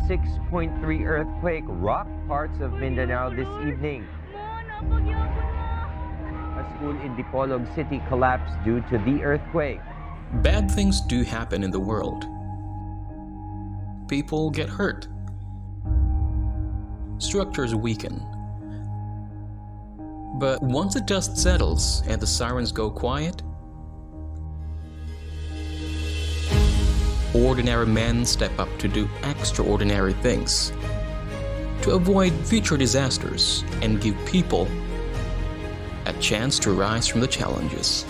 6.3 earthquake rocked parts of Mindanao this evening. A school in Dipolog City collapsed due to the earthquake. Bad things do happen in the world. People get hurt. Structures weaken. But once the dust settles and the sirens go quiet, ordinary men step up to do extraordinary things, to avoid future disasters and give people a chance to rise from the challenges.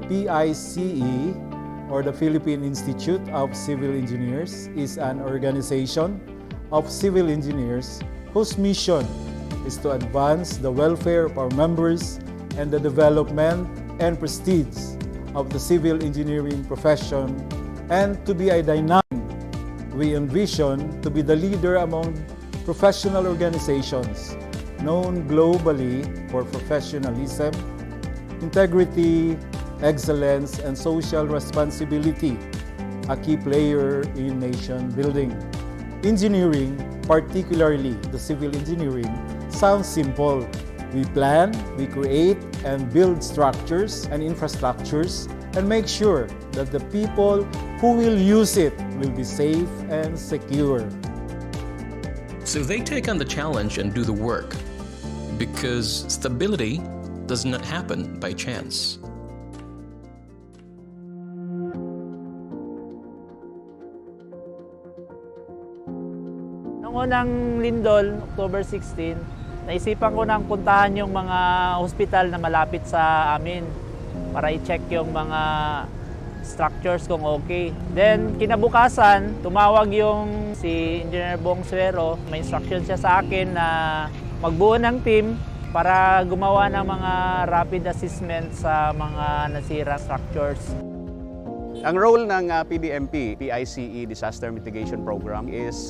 PICE, or the Philippine Institute of Civil Engineers, is an organization of civil engineers whose mission is to advance the welfare of our members and the development and prestige of the civil engineering profession, and to be a dynamic. We envision to be the leader among professional organizations known globally for professionalism, integrity, excellence, and social responsibility, a key player in nation building. Engineering, particularly the civil engineering, sounds simple. We plan, we create, and build structures and infrastructures and make sure that the people who will use it will be safe and secure. So they take on the challenge and do the work, because stability does not happen by chance. Noong unang lindol, October 16, naisipan ko nang puntahan yung mga hospital na malapit sa amin para i-check yung mga structures kung okay. Then kinabukasan, tumawag yung si Engineer Bong Suero. May instruction siya sa akin na magbuo ng team para gumawa ng mga rapid assessment sa mga nasira structures. Ang role ng PDMP, PICE Disaster Mitigation Program, is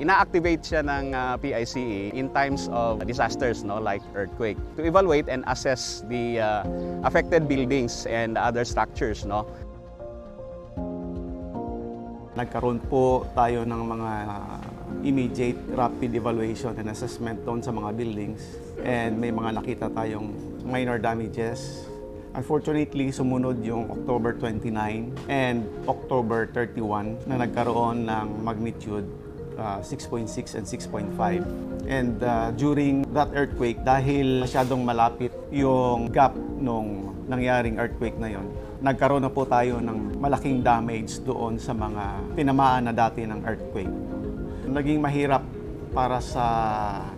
ina-activate siya ng PICE in times of disasters, like earthquake, to evaluate and assess the affected buildings and other structures. Nagkaroon po tayo ng mga immediate rapid evaluation and assessment doon sa mga buildings, and may mga nakita tayong minor damages. Unfortunately, sumunod yung October 29 and October 31 na nagkaroon ng magnitude 6.6 and 6.5. And during that earthquake, dahil masyadong malapit yung gap nung nangyaring earthquake na yon, nagkaroon na po tayo ng malaking damage doon sa mga tinamaan na dati ng earthquake. Naging mahirap para sa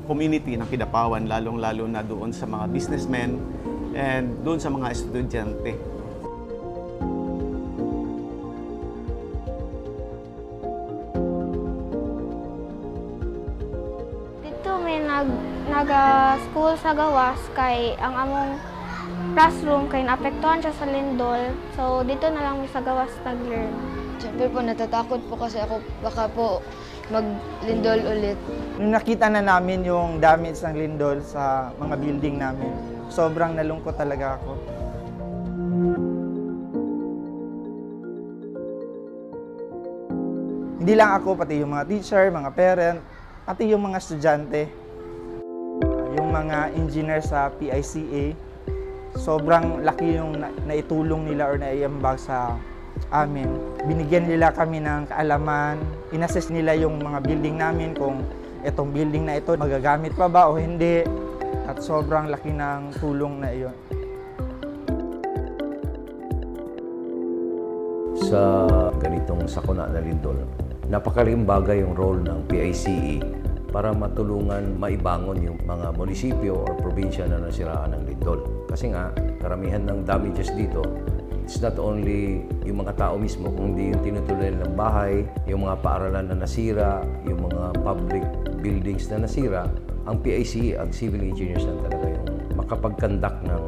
community ng Kidapawan, lalong-lalo na doon sa mga businessmen and doon sa mga estudyante. Dito may nag-school sa gawas kay ang among classroom kay naapektuhan siya sa lindol. So dito na lang mi sa gawas nag-learn. Siyempre po natatakot po kasi ako baka po maglindol ulit. Nung nakita na namin yung damage ng lindol sa mga building namin, sobrang nalungkot talaga ako. Hindi lang ako, pati yung mga teacher, mga parent, pati yung mga estudyante, yung mga engineer sa PICA, sobrang laki yung naitulong nila or naiambag sa amin. Binigyan nila kami ng kaalaman, inassess nila yung mga building namin kung itong building na ito magagamit pa ba o hindi. At sobrang laki ng tulong na iyon. Sa ganitong sakuna na lindol, napakalaking bagay yung role ng PICE para matulungan maibangon yung mga munisipyo o probinsya na nasiraan ng lindol. Kasi nga, karamihan ng damages dito, it's not only yung mga tao mismo, kundi yung tinutuloy ng bahay, yung mga paaralan na nasira, yung mga public buildings na nasira. Ang PICE, ang civil engineers lang talaga yung makapag-conduct ng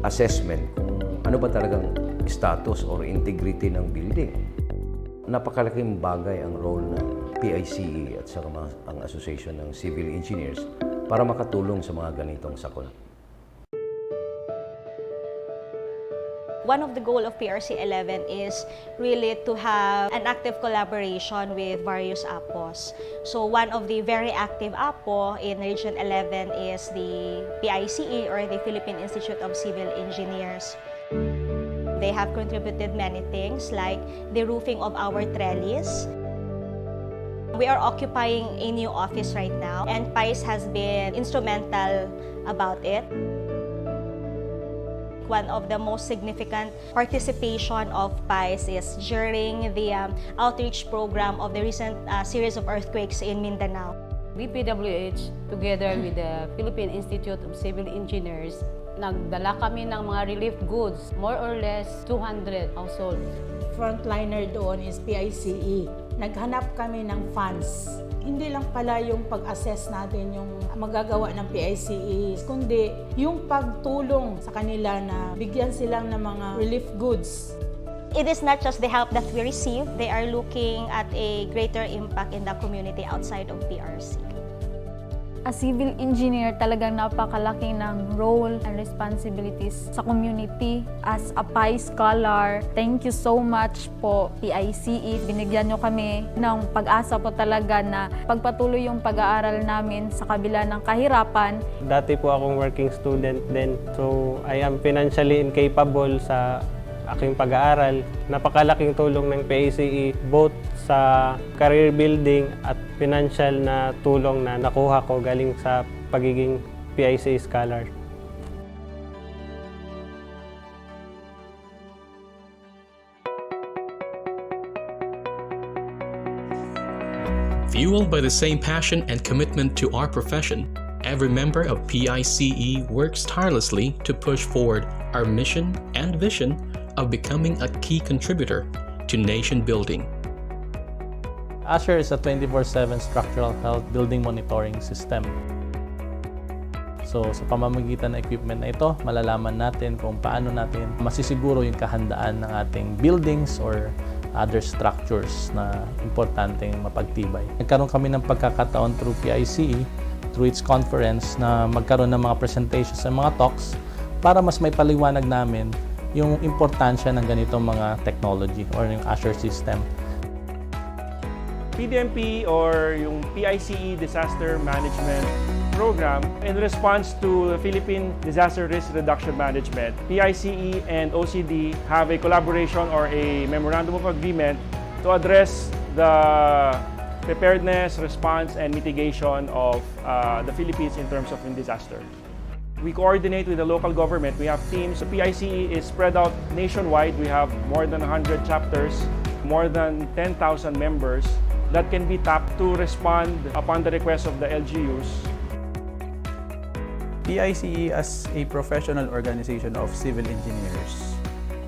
assessment kung ano ba talagang status or integrity ng building. Napakalaking bagay ang role ng PICE at saka ang Association ng Civil Engineers para makatulong sa mga ganitong sakuna. One of the goals of PRC 11 is really to have an active collaboration with various APOs. So one of the very active APO in Region 11 is the PICE, or the Philippine Institute of Civil Engineers. They have contributed many things like the roofing of our trellis. We are occupying a new office right now, and PICE has been instrumental about it. One of the most significant participation of PICE is during the outreach program of the recent series of earthquakes in Mindanao. DPWH, together with the Philippine Institute of Civil Engineers, nagdala kami ng mga relief goods, more or less 200 households. Frontliner doon is PICE. Naghanap kami ng funds. Hindi lang pala yung pag-assess natin yung magagawa ng PICE, kundi yung pagtulong sa kanila na bigyan silang ng mga relief goods. It is not just the help that we receive, they are looking at a greater impact in the community outside of PRC. As civil engineer, talagang napakalaki ng role and responsibilities sa community. As a PICE scholar, thank you so much po, PICE. Binigyan nyo kami ng pag-asa po talaga na pagpatuloy yung pag-aaral namin sa kabila ng kahirapan. Dati po akong working student din, so I am financially incapable sa aking pag-aaral. Napakalaking tulong ng PICE both sa career building at financial na tulong na nakuha ko galing sa pagiging PICE scholar. Fueled by the same passion and commitment to our profession, every member of PICE works tirelessly to push forward our mission and vision of becoming a key contributor to nation building. ASHER is a 24/7 structural health building monitoring system. So sa pamamagitan ng equipment na ito, malalaman natin kung paano natin masisiguro yung kahandaan ng ating buildings or other structures na importanteng mapagtibay. Nagkaroon kami ng pagkakataon through PICE, through its conference, na magkaroon ng mga presentations sa mga talks para mas may paliwanag namin yung importansya ng ganitong mga technology or yung ASHER system. PDMP or yung PICE Disaster Management Program, in response to the Philippine Disaster Risk Reduction Management, PICE and OCD have a collaboration or a memorandum of agreement to address the preparedness, response, and mitigation of the Philippines in terms of disaster. We coordinate with the local government. We have teams. So PICE is spread out nationwide. We have more than 100 chapters, more than 10,000 members that can be tapped to respond upon the request of the LGUs. PICE, as a professional organization of civil engineers,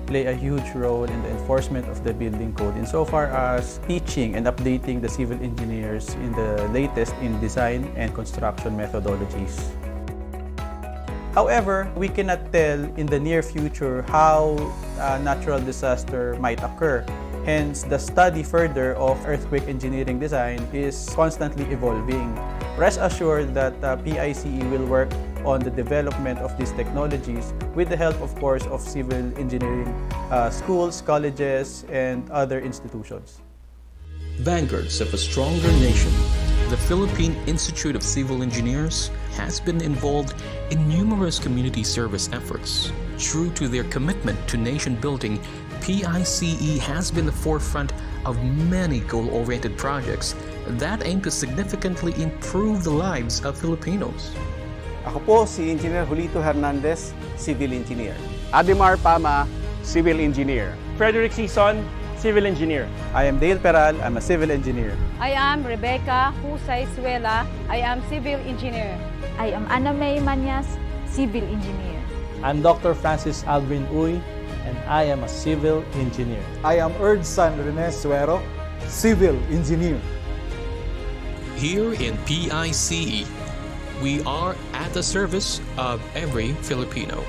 play a huge role in the enforcement of the building code insofar as teaching and updating the civil engineers in the latest in design and construction methodologies. However, we cannot tell in the near future how a natural disaster might occur. Hence, the study further of earthquake engineering design is constantly evolving. Rest assured that PICE will work on the development of these technologies with the help, of course, of civil engineering schools, colleges, and other institutions. Vanguards of a stronger nation, the Philippine Institute of Civil Engineers has been involved in numerous community service efforts. True to their commitment to nation building, PICE has been the forefront of many goal-oriented projects that aim to significantly improve the lives of Filipinos. Ako po si Engineer Julito Hernandez, Civil Engineer. Ademar Pama, Civil Engineer. Frederick Sison, Civil Engineer. I am Dale Peral, I'm a civil engineer. I am Rebecca Husay Suela. I am civil engineer. I am Ana May Manyas, civil engineer. I'm Dr. Francis Aldrin Uy, and I am a civil engineer. I am Erdsan Rene Suero, civil engineer. Here in PICE, we are at the service of every Filipino.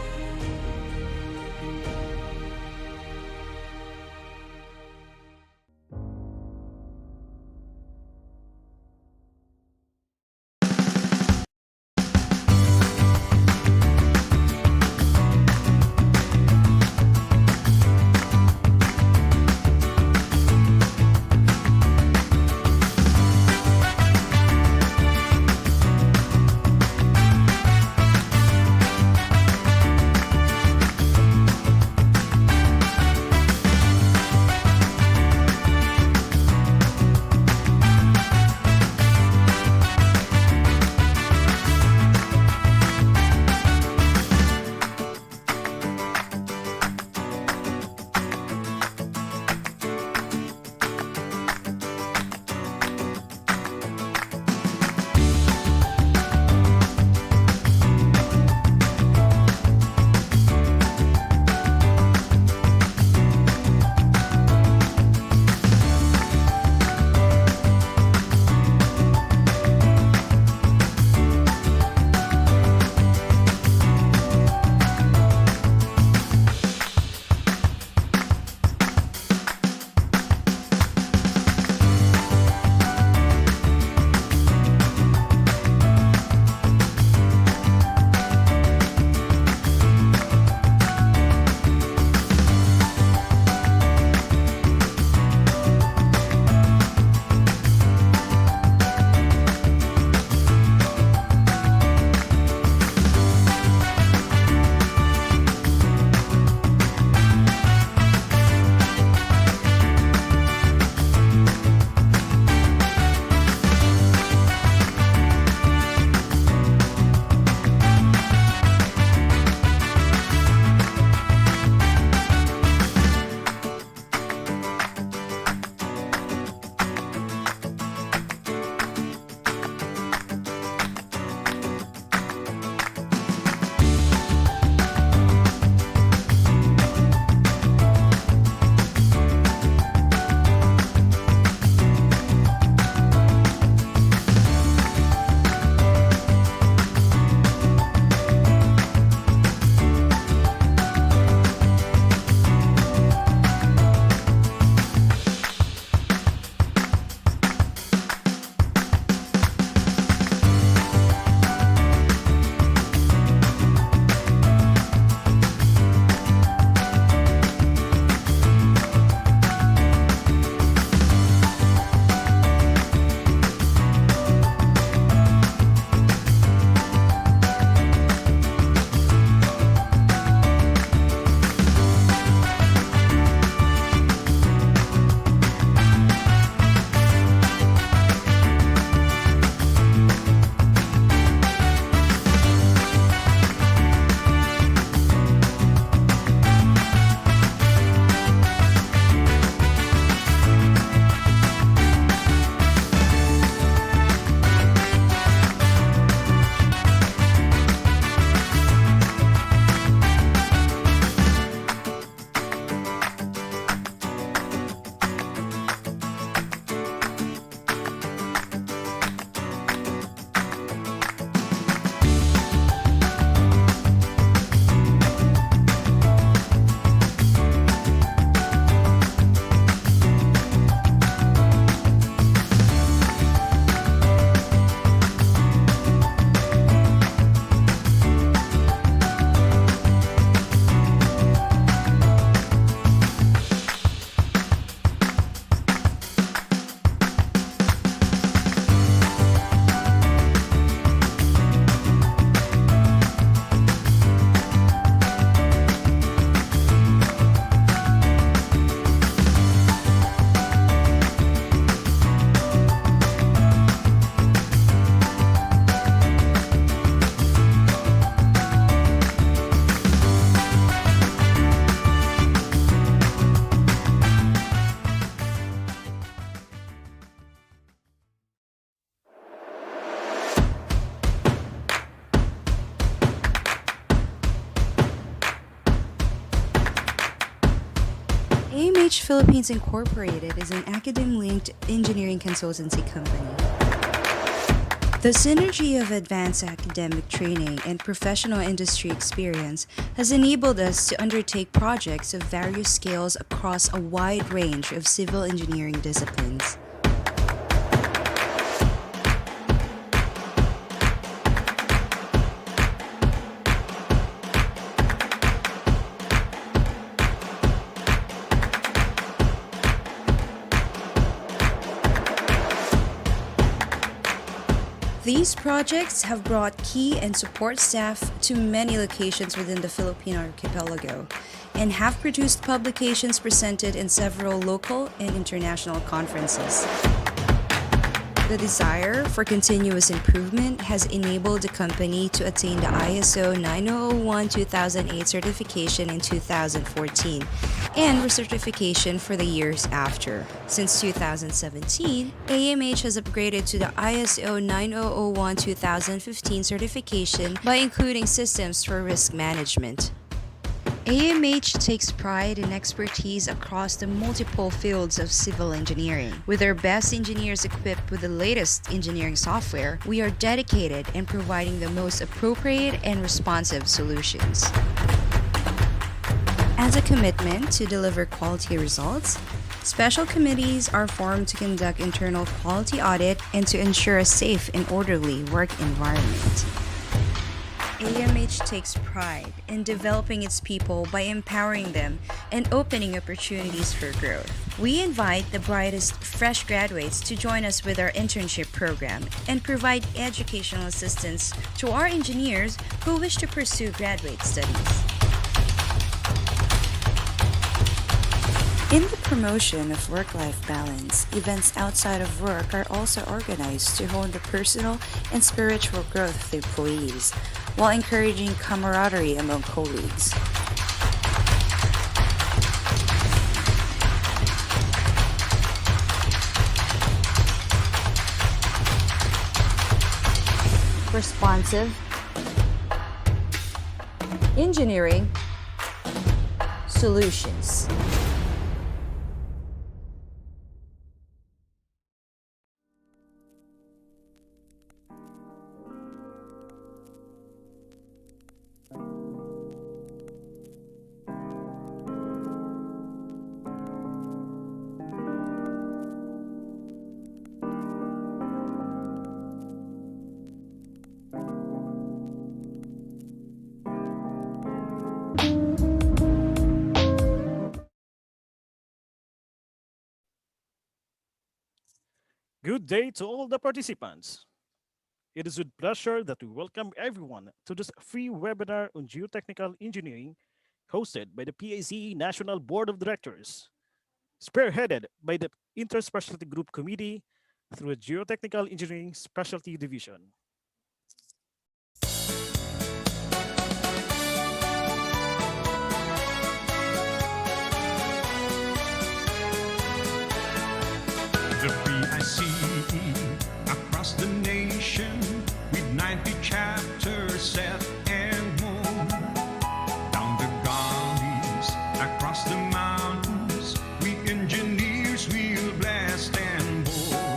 AMH Philippines Incorporated is an academic-linked engineering consultancy company. The synergy of advanced academic training and professional industry experience has enabled us to undertake projects of various scales across a wide range of civil engineering disciplines. These projects have brought key and support staff to many locations within the Philippine archipelago and have produced publications presented in several local and international conferences. The desire for continuous improvement has enabled the company to attain the ISO 9001-2008 certification in 2014 and recertification for the years after. Since 2017, AMH has upgraded to the ISO 9001-2015 certification by including systems for risk management. AMH takes pride in expertise across the multiple fields of civil engineering. With our best engineers equipped with the latest engineering software, we are dedicated in providing the most appropriate and responsive solutions. As a commitment to deliver quality results, special committees are formed to conduct internal quality audit and to ensure a safe and orderly work environment. AMH takes pride in developing its people by empowering them and opening opportunities for growth. We invite the brightest fresh graduates to join us with our internship program and provide educational assistance to our engineers who wish to pursue graduate studies. In the promotion of work-life balance, events outside of work are also organized to hone the personal and spiritual growth of the employees, while encouraging camaraderie among colleagues. Responsive engineering solutions. Good day to all the participants. It is with pleasure that we welcome everyone to this free webinar on geotechnical engineering hosted by the PICE National Board of Directors, spearheaded by the Interspecialty Group Committee through a Geotechnical Engineering Specialty Division. The PICE across the nation with 90 chapters set and more. Down the gullies, across the mountains, we engineers will blast and bore.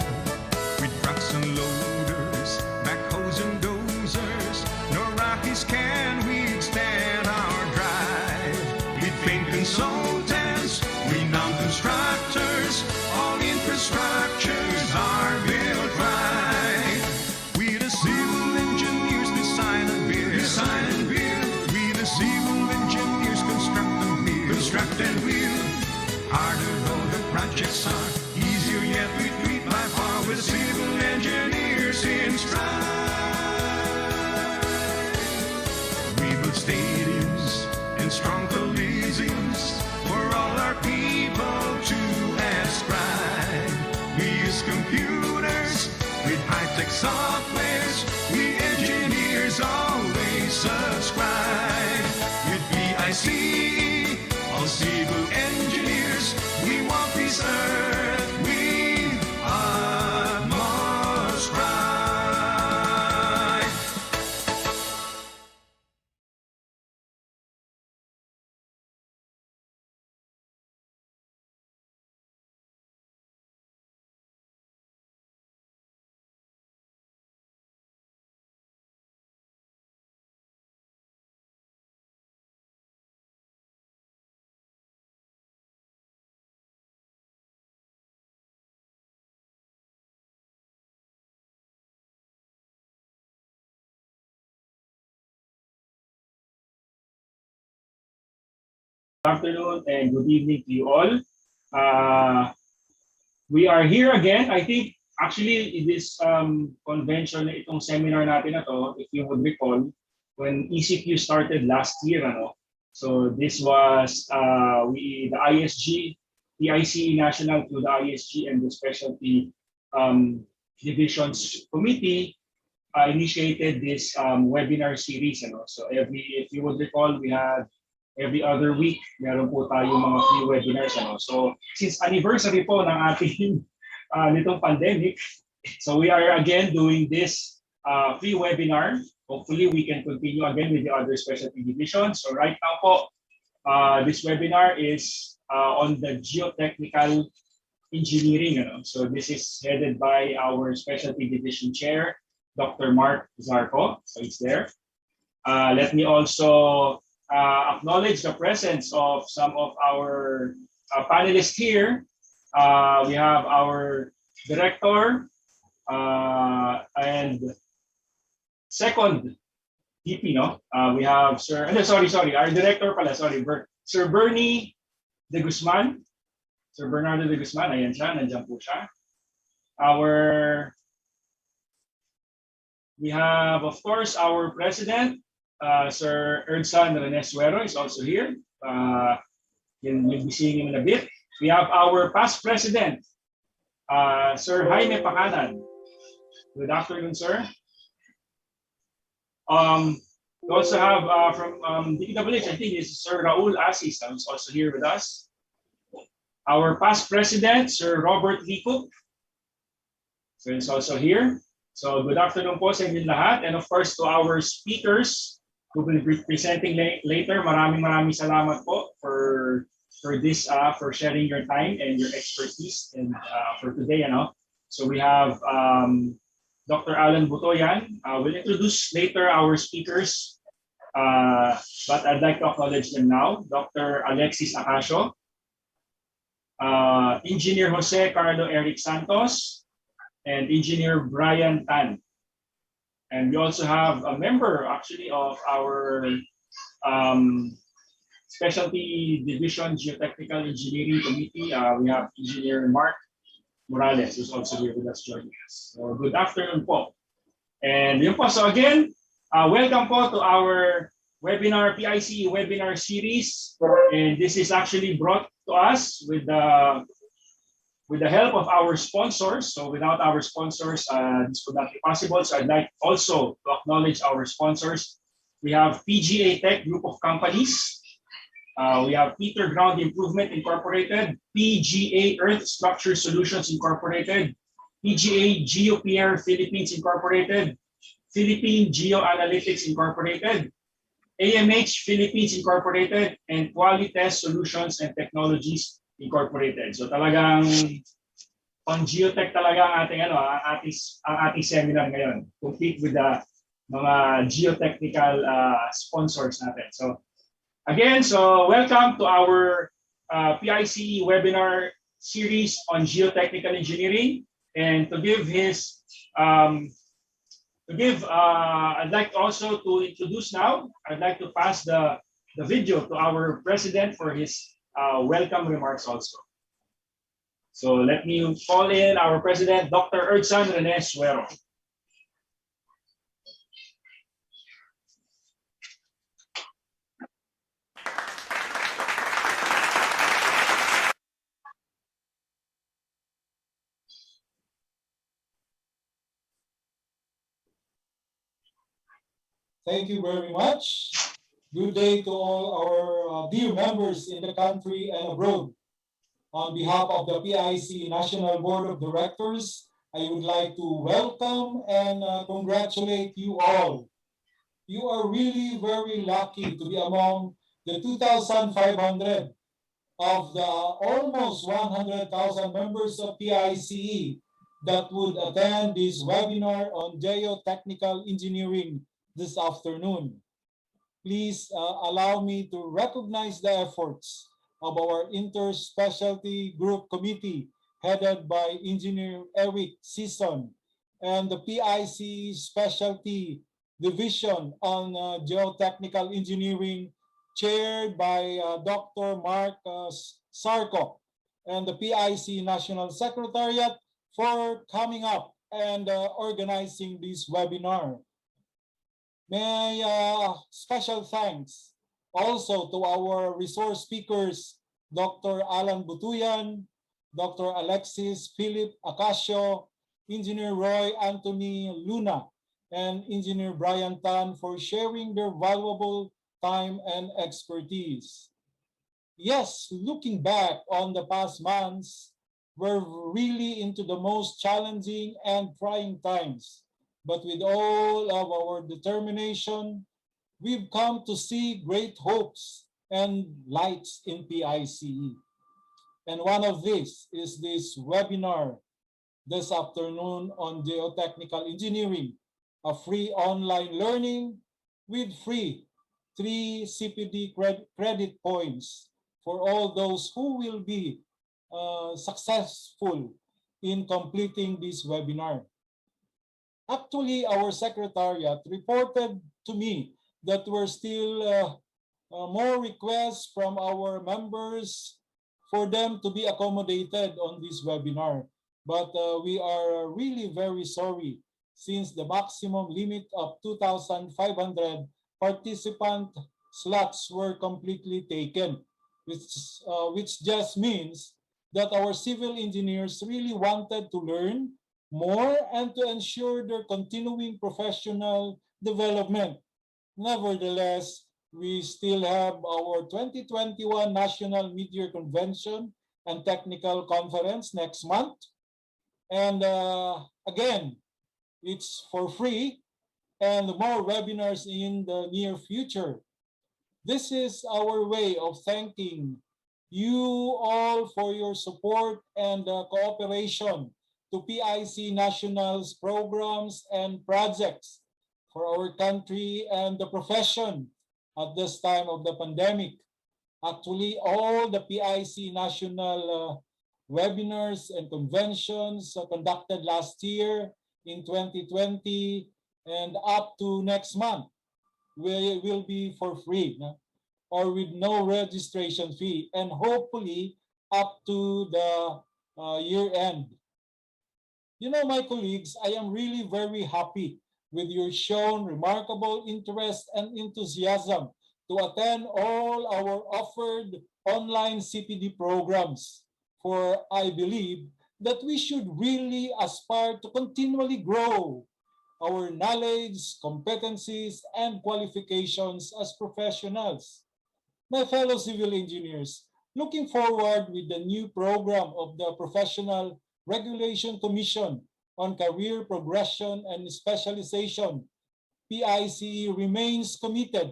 With trucks and loaders, backhoes and dozers, no Rockies can withstand our drive. With famed consultants, renowned constructors, all infrastructures are built right. We the civil engineers design and build. We the civil engineers construct and build. Harder though the projects are, easier yet we do it by far with civil engineers in stride. We build stadiums and strong coliseums for all our people to ascribe. We use computers with high-tech softwares. We engineers always subscribe. With PICE, all civil engineers, we want this earth with utmost pride. Afternoon and good evening to you all. We are here again. I think actually this convention, itong seminar natin na to, if you would recall, when ECQ started last year, ano? So this was the ISG, the ICE National through the ISG and the Specialty Divisions Committee initiated this webinar series. Ano? So if you would recall, we had every other week, meron po tayong mga free webinars. Ano? So, since anniversary po ng ating nitong pandemic, so we are again doing this free webinar. Hopefully, we can continue again with the other specialty divisions. So right now po, this webinar is on the geotechnical engineering. Ano? So this is headed by our specialty division chair, Dr. Mark Zarco. So it's there. Let me also acknowledge the presence of some of our panelists here. We have our director and second VP, no? We have our director pala, Sir Bernie de Guzman. Sir Bernardo de Guzman, ayan siya, nandiyan po siya. We have, of course, our president, Sir Erdsan Renesuero is also here. You'll be seeing him in a bit. We have our past president, Sir Jaime Pacanan. Good afternoon, sir. We also have from DPWH, I think is Sir Raul Asis, who's also here with us. Our past president, Sir Robert Hiccup, so he's also here. So good afternoon po sa inyo lahat. And of course to our speakers who will be presenting later, maraming salamat po for this, for sharing your time and your expertise and for today. Ano? So we have Dr. Alan Butoyan. We'll introduce later our speakers, but I'd like to acknowledge them now. Dr. Alexis Acacio, Engineer Jose Carlo Eric Santos, and Engineer Brian Tan. And we also have a member actually of our Specialty Division Geotechnical Engineering Committee. We have Engineer Mark Morales, who's also here with us joining us. So good afternoon po. And yun po, so again, welcome po to our webinar, PICE webinar series. And this is actually brought to us with the help of our sponsors. So without our sponsors, this would not be possible. So I'd like also to acknowledge our sponsors. We have PGA Tech Group of Companies. We have Peter Ground Improvement Incorporated, PGA Earth Structure Solutions Incorporated, PGA GeoPierre Philippines Incorporated, Philippine Geoanalytics Incorporated, AMH Philippines Incorporated, and Qualitest Solutions and Technologies Incorporated. So talagang on geotech talaga ang ating ating seminar ngayon. Compete with the mga geotechnical sponsors natin. So again, so welcome to our PICE webinar series on geotechnical engineering. And to give I'd like also to introduce now, I'd like to pass the video to our president for his welcome remarks also. So let me call in our president, Dr. Erdsan Renesuero. Thank you very much. Good day to all our dear members in the country and abroad. On behalf of the PICE National Board of Directors, I would like to welcome and congratulate you all. You are really very lucky to be among the 2,500 of the almost 100,000 members of PICE that would attend this webinar on geotechnical engineering this afternoon. Please allow me to recognize the efforts of our Interspecialty Group Committee headed by Engineer Eric Sison and the PICE Specialty Division on Geotechnical Engineering chaired by Dr. Mark Sarko and the PIC National Secretariat for coming up and organizing this webinar. May special thanks also to our resource speakers, Dr. Alan Butuyan, Dr. Alexis Philip Acasio, Engineer Roy Anthony Luna, and Engineer Brian Tan for sharing their valuable time and expertise. Yes, looking back on the past months, we're really into the most challenging and trying times. But with all of our determination, we've come to see great hopes and lights in PICE. And one of these is this webinar this afternoon on geotechnical engineering, a free online learning with free 3 CPD credit points for all those who will be successful in completing this webinar. Actually, our secretariat reported to me that we're still more requests from our members for them to be accommodated on this webinar. But we are really very sorry since the maximum limit of 2,500 participant slots were completely taken, which just means that our civil engineers really wanted to learn more and to ensure their continuing professional development. Nevertheless, we still have our 2021 National Mid-Year Convention and Technical Conference next month. And again, it's for free and more webinars in the near future. This is our way of thanking you all for your support and cooperation to PIC National's programs and projects for our country and the profession at this time of the pandemic. Actually, all the PIC National webinars and conventions conducted last year in 2020 and up to next month will be for free or with no registration fee, and hopefully up to the year end. You know, my colleagues, I am really very happy with your shown remarkable interest and enthusiasm to attend all our offered online CPD programs. For I believe that we should really aspire to continually grow our knowledge, competencies, and qualifications as professionals. My fellow civil engineers, looking forward with the new program of the Professional Regulation Commission on Career Progression and Specialization, PICE remains committed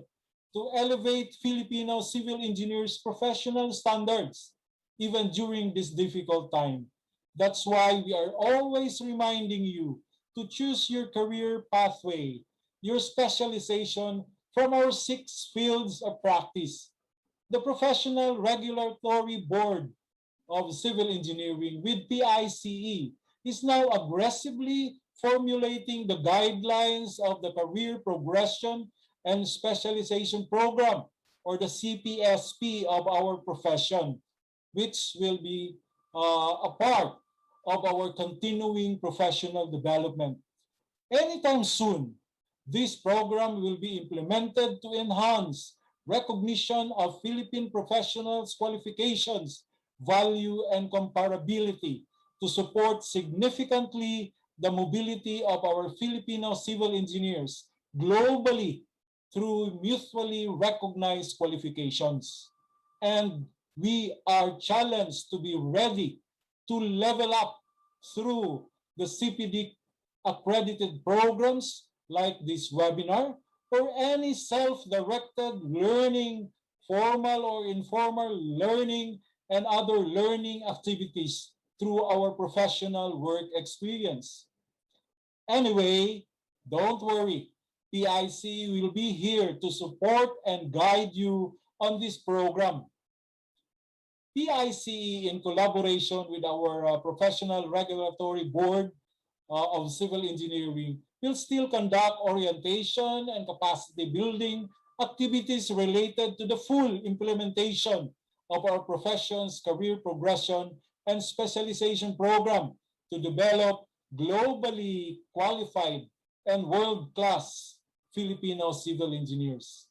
to elevate Filipino civil engineers' professional standards even during this difficult time. That's why we are always reminding you to choose your career pathway, your specialization from our 6 fields of practice. The Professional Regulatory Board of Civil Engineering with PICE is now aggressively formulating the guidelines of the Career Progression and Specialization Program, or the CPSP of our profession, which will be a part of our continuing professional development. Anytime soon, this program will be implemented to enhance recognition of Philippine professionals' qualifications, value, and comparability to support significantly the mobility of our Filipino civil engineers globally through mutually recognized qualifications. And we are challenged to be ready to level up through the CPD accredited programs like this webinar or any self-directed learning, formal or informal learning, and other learning activities through our professional work experience. Anyway, don't worry. PIC will be here to support and guide you on this program. PICE, in collaboration with our Professional Regulatory Board of Civil Engineering, will still conduct orientation and capacity building activities related to the full implementation of our profession's career progression and specialization program to develop globally qualified and world-class Filipino civil engineers.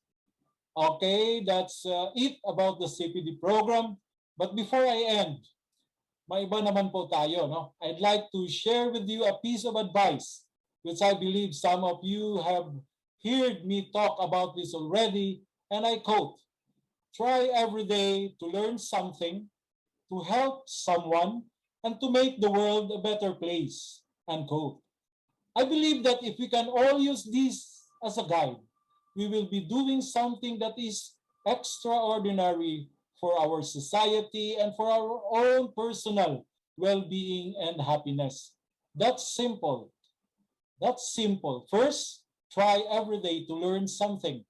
Okay, that's it about the CPD program. But before I end, may iba naman po tayo, no? I'd like to share with you a piece of advice which I believe some of you have heard me talk about this already, and I quote, "Try every day to learn something, to help someone, and to make the world a better place," unquote. I believe that if we can all use this as a guide, we will be doing something that is extraordinary for our society and for our own personal well-being and happiness. That's simple. That's simple. First, try every day to learn something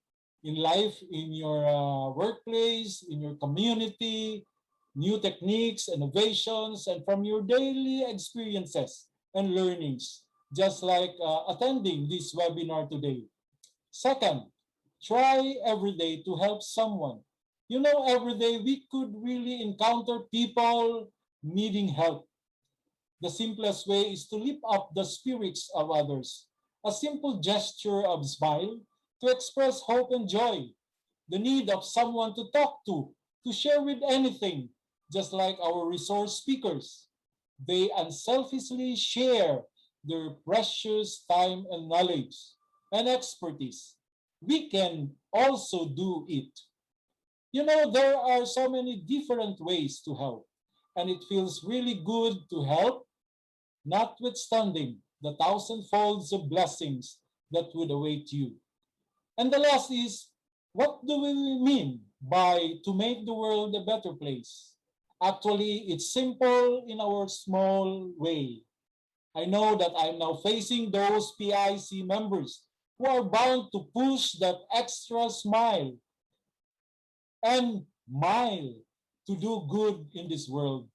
in life, in your workplace, in your community, new techniques, innovations, and from your daily experiences and learnings, just like attending this webinar today. Second, try every day to help someone. You know, every day we could really encounter people needing help. The simplest way is to lift up the spirits of others. A simple gesture of smile to express hope and joy. The need of someone to talk to share with anything, just like our resource speakers. They unselfishly share their precious time and knowledge and expertise. We can also do it. You know, there are so many different ways to help, and it feels really good to help, notwithstanding the thousand folds of blessings that would await you. And the last is, what do we mean by to make the world a better place? Actually, it's simple in our small way. I know that I'm now facing those PIC members who are bound to push that extra smile and mile to do good in this world.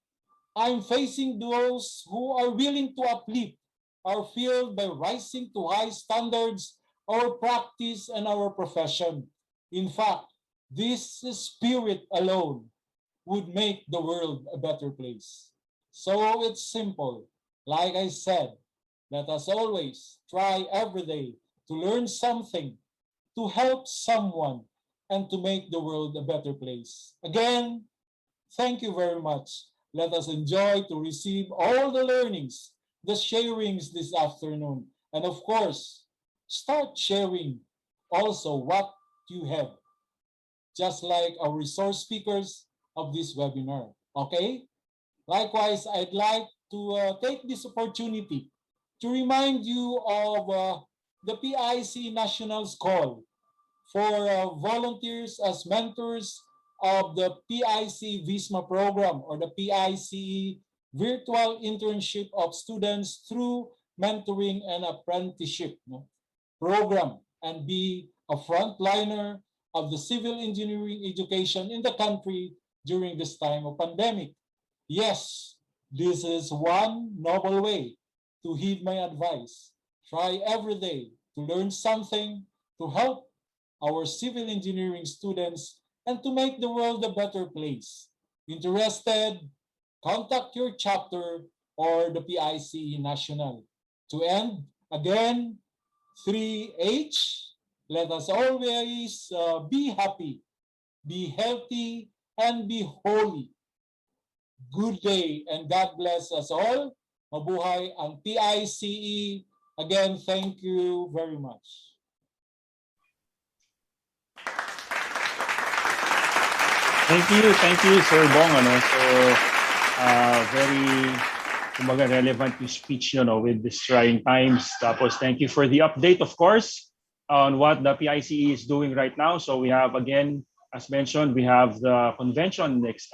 I'm facing those who are willing to uplift our field by rising to high standards, our practice, and our profession. In fact, this spirit alone would make the world a better place. So it's simple. Like I said, let us always try every day to learn something, to help someone, and to make the world a better place. Again, thank you very much. Let us enjoy to receive all the learnings, the sharings this afternoon. And of course, start sharing also what you have, just like our resource speakers of this webinar. Okay? Likewise, I'd like to take this opportunity to remind you of the PIC National's call for volunteers as mentors of the PIC VISMA program, or the PICE virtual internship of students through mentoring and apprenticeship program, and be a frontliner of the civil engineering education in the country during this time of pandemic. Yes, this is one noble way to heed my advice. Try every day to learn something, to help our civil engineering students, and to make the world a better place. Interested? Contact your chapter or the PICE National. To end, again, 3H, let us always be happy, be healthy, and be holy. Good day and God bless us all. Mabuhay ang PICE. Again, thank you very much. Thank you, Sir Bong. So, very relevant yung speech with these trying times. Tapos, thank you for the update, of course, on what the PICE is doing right now. So we have, again, as mentioned, we have the convention next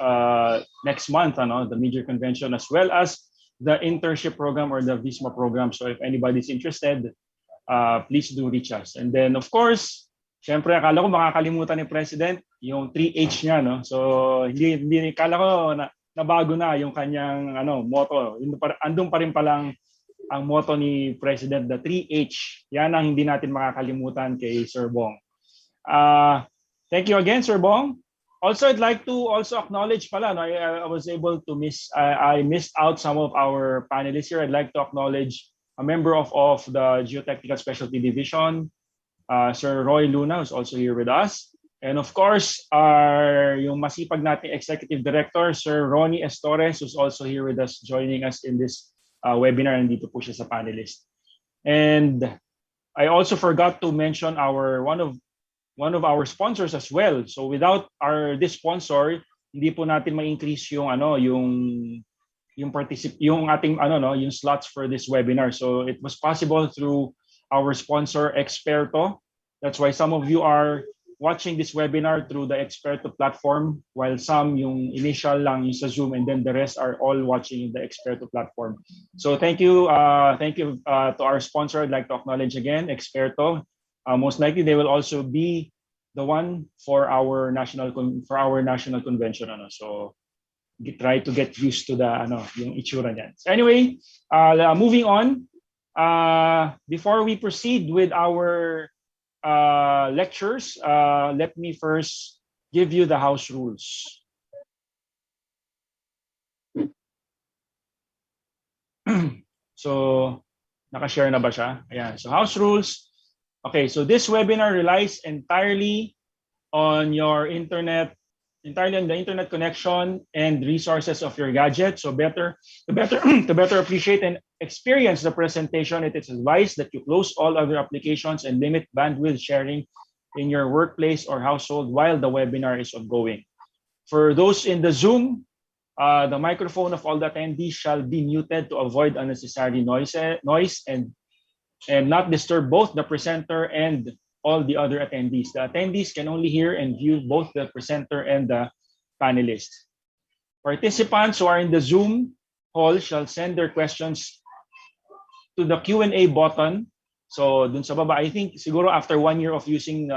month, the major convention, as well as the internship program or the VISMA program. So if anybody's interested, please do reach us. And then, of course, syempre, akala ko makakalimutan ni President yung 3H niya, no? So, hindi akala ko nabago na yung kanyang motto. Andun pa rin palang ang motto ni President, the 3H. Yan ang hindi natin makakalimutan kay Sir Bong. Thank you again, Sir Bong. Also, I'd like to also acknowledge pala, no, I was able to I missed out some of our panelists here. I'd like to acknowledge a member of the Geotechnical Specialty Division, Sir Roy Luna, who's also here with us. And of course, yung masipag nating Executive Director, Sir Ronnie Estores, who's also here with us, joining us in this webinar, and dito po siya sa panelist. And I also forgot to mention one of our sponsors as well. So without this sponsor, hindi po natin ma-increase yung yung slots for this webinar. So it was possible through our sponsor Experto. That's why some of you are watching this webinar through the Experto platform, while some yung initial lang yung sa Zoom, and then the rest are all watching the Experto platform. So thank you to our sponsor. I'd like to acknowledge again Experto. Most likely they will also be the one for our national convention. So try to get used to the yung itsura niyan. So anyway, moving on. Before we proceed with our lectures, let me first give you the house rules. So, naka-share na ba siya? Ayan. So, house rules. Okay, so this webinar relies entirely on your internet, entirely on the internet connection and resources of your gadget. So, to better appreciate and experience the presentation, it is advised that you close all other applications and limit bandwidth sharing in your workplace or household while the webinar is ongoing. For those in the Zoom, the microphone of all the attendees shall be muted to avoid unnecessary noise and not disturb both the presenter and all the other attendees. The attendees can only hear and view both the presenter and the panelists. Participants who are in the Zoom hall shall send their questions to the Q&A button. So dun sa baba, I think siguro after 1 year of using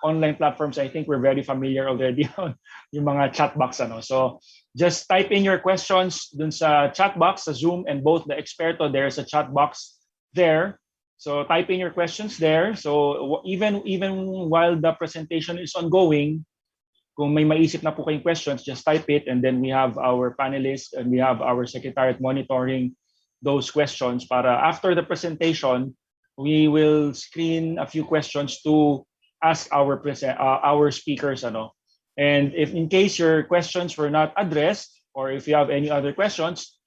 online platforms, I think we're very familiar already on yung mga chat box. So just type in your questions dun sa chat box sa Zoom, and both the Experto, there's a chat box there. So type in your questions there. So even while the presentation is ongoing, kung may maisip na po kayong questions, just type it, and then we have our panelists and we have our secretariat monitoring those questions para after the presentation, we will screen a few questions to ask our speakers. And if in case your questions were not addressed, or if you have any other questions,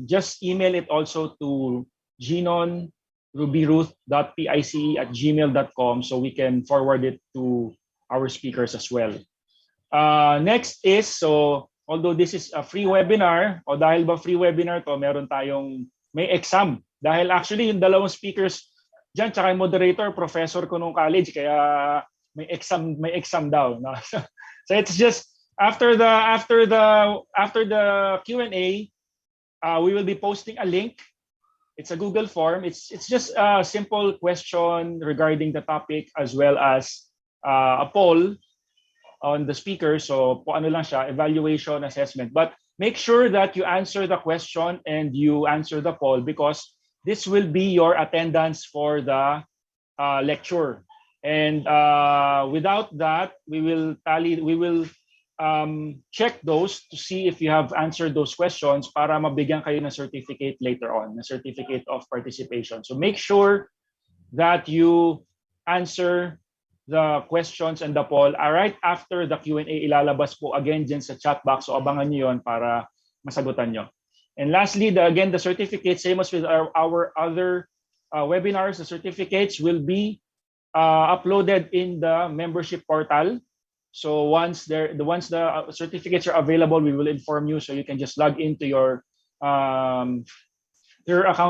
just email it also to ginonrubyruth.pice@gmail.com so we can forward it to our speakers as well. Next is, so although this is a free webinar, o dahil ba free webinar to, may exam. Dahil actually yung dalawang speakers dyan, tsaka yung moderator, professor ko nung college, kaya may exam daw. No? So it's just after the Q&A, we will be posting a link. It's a Google form. It's just a simple question regarding the topic, as well as a poll on the speaker. So ano lang siya, evaluation assessment. But make sure that you answer the question and you answer the poll, because this will be your attendance for the lecture. And without that, we will check those to see if you have answered those questions para mabigyan kayo ng certificate later on, a certificate of participation. So make sure that you answer the questions and the poll right after the Q&A. Ilalabas po again dyan sa chat box. So abangan nyo yun para masagutan nyo. And lastly, again, the certificates, same as with our other webinars, the certificates will be uploaded in the membership portal. So once the certificates are available, we will inform you, so you can just log into your account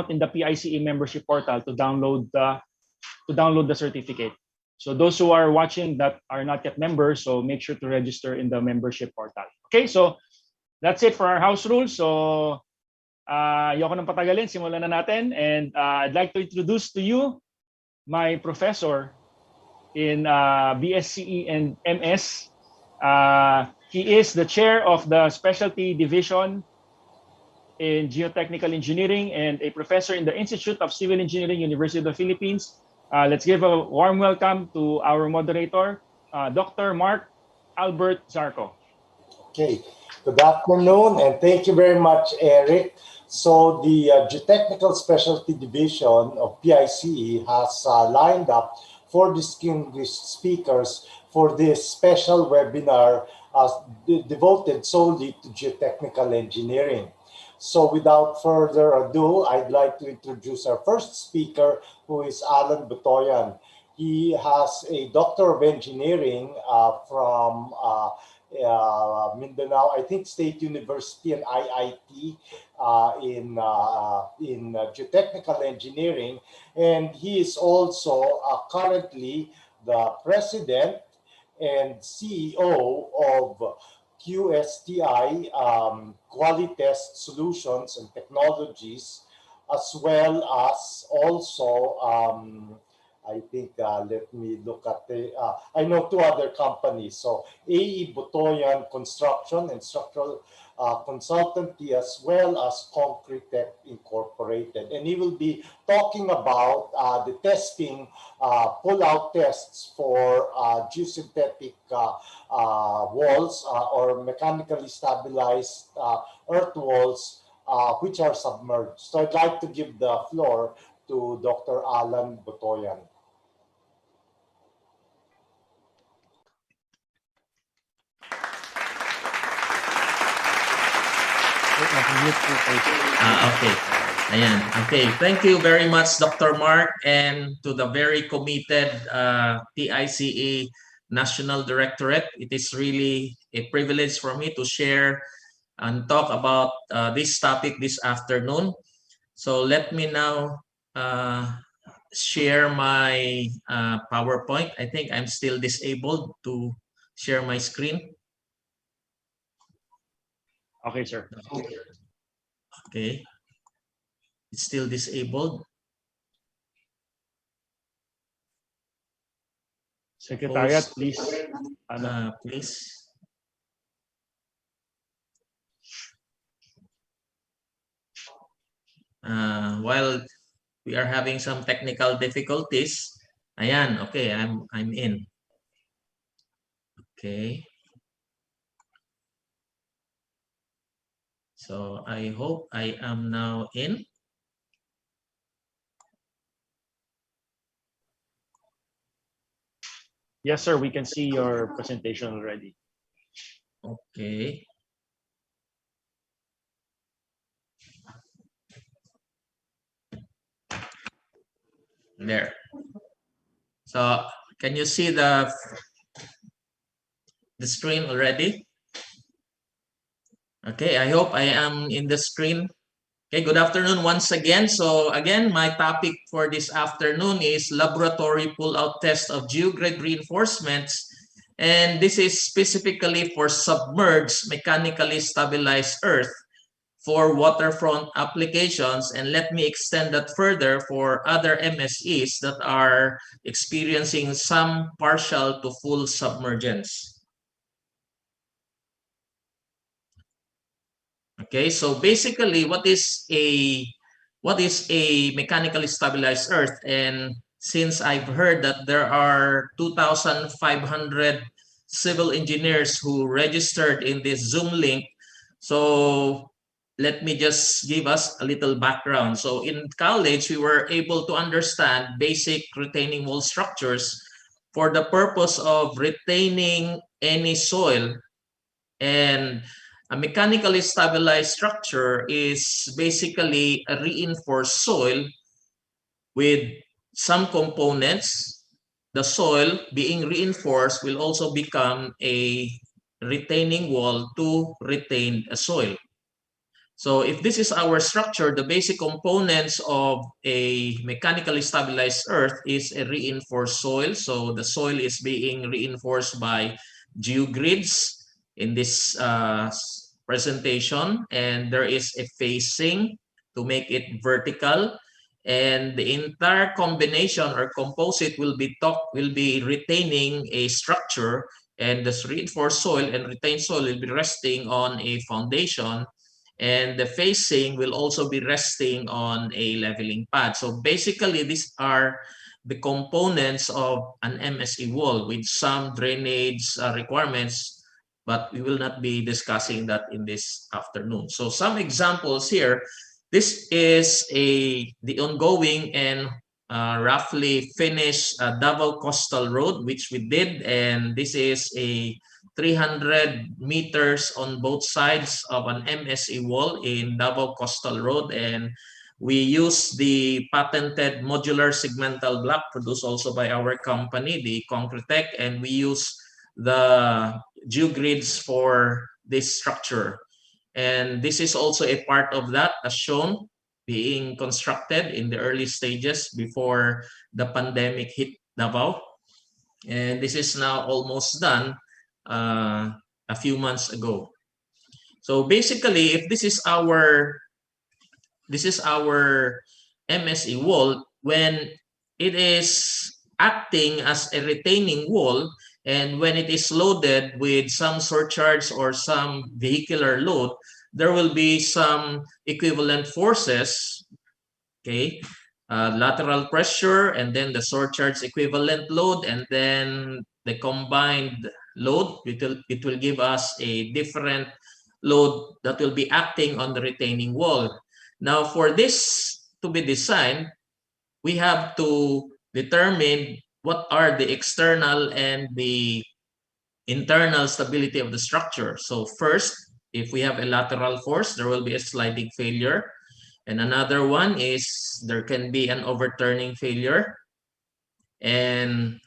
in the PICE membership portal to download the certificate. So those who are watching that are not yet members, so make sure to register in the membership portal. Okay, so that's it for our house rules. So ayoko nang patagalin, simulan na natin. And I'd like to introduce to you my professor in BSCE and MS. He is the chair of the specialty division in geotechnical engineering and a professor in the Institute of Civil Engineering, University of the Philippines. Let's give a warm welcome to our moderator, Dr. Mark Albert Zarco. Okay, good afternoon and thank you very much, Eric. So the Geotechnical Specialty Division of PICE has lined up 4 distinguished speakers for this special webinar devoted solely to geotechnical engineering. So without further ado, I'd like to introduce our first speaker, who is Alan Butoyan. He has a Doctor of Engineering from Mindanao, I think State University and IIT in geotechnical engineering, and he is also currently the president and CEO of QSTI, Quality Test Solutions and Technologies, as well as also I think, let me look at the, I know 2 other companies. So AE Butoyan Construction and Structural Consultancy, as well as Concrete Tech Incorporated. And he will be talking about the testing, pull-out tests for geosynthetic walls or mechanically stabilized earth walls which are submerged. So I'd like to give the floor to Dr. Alan Butoyan. Okay. Ayan. Okay. Thank you very much, Dr. Mark, and to the very committed PICE National Directorate. It is really a privilege for me to share and talk about this topic this afternoon. So let me now share my PowerPoint. I think I'm still disabled to share my screen. Okay, sir. Okay. It's still disabled. Secretariat, Host, please. Please. While we are having some technical difficulties, ayan, okay, I'm in. Okay. So I hope I am now in. Yes, sir. We can see your presentation already. Okay. There. So can you see the screen already? Okay, I hope I am in the screen. Okay, good afternoon once again. So again, my topic for this afternoon is laboratory pull-out test of geogrid reinforcements. And this is specifically for submerged mechanically stabilized earth for waterfront applications. And let me extend that further for other MSEs that are experiencing some partial to full submergence. Okay, so basically what is a mechanically stabilized earth? And since I've heard that there are 2,500 civil engineers who registered in this Zoom link, so let me just give us a little background. So in college, we were able to understand basic retaining wall structures for the purpose of retaining any soil. And a mechanically stabilized structure is basically a reinforced soil with some components. The soil being reinforced will also become a retaining wall to retain a soil. So if this is our structure, the basic components of a mechanically stabilized earth is a reinforced soil. So the soil is being reinforced by geogrids in this presentation, and there is a facing to make it vertical, and the entire combination or composite will be retaining a structure, and this reinforced soil and retained soil will be resting on a foundation, and the facing will also be resting on a leveling pad. So basically these are the components of an MSE wall with some drainage requirements, but we will not be discussing that in this afternoon. So some examples here. This is the ongoing and roughly finished Davao Coastal Road, which we did, and this is a 300 meters on both sides of an MSE wall in Davao Coastal Road, and we use the patented modular segmental block produced also by our company, the Concretec, and we use the geogrids for this structure. And this is also a part of that, as shown, being constructed in the early stages before the pandemic hit Davao. And this is now almost done a few months ago. So basically, if this is our MSE wall, when it is acting as a retaining wall, and when it is loaded with some surcharge or some vehicular load, there will be some equivalent forces, okay? Lateral pressure, and then the surcharge equivalent load, and then the combined load. It will give us a different load that will be acting on the retaining wall. Now, for this to be designed, we have to determine what are the external and the internal stability of the structure. So first, if we have a lateral force, there will be a sliding failure. And another one is there can be an overturning failure. And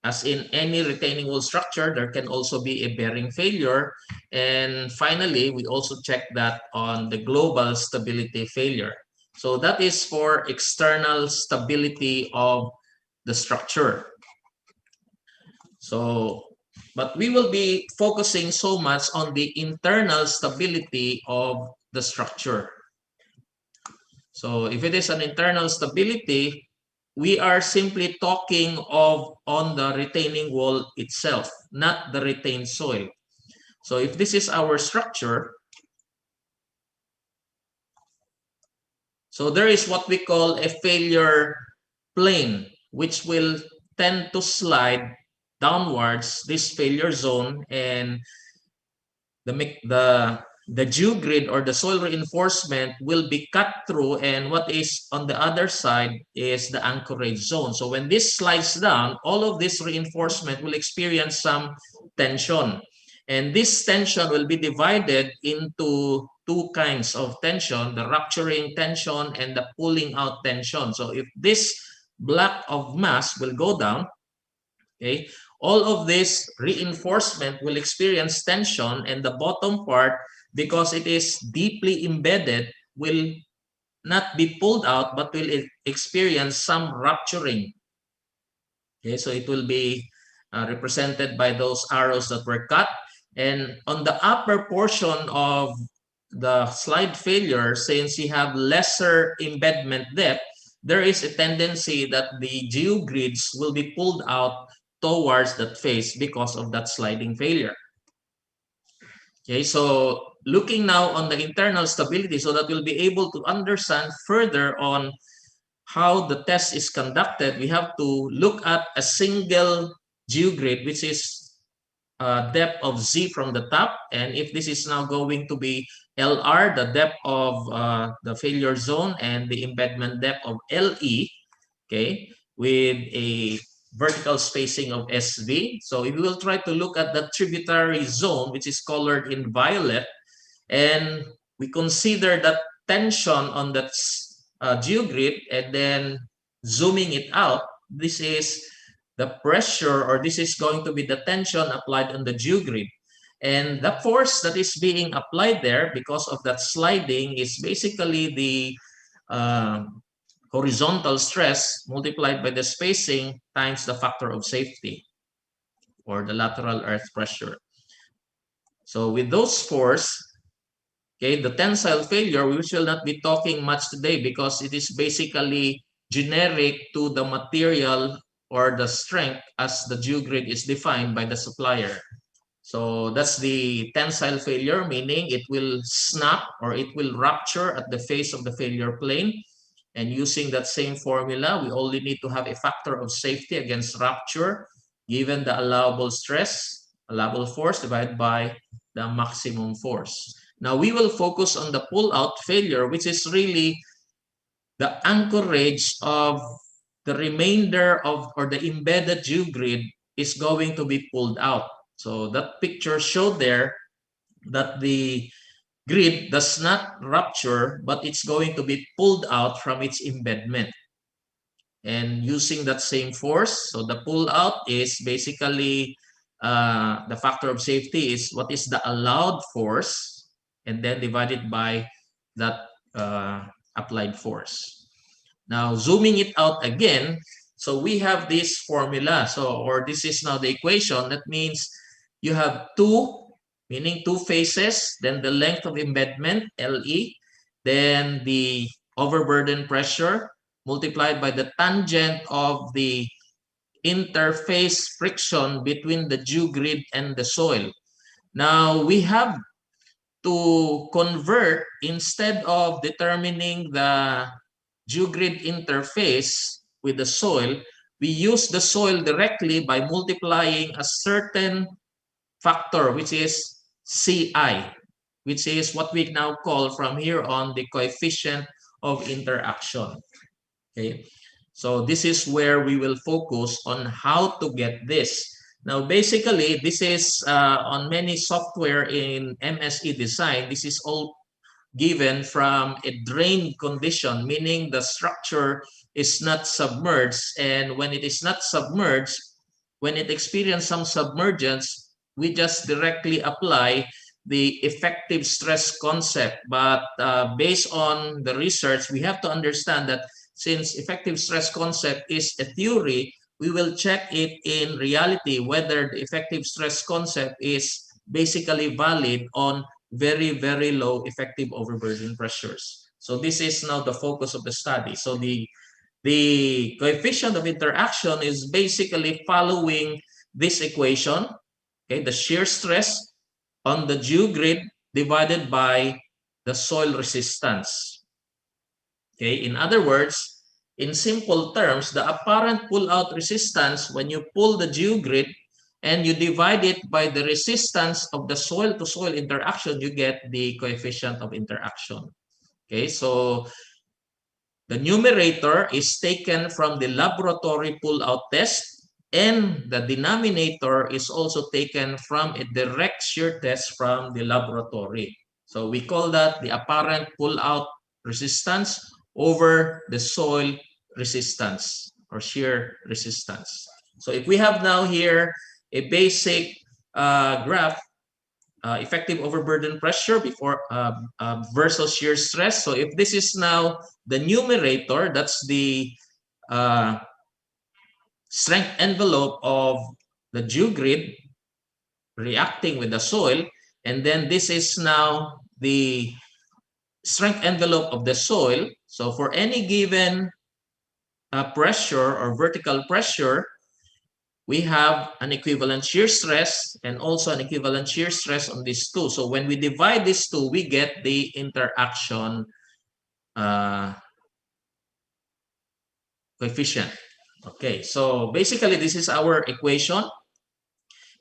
as in any retaining wall structure, there can also be a bearing failure. And finally, we also check that on the global stability failure. So that is for external stability of the structure. So, but we will be focusing so much on the internal stability of the structure. So if it is an internal stability, we are simply talking of on the retaining wall itself, not the retained soil. So if this is our structure, so there is what we call a failure plane, which will tend to slide downwards this failure zone, and the geogrid or the soil reinforcement will be cut through, and what is on the other side is the anchorage zone. So when this slides down, all of this reinforcement will experience some tension, and this tension will be divided into two kinds of tension: the rupturing tension and the pulling out tension. So if this block of mass will go down, okay, all of this reinforcement will experience tension, and the bottom part, because it is deeply embedded, will not be pulled out but will experience some rupturing. Okay, so it will be represented by those arrows that were cut. And on the upper portion of the slide failure, since you have lesser embedment depth, there is a tendency that the geogrids will be pulled out towards that face because of that sliding failure. Okay, so looking now on the internal stability, so that we'll be able to understand further on how the test is conducted, we have to look at a single geogrid, which is depth of Z from the top. And if this is now going to be LR, the depth of the failure zone, and the embedment depth of LE, okay, with a vertical spacing of SV. So if we will try to look at the tributary zone, which is colored in violet, and we consider that tension on that geogrid, and then zooming it out, this is the pressure, or this is going to be the tension applied on the geogrid. And the force that is being applied there because of that sliding is basically the horizontal stress multiplied by the spacing times the factor of safety, or the lateral earth pressure. So with those force, okay, the tensile failure, we will not be talking much today because it is basically generic to the material or the strength as the geogrid is defined by the supplier. So that's the tensile failure, meaning it will snap or it will rupture at the face of the failure plane. And using that same formula, we only need to have a factor of safety against rupture given the allowable stress, allowable force divided by the maximum force. Now we will focus on the pull-out failure, which is really the anchorage of the remainder of, or the embedded geogrid is going to be pulled out. So that picture showed there that the grid does not rupture, but it's going to be pulled out from its embedment. And using that same force, so the pull out is basically the factor of safety is what is the allowed force, and then divided by that applied force. Now zooming it out again, so we have this formula. So, or this is now the equation. That means you have two, meaning two faces, then the length of embedment, LE, then the overburden pressure multiplied by the tangent of the interface friction between the geogrid and the soil. Now we have to convert, instead of determining the geogrid interface with the soil, we use the soil directly by multiplying a certain factor, which is CI, which is what we now call from here on the coefficient of interaction. Okay, so this is where we will focus on how to get this. Now, basically, this is on many software in MSE design. This is all given from a drained condition, meaning the structure is not submerged. And when it is not submerged, when it experiences some submergence, we just directly apply the effective stress concept. But based on the research, we have to understand that since effective stress concept is a theory, we will check it in reality whether the effective stress concept is basically valid on very, very low effective overburden pressures. So this is now the focus of the study. So the coefficient of interaction is basically following this equation, okay, the shear stress on the geogrid divided by the soil resistance. Okay, in other words, in simple terms, the apparent pull-out resistance when you pull the geogrid and you divide it by the resistance of the soil-to-soil interaction, you get the coefficient of interaction. Okay, so the numerator is taken from the laboratory pull-out test, and the denominator is also taken from a direct shear test from the laboratory. So we call that the apparent pull-out resistance over the soil resistance or shear resistance. So if we have now here a basic graph, effective overburden pressure before versus shear stress. So if this is now the numerator, that's the strength envelope of the geogrid reacting with the soil, and then this is now the strength envelope of the soil. So for any given pressure or vertical pressure, we have an equivalent shear stress and also an equivalent shear stress on these two. So when we divide these two, we get the interaction coefficient. Okay, so basically this is our equation.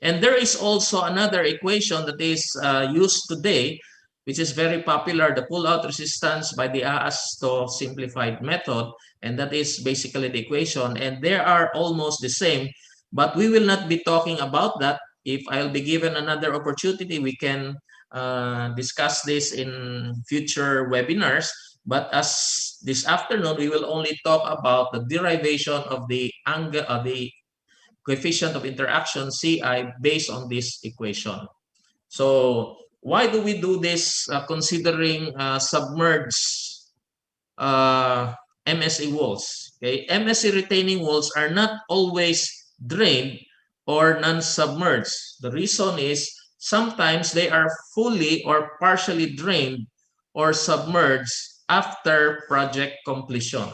And there is also another equation that is used today, which is very popular, the pull-out resistance by the AASTO simplified method. And that is basically the equation. And they are almost the same, but we will not be talking about that. If I'll be given another opportunity, we can discuss this in future webinars. But as this afternoon, we will only talk about the derivation of the angle of the coefficient of interaction CI based on this equation. So why do we do this considering submerged MSE walls? Okay, MSE retaining walls are not always drained or non-submerged. The reason is sometimes they are fully or partially drained or submerged after project completion.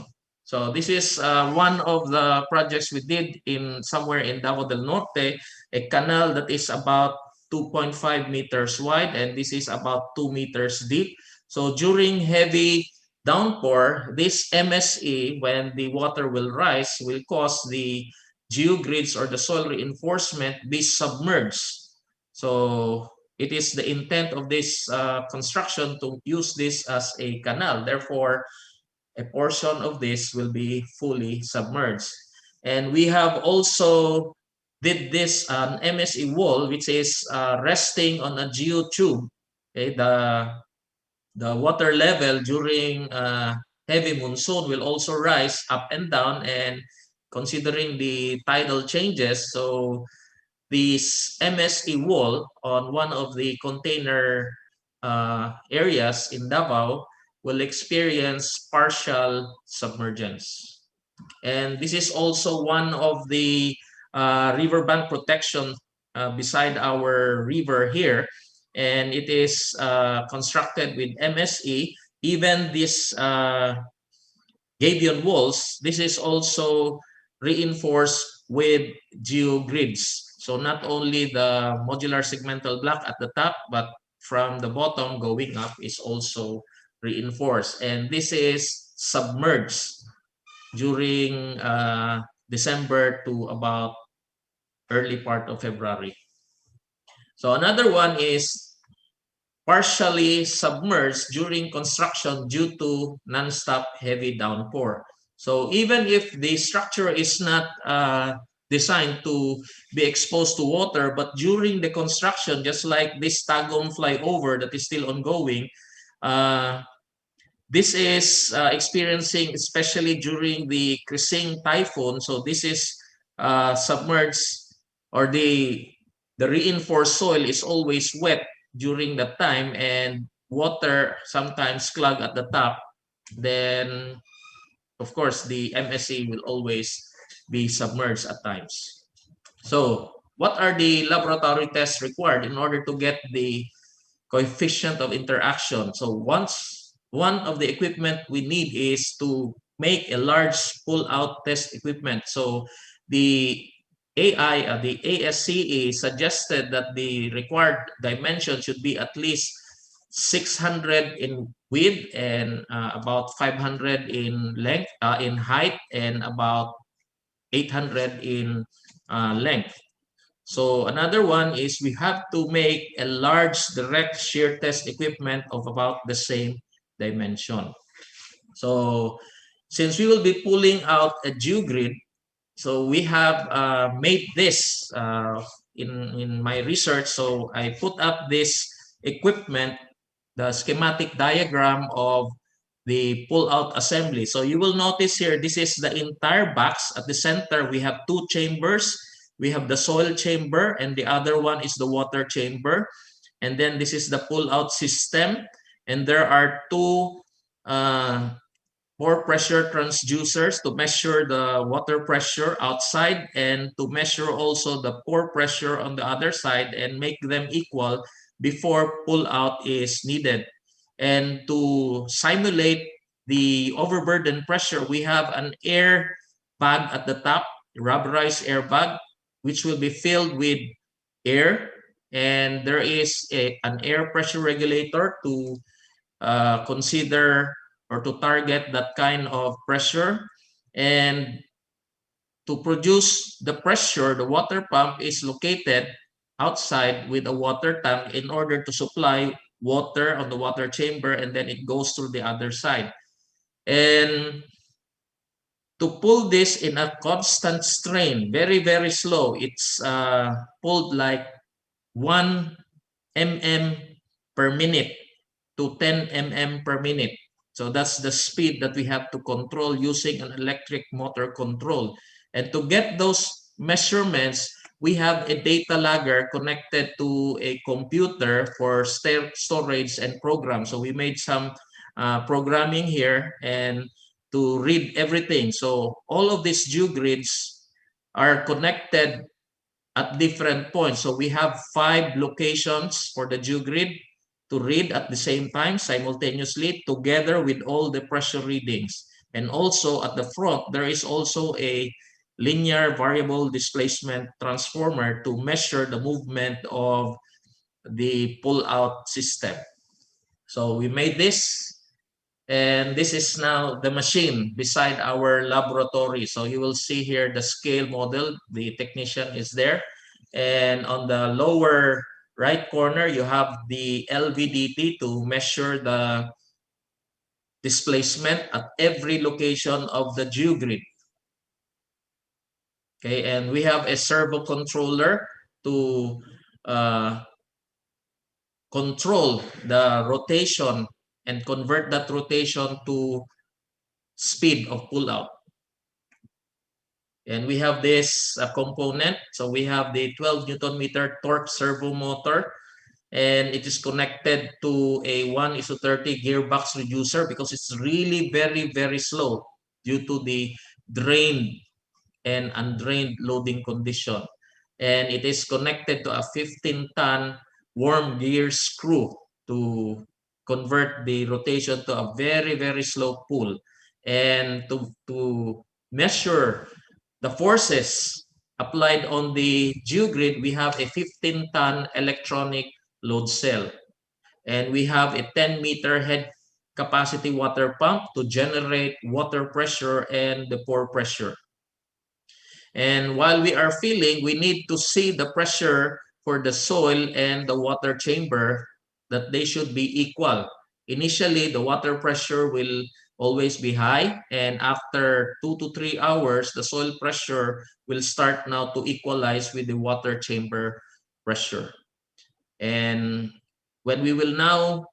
So this is one of the projects we did in somewhere in Davao del Norte, a canal that is about 2.5 meters wide, and this is about 2 meters deep. So during heavy downpour, this MSE, when the water will rise, will cause the geogrids or the soil reinforcement be submerged. So it is the intent of this construction to use this as a canal. Therefore, a portion of this will be fully submerged. And we have also did this MSE wall, which is resting on a geotube. Okay, the water level during heavy monsoon will also rise up and down, and considering the tidal changes, so this MSE wall on one of the container areas in Davao will experience partial submergence. And this is also one of the riverbank protection beside our river here, and it is constructed with MSE. Even this gabion walls, this is also reinforced with geogrids. So not only the modular segmental block at the top, but from the bottom going up is also reinforced. And this is submerged during December to about early part of February. So another one is partially submerged during construction due to non-stop heavy downpour. So even if the structure is not designed to be exposed to water, but during the construction, just like this Tagum flyover that is still ongoing, this is experiencing, especially during the Krising typhoon. So this is submerged, or the reinforced soil is always wet during that time, and water sometimes clog at the top. Then, of course, the MSE will always be submerged at times. So what are the laboratory tests required in order to get the coefficient of interaction? So one of the equipment we need is to make a large pull-out test equipment. So the the ASCE suggested that the required dimension should be at least 600 in width and about 500 in length, in height, and about 800 in length. So another one is we have to make a large direct shear test equipment of about the same dimension. So since we will be pulling out a geogrid, so we have made this in my research. So I put up this equipment, the schematic diagram of the pull-out assembly. So you will notice here, this is the entire box. At the center, we have two chambers. We have the soil chamber, and the other one is the water chamber. And then this is the pull-out system. And there are two pore pressure transducers to measure the water pressure outside and to measure also the pore pressure on the other side and make them equal before pull-out is needed. And to simulate the overburden pressure, we have an air bag at the top, rubberized air bag, which will be filled with air. And there is an air pressure regulator to consider or to target that kind of pressure. And to produce the pressure, the water pump is located outside with a water tank in order to supply water on the water chamber, and then it goes through the other side. And to pull this in a constant strain, very, very slow, it's pulled like 1 mm per minute to 10 mm per minute. So that's the speed that we have to control using an electric motor control. And to get those measurements, we have a data logger connected to a computer for storage and program. So we made some programming here and to read everything. So all of these geogrids are connected at different points. So we have 5 locations for the geogrid to read at the same time simultaneously together with all the pressure readings. And also at the front, there is also a linear variable displacement transformer to measure the movement of the pull-out system. So we made this And this is now the machine beside our laboratory. So you will see here the scale model. The technician is there. And on the lower right corner, you have the LVDT to measure the displacement at every location of the geogrid. Okay, and we have a servo controller to control the rotation and convert that rotation to speed of pull out. And we have this component. So we have the 12 Newton meter torque servo motor, and it is connected to a 1:30 gearbox reducer because it's really very, very slow due to the drained and undrained loading condition. And it is connected to a 15-ton worm gear screw to convert the rotation to a very, very slow pull. And to measure the forces applied on the geogrid, we have a 15-ton electronic load cell. And we have a 10-meter head capacity water pump to generate water pressure and the pore pressure. And while we are filling, we need to see the pressure for the soil and the water chamber, that they should be equal. Initially, the water pressure will always be high, and after 2 to 3 hours, the soil pressure will start now to equalize with the water chamber pressure. And when we will now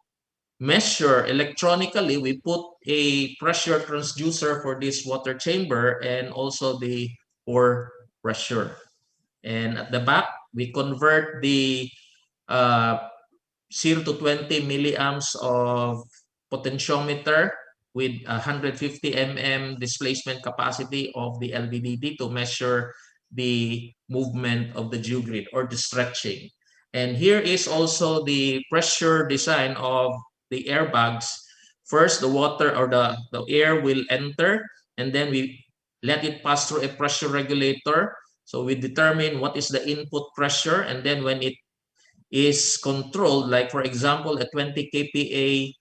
measure electronically, we put a pressure transducer for this water chamber and also the pore pressure. And at the back, we convert the 0 to 20 milliamps of potentiometer with 150 mm displacement capacity of the LVDT to measure the movement of the geogrid or the stretching. And here is also the pressure design of the airbags. First, the water or the air will enter, and then we let it pass through a pressure regulator. So we determine what is the input pressure, and then when it is controlled, like for example, a 20 kPa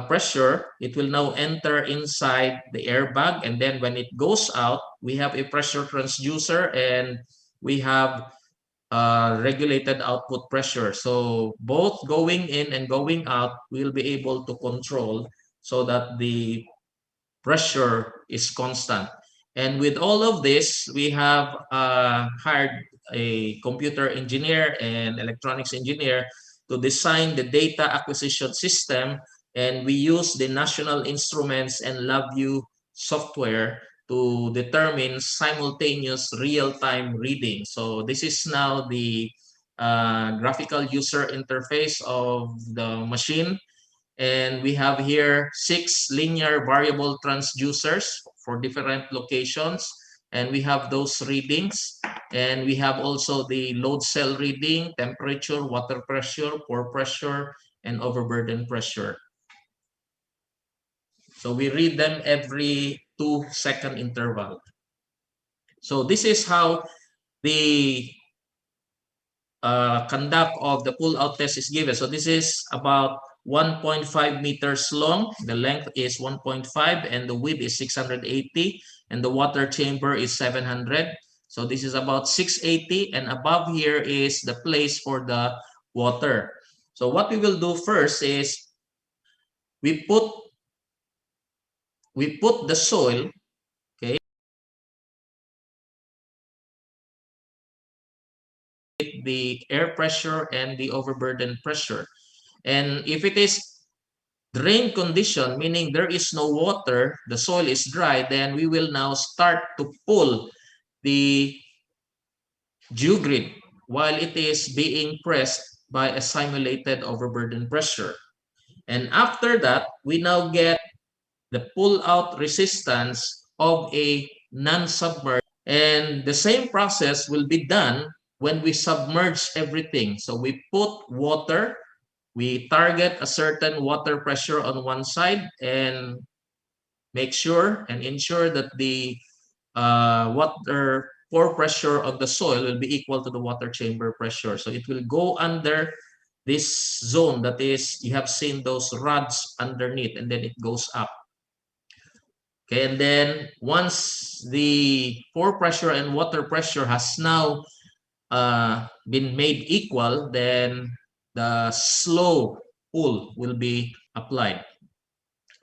pressure, it will now enter inside the airbag, and then when it goes out, we have a pressure transducer and we have regulated output pressure. So both going in and going out will be able to control so that the pressure is constant. And with all of this, we have hired a computer engineer and electronics engineer to design the data acquisition system. And we use the National Instruments and LabVIEW software to determine simultaneous real-time reading. So this is now the graphical user interface of the machine. And we have here 6 linear variable transducers for different locations. And we have those readings. And we have also the load cell reading, temperature, water pressure, pore pressure, and overburden pressure. So we read them every 2-second interval. So this is how the conduct of the pull-out test is given. So this is about 1.5 meters long. The length is 1.5 and the width is 680 and the water chamber is 700. So this is about 680, and above here is the place for the water. So what we will do first is we put the soil, okay, the air pressure and the overburden pressure. And if it is drain condition, meaning there is no water, the soil is dry, then we will now start to pull the geogrid while it is being pressed by a simulated overburden pressure. And after that, we now get the pull-out resistance of a non-submerged. And the same process will be done when we submerge everything. So we put water, we target a certain water pressure on one side and make sure and ensure that the water pore pressure of the soil will be equal to the water chamber pressure. So it will go under this zone, that is, you have seen those rods underneath, and then it goes up. Okay, and then once the pore pressure and water pressure has now been made equal, then the slow pull will be applied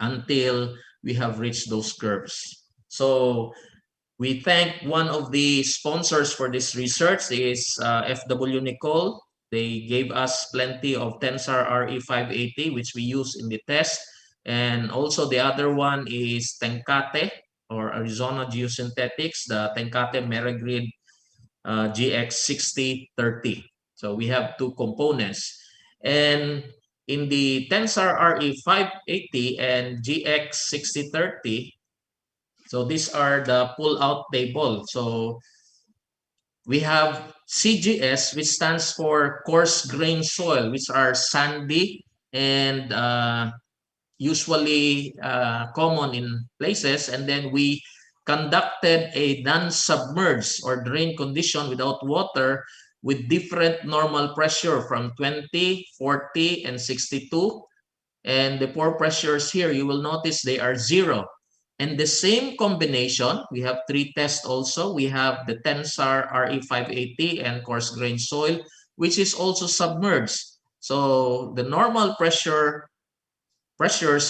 until we have reached those curves. So we thank one of the sponsors for this research is FW Nicole. They gave us plenty of Tensar RE580, which we use in the test. And also the other one is Tenkate, or Arizona Geosynthetics, the Tenkate Meragrid GX6030. So we have two components. And in the Tensar RE580 and GX6030, so these are the pull-out table. So we have CGS, which stands for coarse grain soil, which are sandy and usually common in places. And then we conducted a non-submerged or drain condition without water with different normal pressure from 20, 40, and 62. And the pore pressures here, you will notice they are 0. And the same combination, we have 3 tests also. We have the Tensar RE580 and coarse grain soil, which is also submerged. So the normal pressures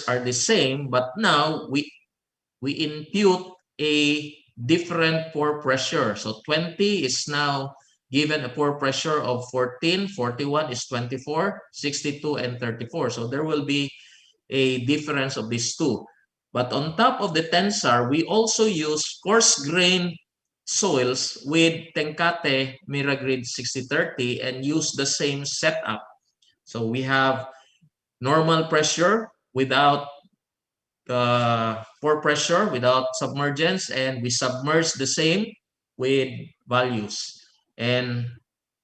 are the same, but now we impute a different pore pressure. So 20 is now given a pore pressure of 14, 41 is 24, 62, and 34. So there will be a difference of these two. But on top of the Tensar, we also use coarse grain soils with Tenkate Miragrid 6030 and use the same setup. So we have normal pressure without pore pressure, without submergence, and we submerge the same with values. And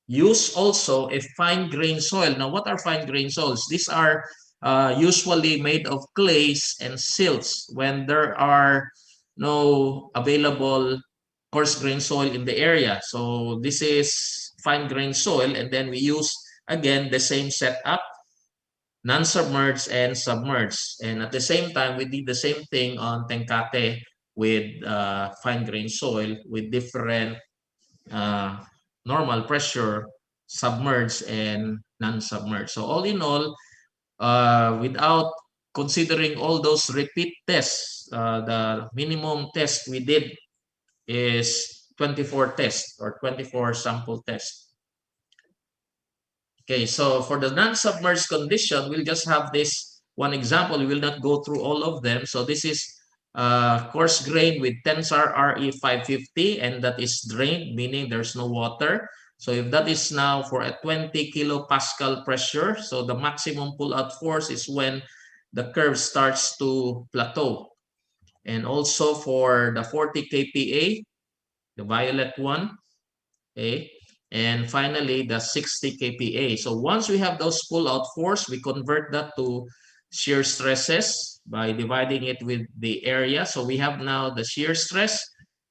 use also a fine grain soil. Now, what are fine grain soils? These are usually made of clays and silts when there are no available coarse grain soil in the area. So this is fine grain soil, and then we use again the same setup, non-submerged and submerged. And at the same time, we did the same thing on Tenkate with fine grain soil with different normal pressure, submerged and non-submerged. So all in all, without considering all those repeat tests, the minimum test we did is 24 tests or 24 sample tests. Okay, so for the non-submerged condition, we'll just have this one example. We will not go through all of them. So this is coarse grain with Tensar RE550, and that is drained, meaning there's no water. So if that is now for a 20 kilopascal pressure, so the maximum pull-out force is when the curve starts to plateau. And also for the 40 kPa, the violet one, okay, and finally the 60 kPa. So once we have those pull-out force, we convert that to shear stresses by dividing it with the area. So we have now the shear stress,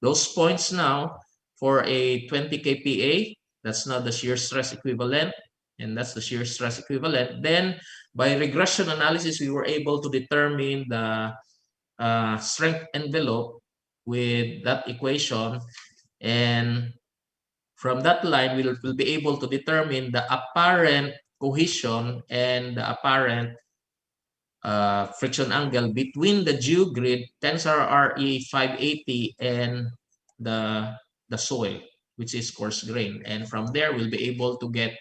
those points now for a 20 kPa, that's now the shear stress equivalent, and that's the shear stress equivalent. Then by regression analysis, we were able to determine the strength envelope with that equation, and from that line, we'll be able to determine the apparent cohesion and the apparent friction angle between the geogrid Tensar RE580 and the soil, which is coarse grain. And from there, we'll be able to get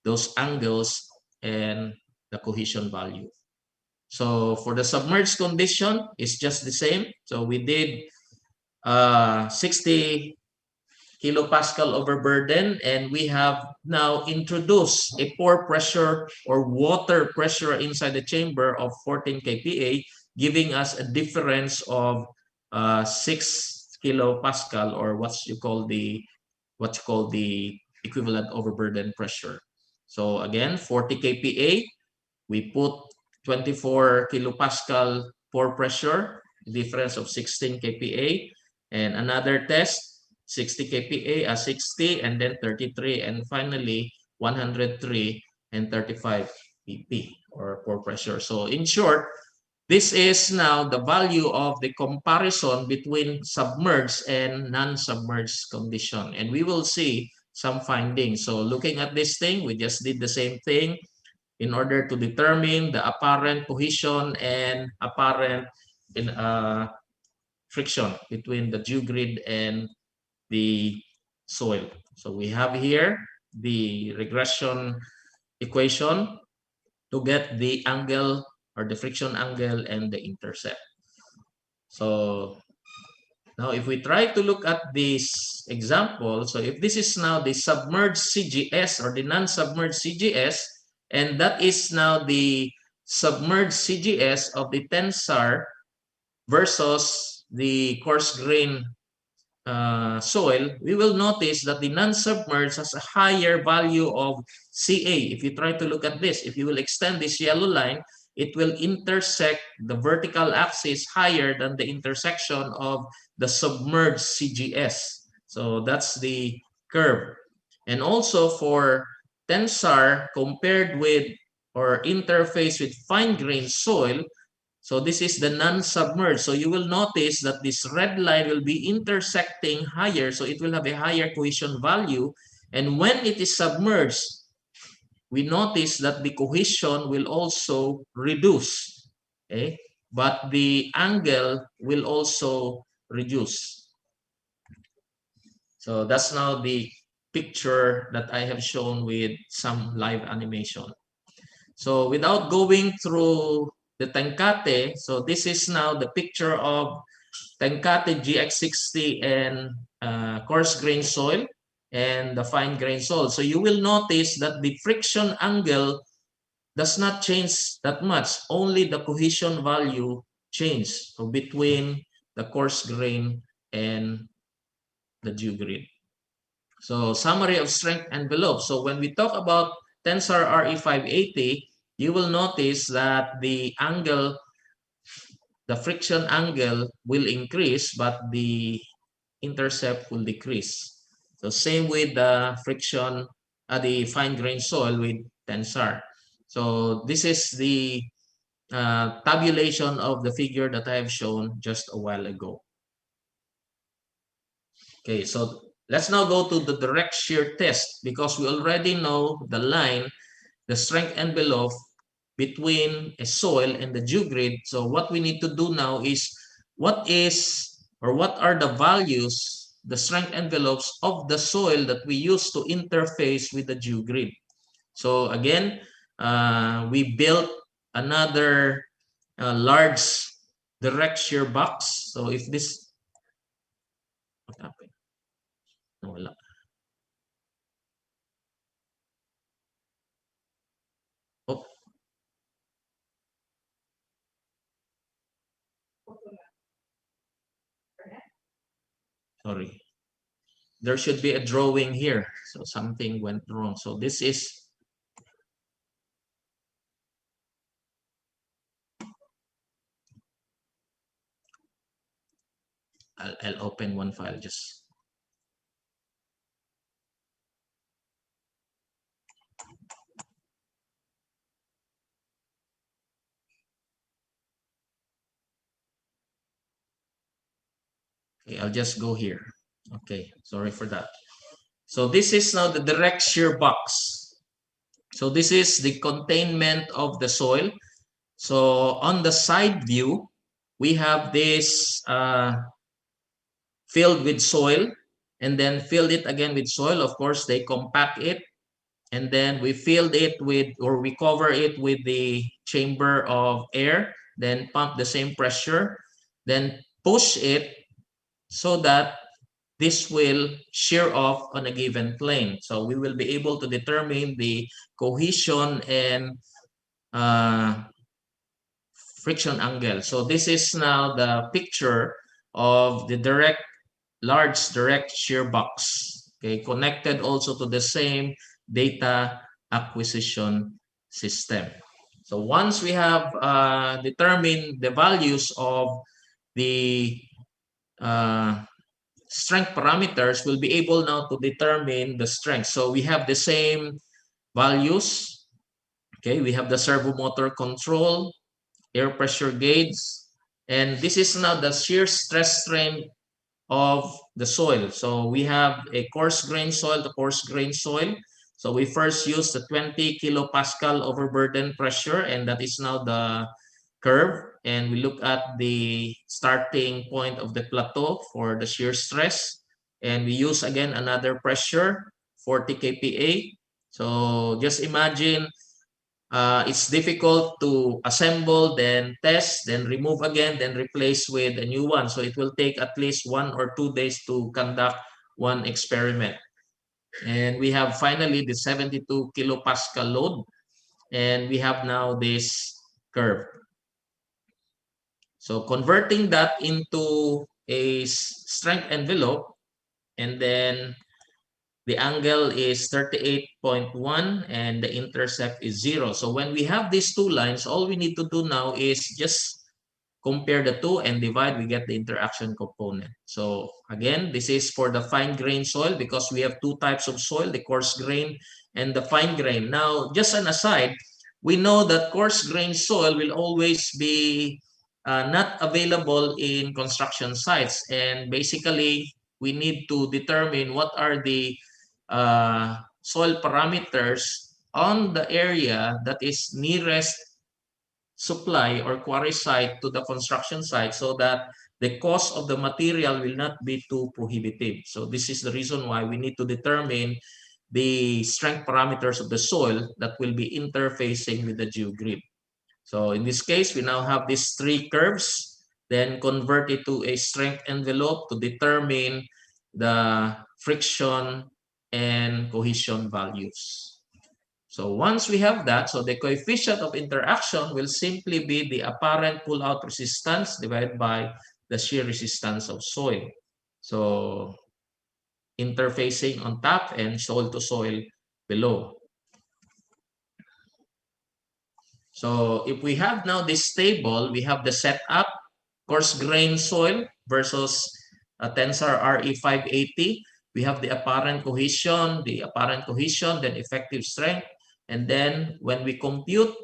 those angles and the cohesion value. So for the submerged condition, it's just the same. So we did 60 kilopascal overburden, and we have now introduced a pore pressure or water pressure inside the chamber of 14 kPa, giving us a difference of 6 kilopascal, or what you call the equivalent overburden pressure. So again, 40 kPa, we put 24 kilopascal pore pressure, difference of 16 kPa, and another test, 60 kPa, 60, and then 33, and finally 103, and 35 pp or pore pressure. So in short, this is now the value of the comparison between submerged and non-submerged condition. And we will see some findings. So looking at this thing, we just did the same thing in order to determine the apparent cohesion and apparent friction between the geogrid and the soil. So we have here the regression equation to get the angle or the friction angle and the intercept. So now if we try to look at this example, so if this is now the submerged CGS or the non-submerged CGS, and that is now the submerged CGS of the tensar versus the coarse grain soil, we will notice that the non-submerged has a higher value of CA. If you try to look at this, if you will extend this yellow line, it will intersect the vertical axis higher than the intersection of the submerged CGS. So that's the curve. And also for tensar compared with or interface with fine-grained soil, so this is the non-submerged. So you will notice that this red line will be intersecting higher. So it will have a higher cohesion value. And when it is submerged, we notice that the cohesion will also reduce. Okay? But the angle will also reduce. So that's now the picture that I have shown with some live animation. So without going through the Tangkate, so this is now the picture of Tangkate GX60 and coarse grain soil and the fine grain soil. So you will notice that the friction angle does not change that much, only the cohesion value change so between the coarse grain and the geogrid. So summary of strength envelope. So when we talk about Tensar RE580, you will notice that the angle, the friction angle will increase, but the intercept will decrease. So same with the friction, the fine grain soil with Tensar. So this is the tabulation of the figure that I have shown just a while ago. Okay, so let's now go to the direct shear test because we already know the line, the strength envelope between a soil and the geogrid. So what we need to do now is what are the values, the strength envelopes of the soil that we use to interface with the geogrid. So again, we built another large direct shear box. So if this, what happened? Wala. Oh. Sorry. There should be a drawing here. So something went wrong. So this is I'll open one file just. Okay, I'll just go here. Okay, sorry for that. So this is now the direct shear box. So this is the containment of the soil. So on the side view, we have this filled with soil and then filled it again with soil. Of course, they compact it and then we filled it with, or we cover it with the chamber of air, then pump the same pressure, then push it so that this will shear off on a given plane. So we will be able to determine the cohesion and friction angle. So this is now the picture of the large direct shear box, okay, connected also to the same data acquisition system. So once we have determined the values of the strength parameters, we'll be able now to determine the strength. So we have the same values Okay, we have the servo motor control, air pressure gauge, and this is now the shear stress strain of the soil. So we have a coarse grain soil, the coarse grain soil. So we first use the 20 kilopascal overburden pressure, and that is now the curve. And we look at the starting point of the plateau for the shear stress. And we use again another pressure, 40 kPa. So just imagine it's difficult to assemble, then test, then remove again, then replace with a new one. So it will take at least 1 or 2 days to conduct one experiment. And we have finally the 72 kilopascal load, and we have now this curve. So converting that into a strength envelope, and then the angle is 38.1 and the intercept is 0. So when we have these two lines, all we need to do now is just compare the two and divide, we get the interaction component. So again, this is for the fine grain soil because we have two types of soil, the coarse grain and the fine grain. Now, just an aside, we know that coarse grain soil will always be not available in construction sites. And basically, we need to determine what are the soil parameters on the area that is nearest supply or quarry site to the construction site so that the cost of the material will not be too prohibitive. So this is the reason why we need to determine the strength parameters of the soil that will be interfacing with the geogrid. So in this case, we now have these three curves, then convert it to a strength envelope to determine the friction and cohesion values. So once we have that, so the coefficient of interaction will simply be the apparent pull-out resistance divided by the shear resistance of soil. So interfacing on top and soil to soil below. So if we have now this table, we have the setup, coarse grain soil versus a Tensar RE580. We have the apparent cohesion, then effective strength. And then when we compute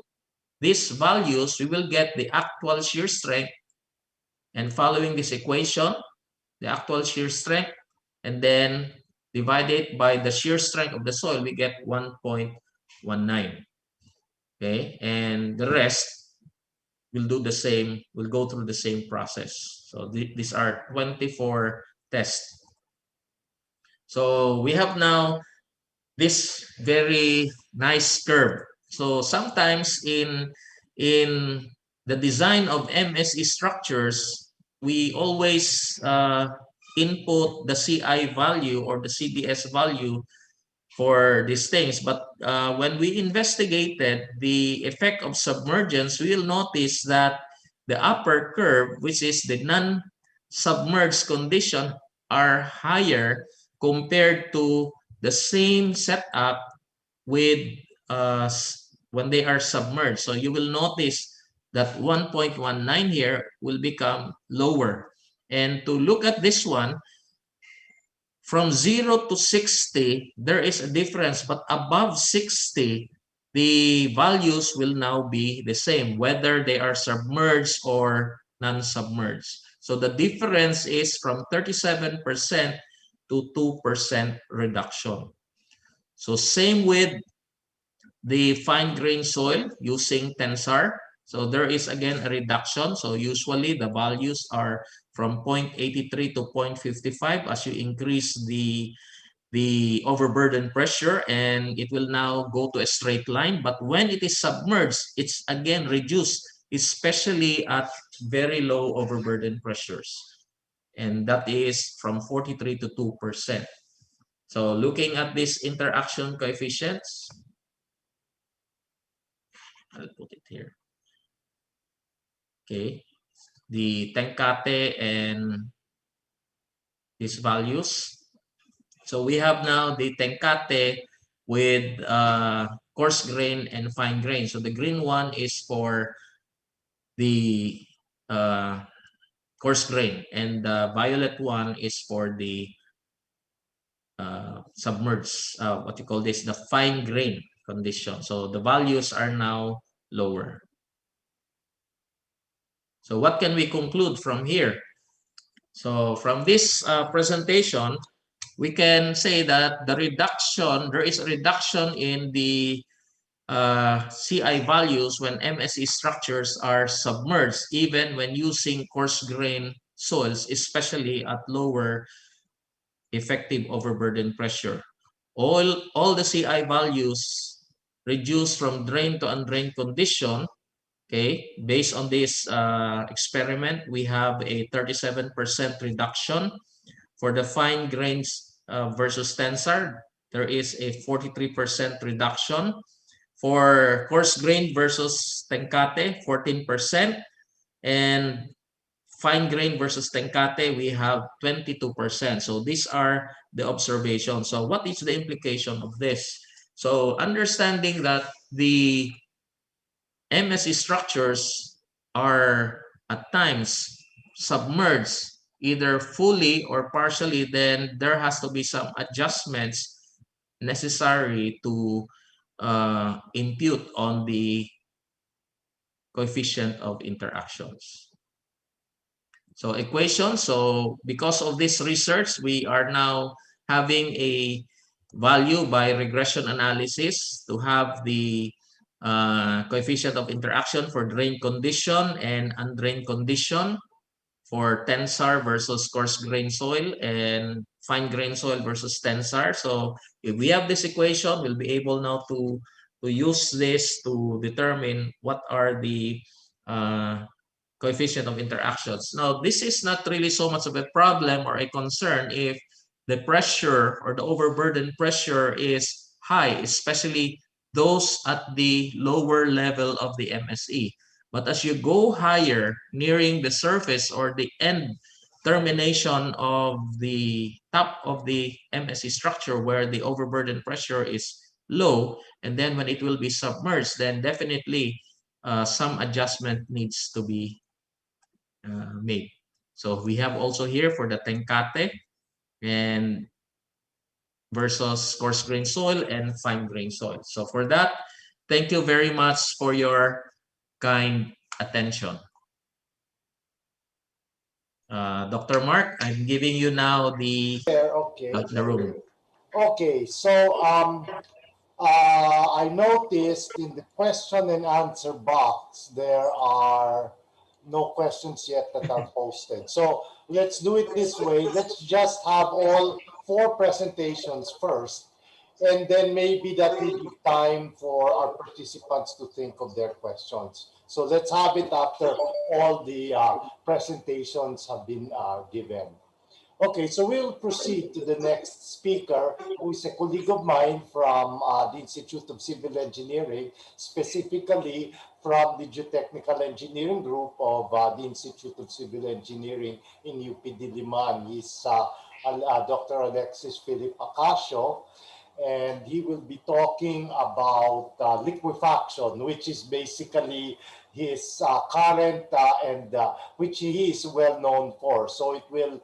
these values, we will get the actual shear strength. And following this equation, the actual shear strength, and then divide it by the shear strength of the soil, we get 1.19. Okay, and the rest will do the same, will go through the same process. So these are 24 tests. So we have now this very nice curve. So sometimes in the design of MSE structures, we always input the CI value or the CBS value for these things. But when we investigated the effect of submergence, we will notice that the upper curve, which is the non-submerged condition, are higher compared to the same setup with when they are submerged. So you will notice that 1.19 here will become lower. And to look at this one, from 0 to 60, there is a difference, but above 60, the values will now be the same, whether they are submerged or non-submerged. So the difference is from 37% to 2% reduction. So same with the fine grain soil using Tensar. So there is again a reduction. So usually the values are from 0.83 to 0.55 as you increase the overburden pressure, and it will now go to a straight line. But when it is submerged, it's again reduced, especially at very low overburden pressures. And that is from 43 to 2%. So looking at these interaction coefficients, I'll put it here. Okay, the Tenkate and these values. So we have now the Tenkate with coarse grain and fine grain. So the green one is for the coarse grain, and the violet one is for the submerged, what you call this, the fine grain condition. So the values are now lower. So what can we conclude from here? So from this presentation, we can say that there is a reduction in the CI values when MSE structures are submerged, even when using coarse grain soils, especially at lower effective overburden pressure. All the CI values reduced from drain to undrained condition. Okay, based on this experiment, we have a 37% reduction. For the fine grains versus tensar, there is a 43% reduction. For coarse grain versus tenkate, 14%. And fine grain versus tenkate, we have 22%. So these are the observations. So what is the implication of this? So understanding that the MSE structures are at times submerged either fully or partially, then there has to be some adjustments necessary to impute on the coefficient of interactions. So equation, so because of this research, we are now having a value by regression analysis to have the coefficient of interaction for drain condition and undrained condition, for tensar versus coarse grain soil and fine grain soil versus tensar. So if we have this equation, we'll be able now to use this to determine what are the coefficient of interactions. Now, this is not really so much of a problem or a concern if the pressure or the overburden pressure is high, especially those at the lower level of the MSE. But as you go higher, nearing the surface or the end termination of the top of the MSE structure where the overburden pressure is low, and then when it will be submerged, then definitely some adjustment needs to be made. So we have also here for the tenkate and versus coarse grain soil and fine grain soil. So for that, thank you very much for your kind attention. Dr. Mark, I'm giving you now the room. Okay, so I noticed in the question and answer box there are no questions yet that are posted. So let's do it this way. Let's just have all 4 presentations first, and then maybe that will give time for our participants to think of their questions. So let's have it after all the presentations have been given. Okay, so we'll proceed to the next speaker, who is a colleague of mine from the Institute of Civil Engineering, specifically from the Geotechnical Engineering Group of the Institute of Civil Engineering in UP Diliman. He's Dr. Alexis Philip Acasio, and he will be talking about liquefaction, which is basically his current and which he is well known for. So it will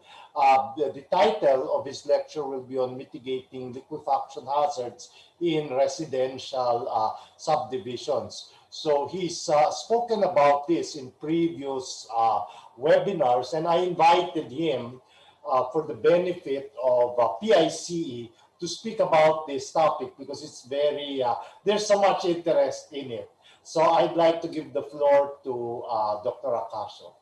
the title of his lecture will be on mitigating liquefaction hazards in residential subdivisions. So he's spoken about this in previous webinars, and I invited him for the benefit of PICE to speak about this topic because it's very, there's so much interest in it. So I'd like to give the floor to Dr. Acasio.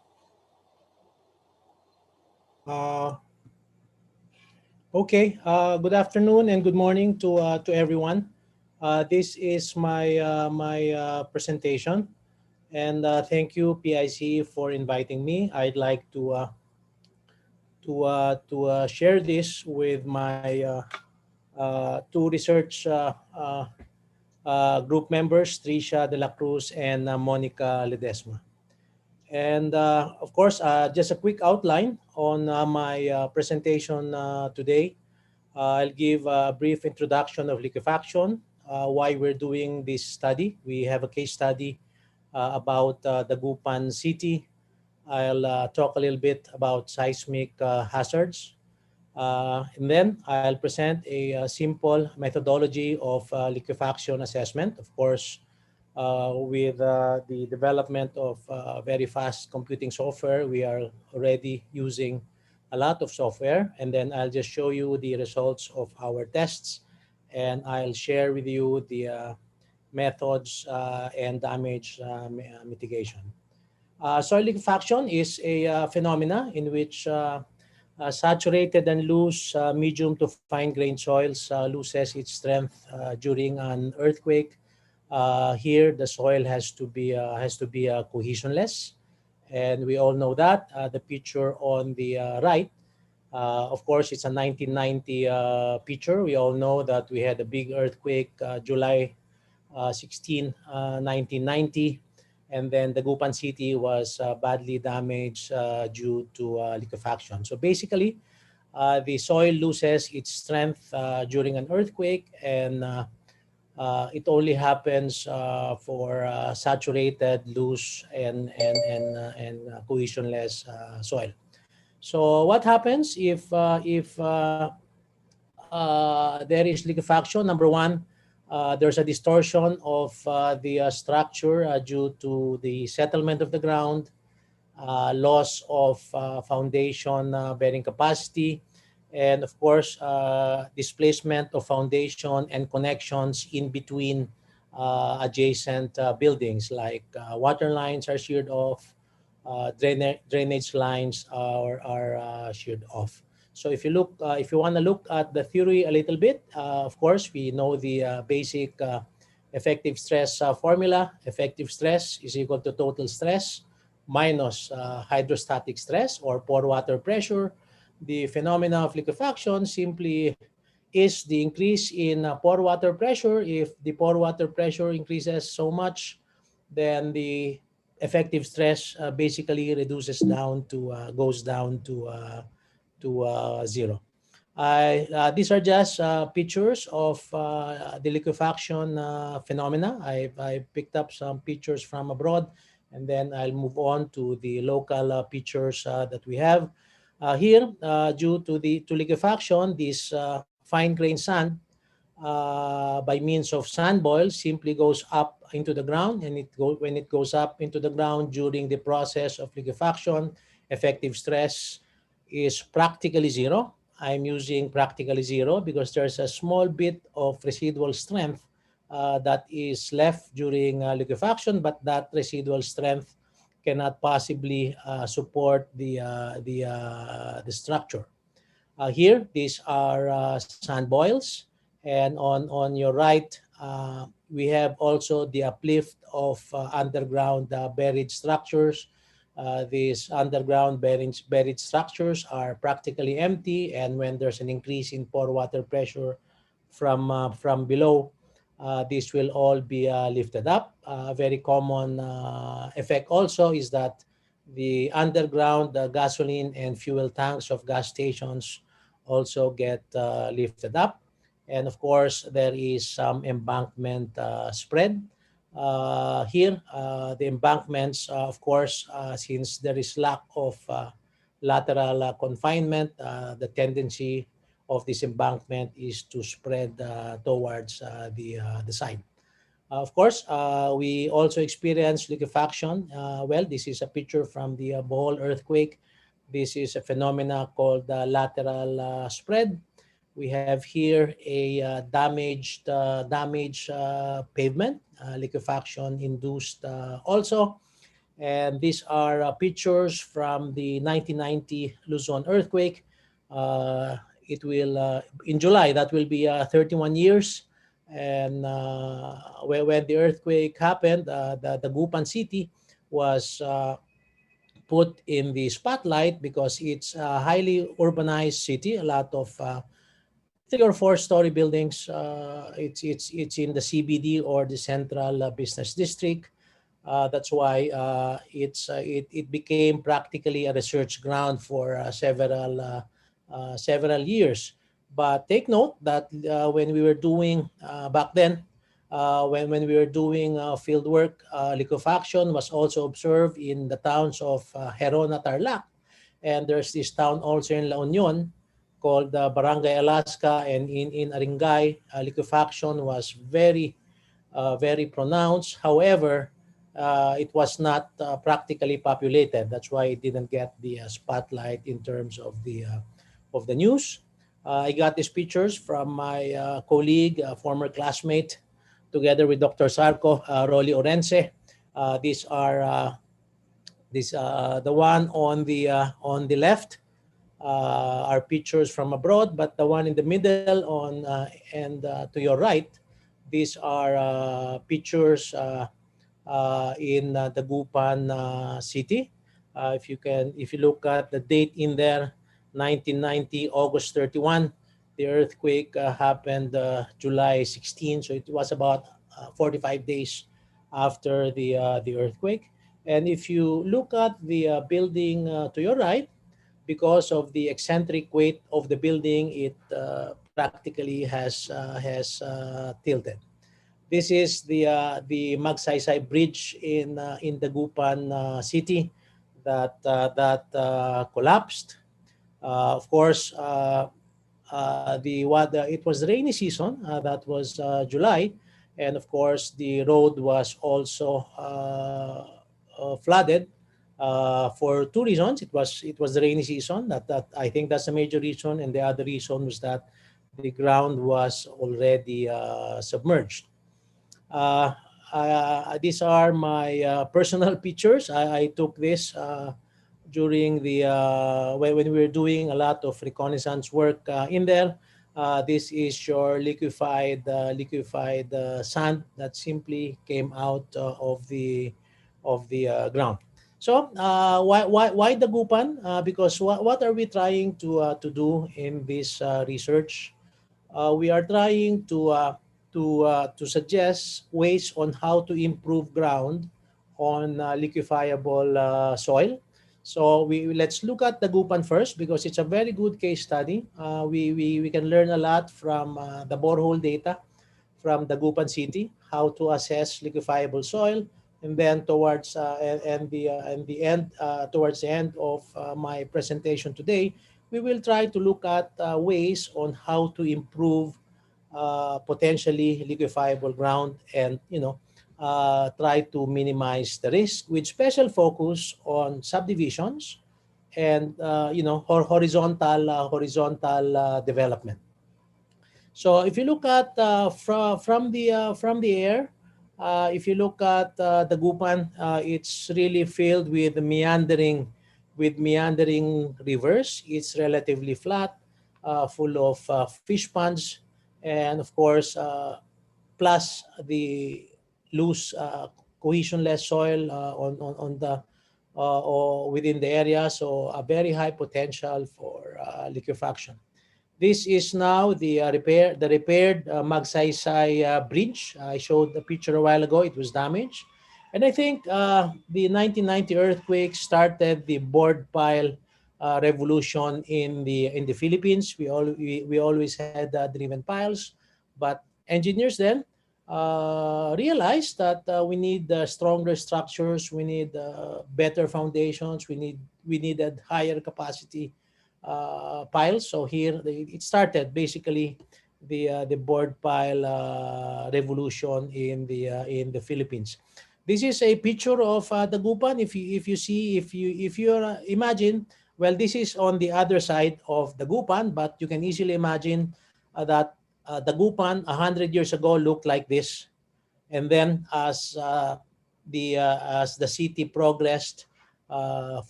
Okay, good afternoon and good morning to everyone. This is my presentation, and thank you PIC for inviting me. I'd like to share this with my 2 research group members, Tricia De La Cruz and Monica Ledesma. And of course, just a quick outline on my presentation today. I'll give a brief introduction of liquefaction, why we're doing this study. We have a case study about the Gupan city. I'll talk a little bit about seismic hazards. And then I'll present a simple methodology of liquefaction assessment. Of course, with the development of very fast computing software, we are already using a lot of software. And then I'll just show you the results of our tests, and I'll share with you the methods and damage mitigation. Soil liquefaction is a phenomena in which saturated and loose medium to fine grained soils loses its strength during an earthquake. Here, the soil has to be cohesionless, and we all know that. The picture on the right, of course, it's a 1990 picture. We all know that we had a big earthquake July 16, 1990, and then the Gupan city was badly damaged due to liquefaction. So basically, the soil loses its strength during an earthquake, and it only happens for saturated, loose, and cohesionless soil. So what happens if there is liquefaction? Number one, there's a distortion of the structure due to the settlement of the ground, loss of foundation bearing capacity, and of course, displacement of foundation and connections in between adjacent buildings, like water lines are sheared off, drainage lines are sheared off. So if you want to look at the theory a little bit, of course, we know the basic effective stress formula. Effective stress is equal to total stress minus hydrostatic stress or pore water pressure. The phenomena of liquefaction simply is the increase in pore water pressure. If the pore water pressure increases so much, then the effective stress basically reduces down to goes down to zero. These are just pictures of the liquefaction phenomena. I picked up some pictures from abroad, and then I'll move on to the local pictures that we have. Here, due to liquefaction, this fine-grained sand by means of sand boils simply goes up into the ground, and when it goes up into the ground during the process of liquefaction, effective stress is practically zero. I'm using practically zero because there's a small bit of residual strength that is left during liquefaction, but that residual strength cannot possibly support the structure. Here, these are sand boils, and on your right, we have also the uplift of underground buried structures. These underground buried structures are practically empty, and when there's an increase in pore water pressure from below, this will all be lifted up. A very common effect also is that the underground gasoline and fuel tanks of gas stations also get lifted up. And of course, there is some embankment spread. Here, the embankments, of course, since there is lack of lateral confinement, the tendency of this embankment is to spread towards the side. Of course, we also experience liquefaction. Well, this is a picture from the Bohol earthquake. This is a phenomena called lateral spread. We have here a damaged pavement, liquefaction induced also. And these are pictures from the 1990 Luzon earthquake. It will, in July, that will be 31 years. And when the earthquake happened, the Gupan city was put in the spotlight because it's a highly urbanized city, a lot of 3 or 4 story buildings. It's in the CBD or the Central Business District. That's why it became practically a research ground for several years. But take note that when we were doing back then, when we were doing field work, liquefaction was also observed in the towns of Herona, Tarlac, and there's this town also in La Union called Barangay Alaska, and in Aringay, liquefaction was very pronounced. However, it was not practically populated. That's why it didn't get the spotlight in terms of the news. I got these pictures from my colleague, former classmate, together with Dr. Sarko, Rolly Orense. These are the one on the left are pictures from abroad, but the one in the middle and to your right, these are pictures in Dagupan City. If you look at the date in there, 1990 August 31, the earthquake happened July 16, so it was about 45 days after the earthquake. And if you look at the building to your right, because of the eccentric weight of the building, it practically has tilted. This is the Magsaysay Bridge in Dagupan City that collapsed. Of course, it was rainy season. That was July, and of course the road was also flooded for two reasons. It was the rainy season. That I think that's a major reason, and the other reason was that the ground was already submerged. Uh, these are my personal pictures. I took this during when we were doing a lot of reconnaissance work in there. This is your liquefied sand that simply came out of the ground. So why Dagupan? Because what are we trying to do in this research? We are trying to suggest ways on how to improve ground on liquefiable soil. So let's look at the Dagupan first because it's a very good case study. We can learn a lot from the borehole data from Dagupan City, how to assess liquefiable soil, and then towards the end of my presentation today, we will try to look at ways on how to improve potentially liquefiable ground and try to minimize the risk with special focus on subdivisions and horizontal development. So if you look at from the air, if you look at the Gupan, it's really filled with meandering rivers. It's relatively flat, full of fish ponds, and of course, plus the loose cohesionless soil on the or within the area, so a very high potential for liquefaction. This is now the repaired Magsaysay Bridge. I showed the picture a while ago. It was damaged. And I think the 1990 earthquake started the board pile revolution in the Philippines. We always had driven piles, but engineers then realized that we need stronger structures, we need better foundations, we needed higher capacity piles. So here it started basically the board pile revolution in the Philippines. This is a picture of the Gupan. If you imagine, well, this is on the other side of the Gupan, but you can easily imagine that the Gupan 100 years ago looked like this, and then as the city progressed,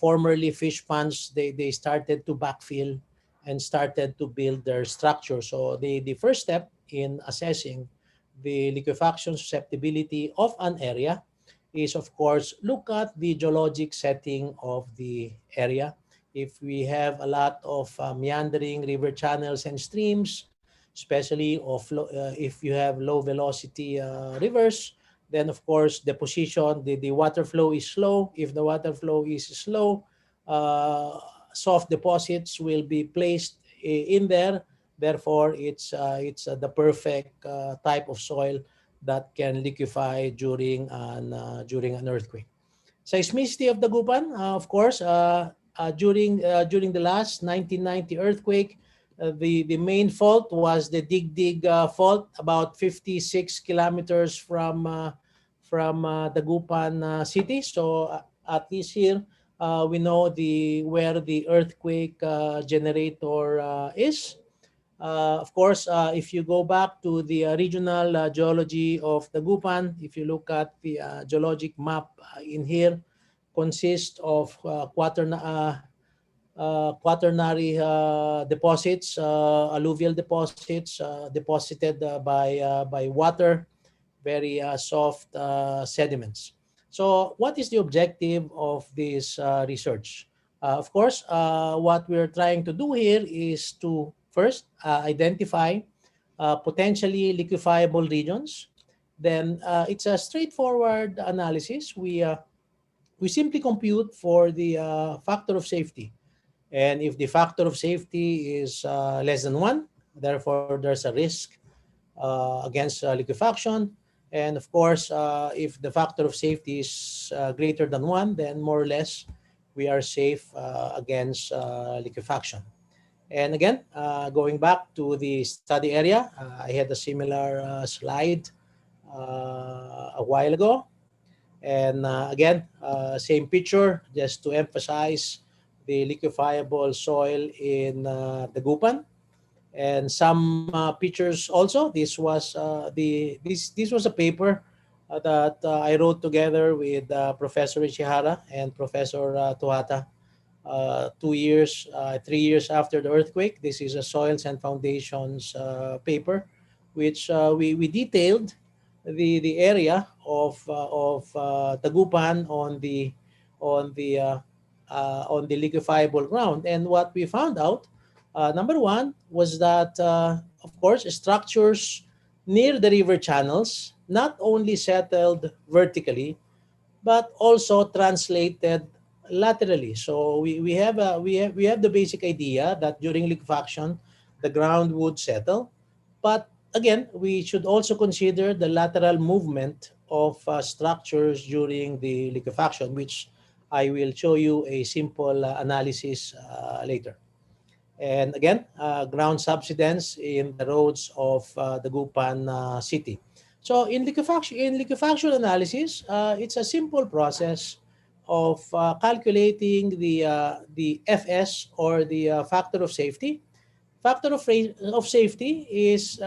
formerly fish ponds, they started to backfill and started to build their structure. So the first step in assessing the liquefaction susceptibility of an area is, of course, look at the geologic setting of the area. If we have a lot of meandering river channels and streams, especially if you have low velocity rivers, then of course the position, the water flow is slow. If the water flow is slow, soft deposits will be placed in there. Therefore, it's the perfect type of soil that can liquefy during an earthquake. Seismicity of the Gupan, of course, during the last 1990 earthquake, The main fault was the Dig fault, about 56 kilometers from Dagupan City. So at least here we know where the earthquake generator is. Of course, if you go back to the regional geology of Dagupan, if you look at the geologic map in here, consists of quaternary deposits, alluvial deposits deposited by water, very soft sediments. So what is the objective of this research? Of course, what we're trying to do here is to first identify potentially liquefiable regions. Then it's a straightforward analysis. We simply compute for the factor of safety. And if the factor of safety is less than 1, therefore there's a risk against liquefaction. And of course, if the factor of safety is greater than 1, then more or less we are safe against liquefaction. And again, going back to the study area, I had a similar slide a while ago. And again, same picture, just to emphasize the liquefiable soil in Dagupan. And some pictures also. This was a paper that I wrote together with Professor Ishihara and Professor Tuhata 3 years after the earthquake. This is a soils and foundations paper, which we detailed the area of Tagupan on the liquefiable ground. And what we found out, number one, was that of course structures near the river channels not only settled vertically but also translated laterally. So we have the basic idea that during liquefaction the ground would settle, but again we should also consider the lateral movement of structures during the liquefaction, which I will show you a simple analysis later. And again, ground subsidence in the roads of the Gupan city. So in liquefaction analysis, it's a simple process of calculating the FS, or the factor of safety. Factor of safety is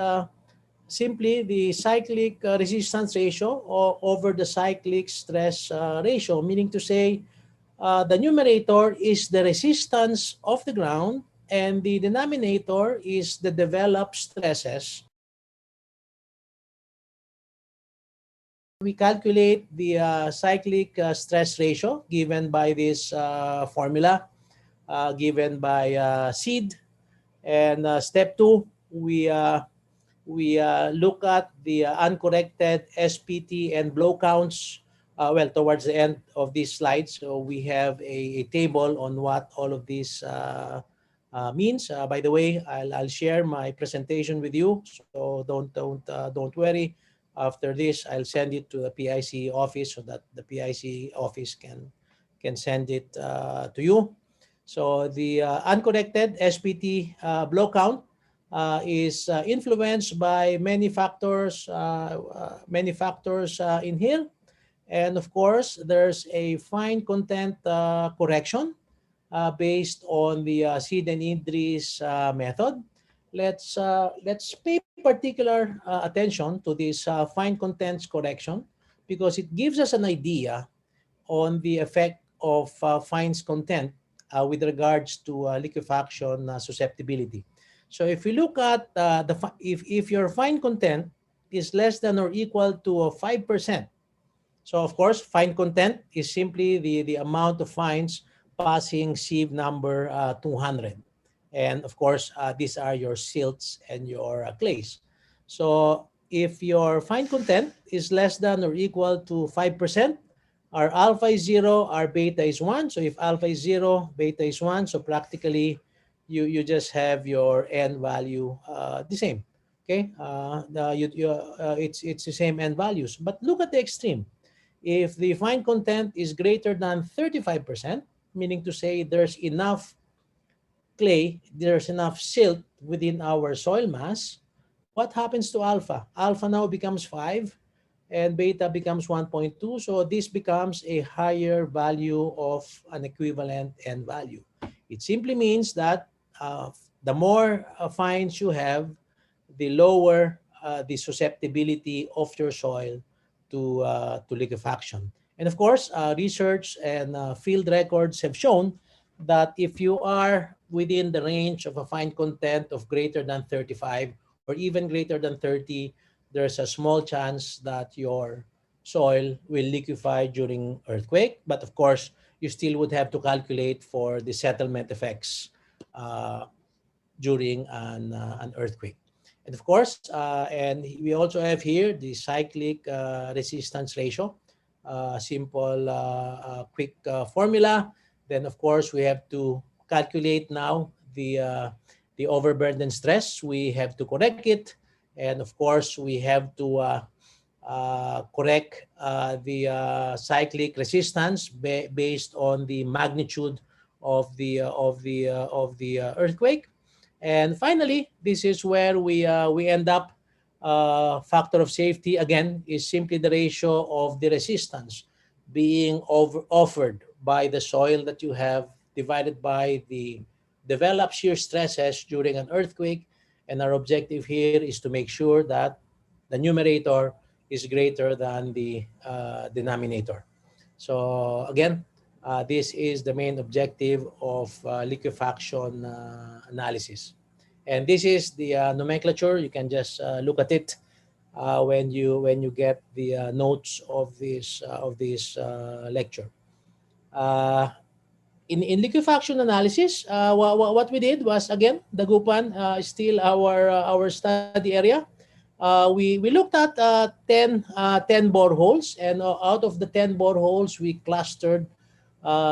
simply the cyclic resistance ratio over the cyclic stress ratio, meaning to say the numerator is the resistance of the ground and the denominator is the developed stresses. We calculate the cyclic stress ratio given by this formula, given by SEED. And step 2, we look at the uncorrected SPT and blow counts. Towards the end of this slide, so we have a table on what all of this means. By the way, I'll share my presentation with you, so don't worry. After this, I'll send it to the PICE office so that the PICE office can send it to you. So the uncorrected SPT blow count is influenced by many factors in here. And of course, there's a fine content correction based on the Seed and Idris method. Let's pay particular attention to this fine contents correction, because it gives us an idea on the effect of fines content with regards to liquefaction susceptibility. So if you look at if your fine content is less than or equal to 5%, so of course fine content is simply the amount of fines passing sieve number 200. And of course, these are your silts and your clays. So if your fine content is less than or equal to 5%, our alpha is 0, our beta is 1. So if alpha is 0, beta is 1. So practically, you just have your n value the same. Okay, it's the same n values. But look at the extreme. If the fine content is greater than 35%, meaning to say there's enough clay, there's enough silt within our soil mass, what happens to alpha? Alpha now becomes 5 and beta becomes 1.2. So this becomes a higher value of an equivalent N value. It simply means that the more fines you have, the lower the susceptibility of your soil to liquefaction. And of course, research and field records have shown that if you are within the range of a fine content of greater than 35 or even greater than 30, there's a small chance that your soil will liquefy during earthquake. But of course, you still would have to calculate for the settlement effects during an earthquake. And of course, and we also have here the cyclic resistance ratio, simple, quick formula. Then, of course, we have to calculate now the overburden stress. We have to correct it. And of course, we have to correct the cyclic resistance based on the magnitude of the earthquake. And finally, this is where we end up. Factor of safety again is simply the ratio of the resistance being offered by the soil that you have divided by the developed shear stresses during an earthquake. And our objective here is to make sure that the numerator is greater than the denominator. So again, this is the main objective of liquefaction analysis. And this is the nomenclature. You can just look at it when you get the notes of this lecture. In liquefaction analysis, what we did was, again, Dagupan is still our study area. We looked at 10 boreholes, and out of the 10 boreholes, we clustered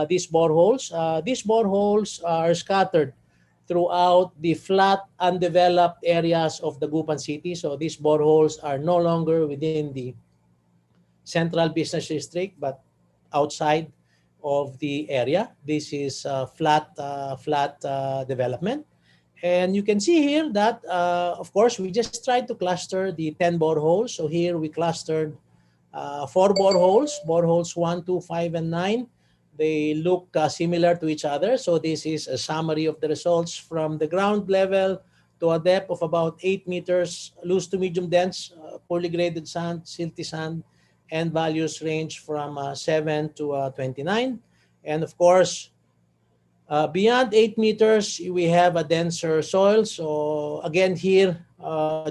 these boreholes. These boreholes are scattered throughout the flat, undeveloped areas of the Dagupan City. So these boreholes are no longer within the central business district, but outside of the area. This is flat development. And you can see here that, of course, we just tried to cluster the 10 boreholes. So here we clustered 4 boreholes 1, 2, 5, and 9. They look similar to each other. So this is a summary of the results from the ground level to a depth of about 8 meters, loose to medium dense, poorly graded sand, silty sand, and values range from 7 to 29. And of course, beyond 8 meters, we have a denser soil. So again here,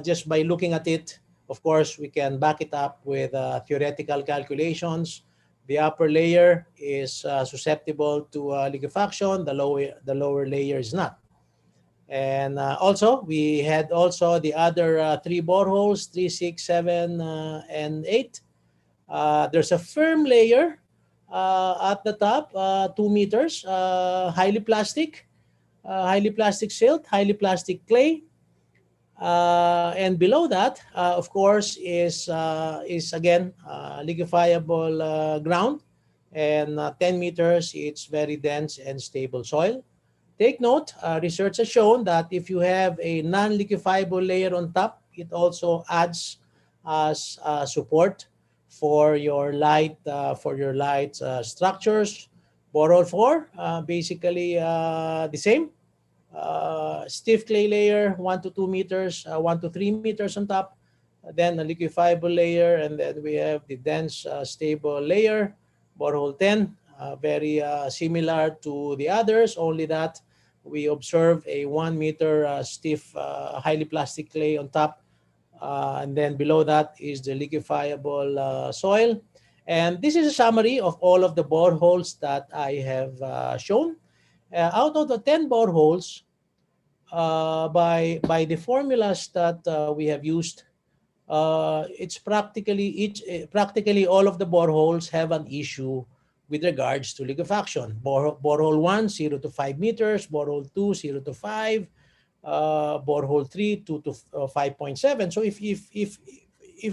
just by looking at it, of course, we can back it up with theoretical calculations. The upper layer is susceptible to liquefaction. The lower layer is not. And also, we had also the other 3 boreholes, 3, 6, 7, and 8. There's a firm layer at the top, 2 meters, highly plastic silt, highly plastic clay. And below that, of course, is again liquefiable ground. And 10 meters, it's very dense and stable soil. Take note, research has shown that if you have a non-liquefiable layer on top, it also adds as support for your light structures. Borehole 4, basically the same. Stiff clay layer, 1 to 2 meters, 1 to 3 meters on top. Then a liquefiable layer, and then we have the dense, stable layer. Borehole 10, very similar to the others, only that we observe a 1 meter stiff, highly plastic clay on top. And then below that is the liquefiable soil. And this is a summary of all of the boreholes that I have shown. Out of the 10 boreholes, by the formulas that we have used, it's practically all of the boreholes have an issue with regards to liquefaction. Borehole 1, 0 to 5 meters. Borehole 2, 0 to 5. Borehole 3, 2 to 5.7. So if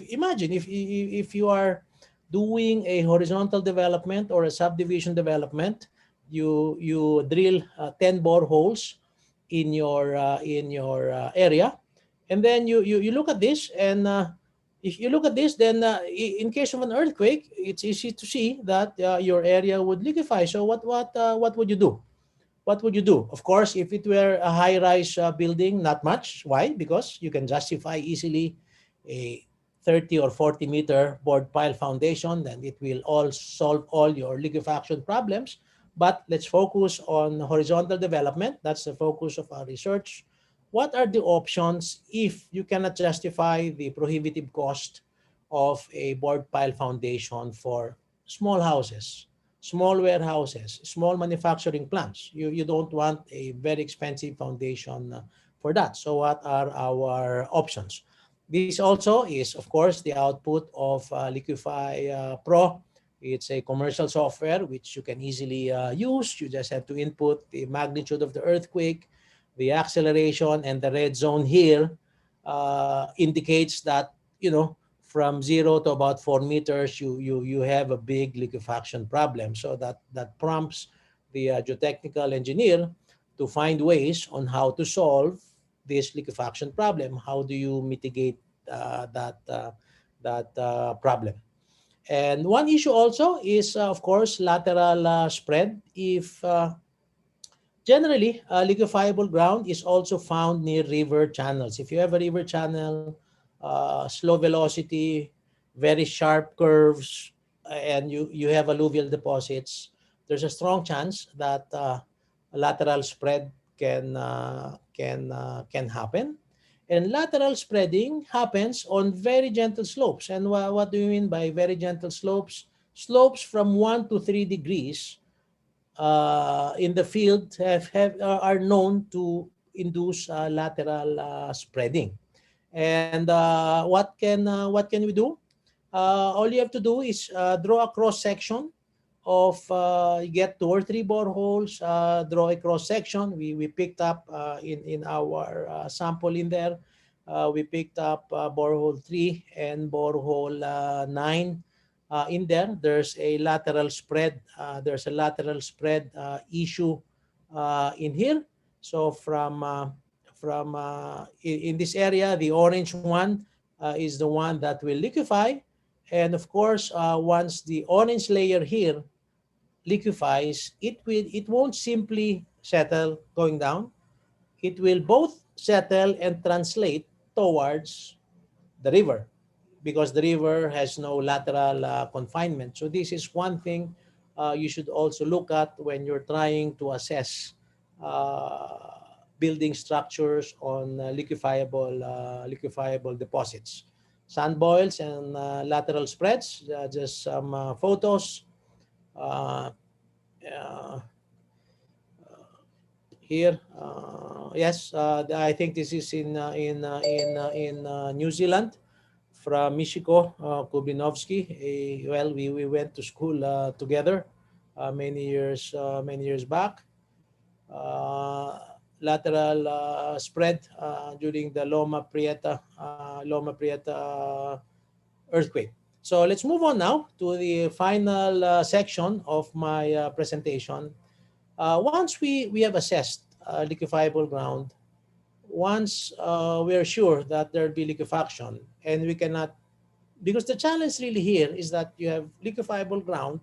imagine if you are doing a horizontal development or a subdivision development, you drill 10 boreholes, in your area, and then you look at this, and if you look at this, then in case of an earthquake, it's easy to see that your area would liquefy. So what would you do? What would you do? Of course, if it were a high-rise building, not much. Why? Because you can justify easily a 30 or 40 meter board pile foundation, then it will all solve all your liquefaction problems. But let's focus on horizontal development. That's the focus of our research. What are the options if you cannot justify the prohibitive cost of a board pile foundation for small houses, small warehouses, small manufacturing plants? You don't want a very expensive foundation for that. So what are our options? This also is, of course, the output of Liquify Pro. It's a commercial software which you can easily use. You just have to input the magnitude of the earthquake, the acceleration, and the red zone here indicates that, from 0 to about 4 meters, you have a big liquefaction problem. So that prompts the geotechnical engineer to find ways on how to solve this liquefaction problem. How do you mitigate that problem? And one issue also is, of course, lateral spread. If generally, liquefiable ground is also found near river channels. If you have a river channel, slow velocity, very sharp curves, and you have alluvial deposits, there's a strong chance that lateral spread can happen. And lateral spreading happens on very gentle slopes. And what do you mean by very gentle slopes? Slopes from 1 to 3 degrees in the field are known to induce lateral spreading. And what can we do? All you have to do is draw a cross section of you get 2 or 3 boreholes. Draw a cross section. We picked up in our sample in there. We picked up borehole 3 and borehole 9. In there, there's a lateral spread. There's a lateral spread issue in here. So in this area, the orange one is the one that will liquefy. And of course, once the orange layer here liquefies, it won't simply settle going down. It will both settle and translate towards the river, because the river has no lateral confinement. So this is one thing you should also look at when you're trying to assess building structures on liquefiable deposits. Sand boils and lateral spreads, just some photos. Here, yes, I think this is in New Zealand, from Michiko Kubinovsky. Well, we went to school together many years back. Lateral spread during the Loma Prieta earthquake. So let's move on now to the final section of my presentation. Once we have assessed liquefiable ground, once we are sure that there will be liquefaction, and we cannot, because the challenge really here is that you have liquefiable ground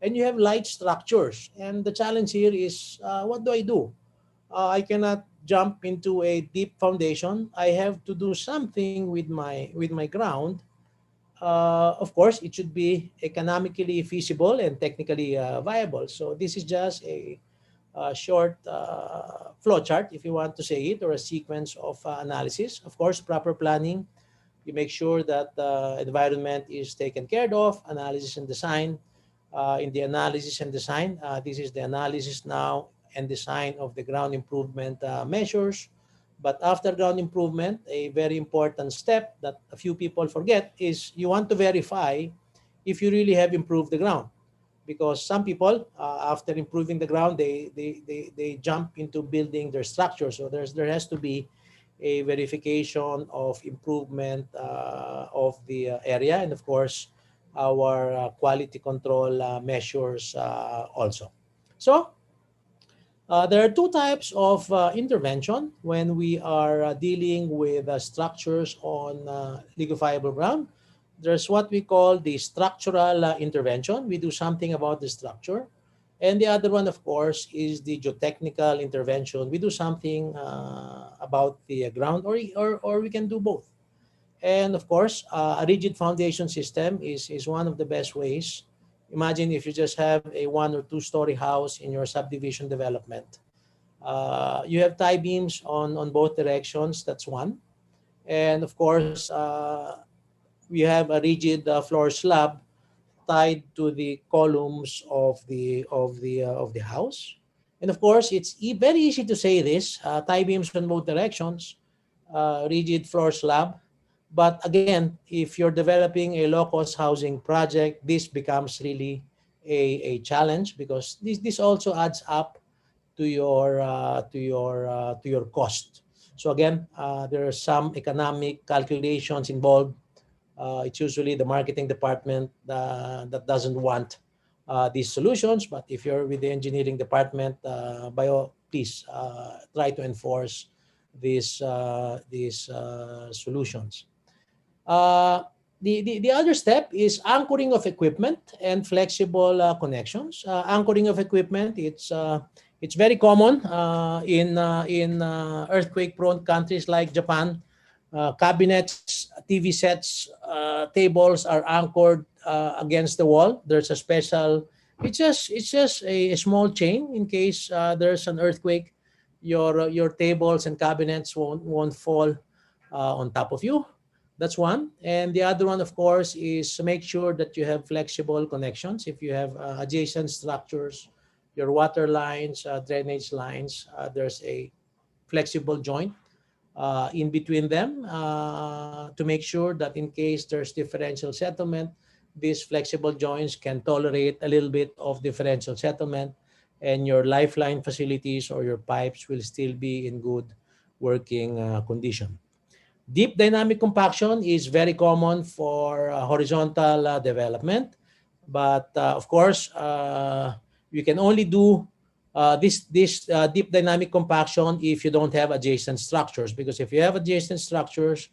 and you have light structures. And the challenge here is, what do I do? I cannot jump into a deep foundation. I have to do something with my ground. Of course, it should be economically feasible and technically viable. So this is just a short flow chart, if you want to say it, or a sequence of analysis. Of course, proper planning. You make sure that the environment is taken care of. Analysis and design. In the analysis and design, this is the analysis now and design of the ground improvement measures. But after ground improvement, a very important step that a few people forget is you want to verify if you really have improved the ground. Because some people, after improving the ground, they jump into building their structure. So there has to be a verification of improvement of the area, and of course, our quality control measures also. So There are two types of intervention when we are dealing with structures on liquefiable ground. There's what we call the structural intervention. We do something about the structure. And the other one, of course, is the geotechnical intervention. We do something about the ground, or we can do both. And of course, a rigid foundation system is one of the best ways. Imagine if you just have a 1 or 2 story house in your subdivision development. You have tie beams on both directions, that's one. And of course, we have a rigid floor slab tied to the columns of the house. And of course, it's very easy to say this: tie beams on both directions, rigid floor slab. But again, if you're developing a low-cost housing project, this becomes really a challenge, because this also adds up to your cost. So again, there are some economic calculations involved. It's usually the marketing department that doesn't want these solutions. But if you're with the engineering department, by all, please try to enforce these solutions. Uh, the other step is anchoring of equipment and flexible connections. Anchoring of equipment, it's very common in earthquake-prone countries like Japan. Cabinets, TV sets, tables are anchored against the wall. There's a special. It's just a small chain in case there's an earthquake. Your tables and cabinets won't fall on top of you. That's one. And the other one, of course, is to make sure that you have flexible connections. If you have adjacent structures, your water lines, drainage lines, there's a flexible joint in between them to make sure that in case there's differential settlement, these flexible joints can tolerate a little bit of differential settlement, and your lifeline facilities or your pipes will still be in good working condition. Deep dynamic compaction is very common for horizontal development, but of course, you can only do this deep dynamic compaction if you don't have adjacent structures. Because if you have adjacent structures,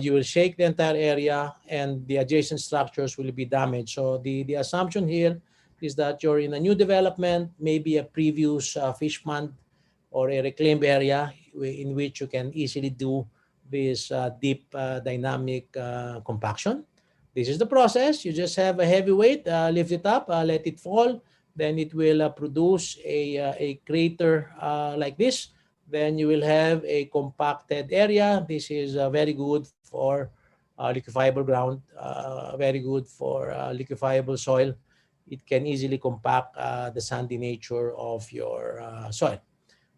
you will shake the entire area, and the adjacent structures will be damaged. So the assumption here is that you're in a new development, maybe a previous fish pond or a reclaimed area in which you can easily do this deep dynamic compaction. This is the process. You just have a heavy weight, lift it up, let it fall, then it will produce a crater like this. Then you will have a compacted area. This is very good for liquefiable ground, very good for liquefiable soil. It can easily compact the sandy nature of your soil.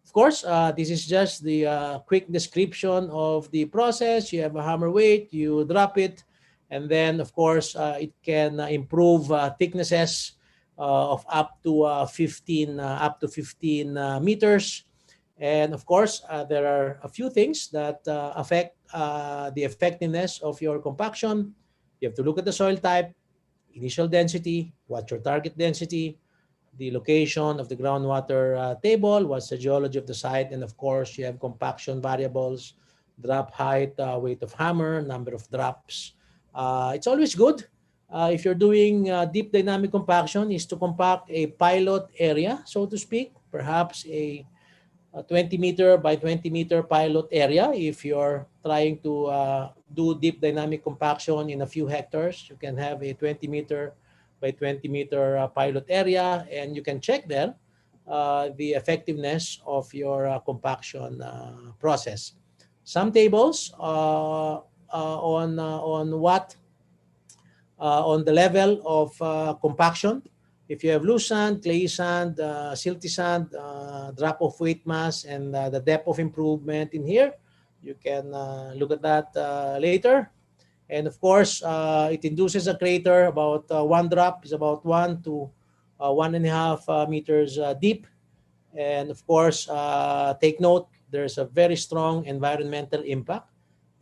Of course, this is just the quick description of the process. You have a hammer weight, you drop it, and then, of course, it can improve thicknesses of up to 15 meters. And of course, there are a few things that affect the effectiveness of your compaction. You have to look at the soil type, initial density, what's your target density, the location of the groundwater table, what's the geology of the site, and of course, you have compaction variables, drop height, weight of hammer, number of drops. It's always good if you're doing deep dynamic compaction is to compact a pilot area, so to speak, perhaps a 20 meter by 20 meter pilot area. If you're trying to do deep dynamic compaction in a few hectares, you can have a 20 meter by 20 meter pilot area, and you can check there the effectiveness of your compaction process. Some tables on what on the level of compaction. If you have loose sand, clay sand, silty sand, drop of weight mass, and the depth of improvement in here, you can look at that later. And of course, it induces a crater. About one drop is about 1 to 1.5 meters deep. And of course, take note, there's a very strong environmental impact: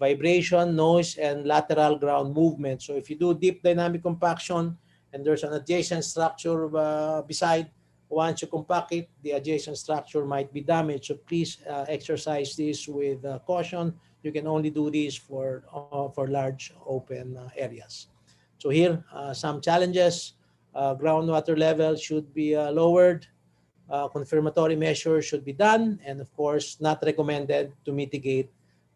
vibration, noise, and lateral ground movement. So if you do deep dynamic compaction and there's an adjacent structure beside, Once you compact it, the adjacent structure might be damaged. So please exercise this with caution. You can only do this for large open areas. So here, some challenges. Groundwater level should be lowered. Confirmatory measures should be done, and of course, not recommended to mitigate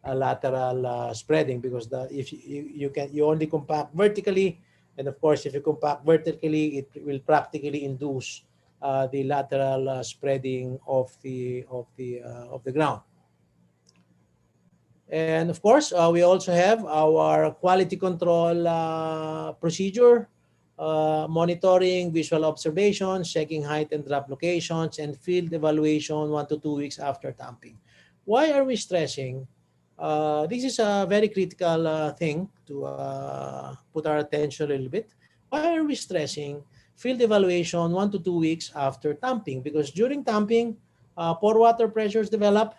lateral spreading, because if you only compact vertically, and of course, if you compact vertically, it will practically induce the lateral spreading of the ground. And of course, we also have our quality control procedure, monitoring, visual observations, checking height and drop locations, and field evaluation 1 to 2 weeks after tamping. Why are we stressing? This is a very critical thing to put our attention a little bit. Why are we stressing field evaluation 1 to 2 weeks after tamping? Because during tamping, pore water pressures develop.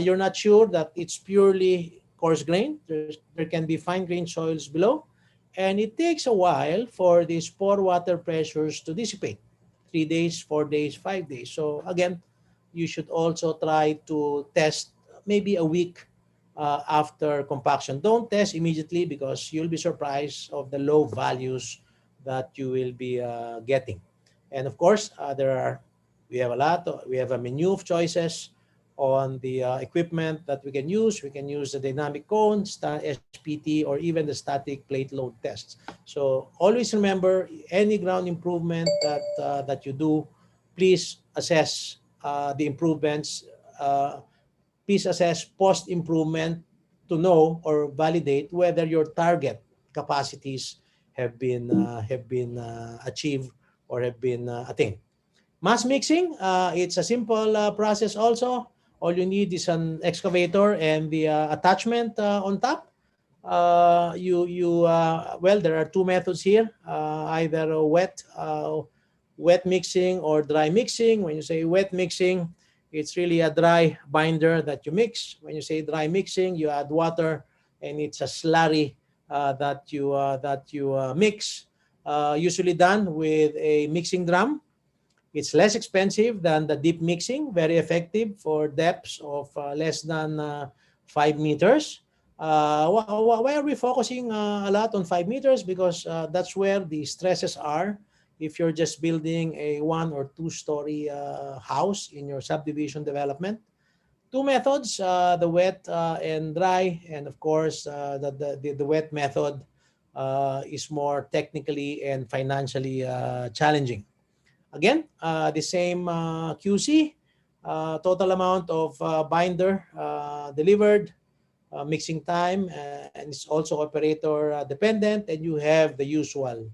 You're not sure that it's purely coarse grain. There can be fine grained soils below. And it takes a while for these pore water pressures to dissipate. 3 days, 4 days, 5 days. So again, you should also try to test maybe a week after compaction. Don't test immediately, because you'll be surprised of the low values that you will be getting. And of course, we have a menu of choices on the equipment that we can use. We can use the dynamic cone, SPT, or even the static plate load tests. So always remember, any ground improvement that you do, please assess the improvements. Please assess post-improvement to know or validate whether your target capacities have been achieved or have been attained. Mass mixing, it's a simple process also. All you need is an excavator and the attachment on top. Well, there are two methods here, either wet mixing or dry mixing. When you say wet mixing, it's really a dry binder that you mix. When you say dry mixing, you add water, and it's a slurry that you mix. Usually done with a mixing drum. It's less expensive than the deep mixing, very effective for depths of less than 5 meters. Why are we focusing a lot on 5 meters? Because that's where the stresses are. If you're just building a 1 or 2 story house in your subdivision development. Two methods, the wet and dry. And of course, the wet method is more technically and financially challenging. Again, the same QC, total amount of binder delivered, mixing time, and it's also operator dependent, and you have the usual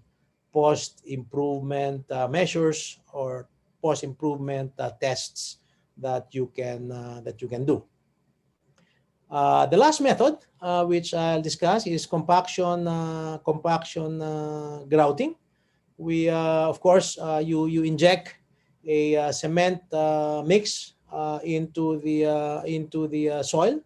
post-improvement measures or post-improvement tests that you can do. The last method, which I'll discuss, is compaction grouting. We of course you inject a cement mix into the soil.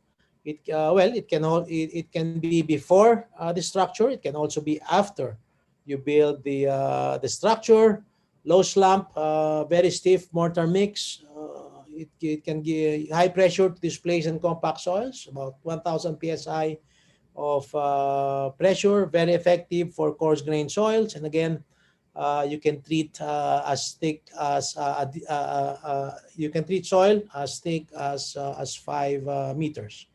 It can be before the structure. It can also be after you build the structure. Low slump, very stiff mortar mix. It can give high pressure to displace and compact soils, about 1,000 psi of pressure. Very effective for coarse grain soils. And again, you can treat you can treat soil as thick as 5 meters.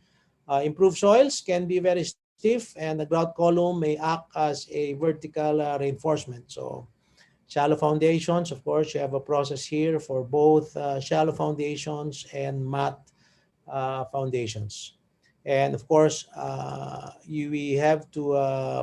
Improved soils can be very stiff, and the grout column may act as a vertical reinforcement. So shallow foundations, of course, you have a process here for both shallow foundations and matte foundations. And of course, we have to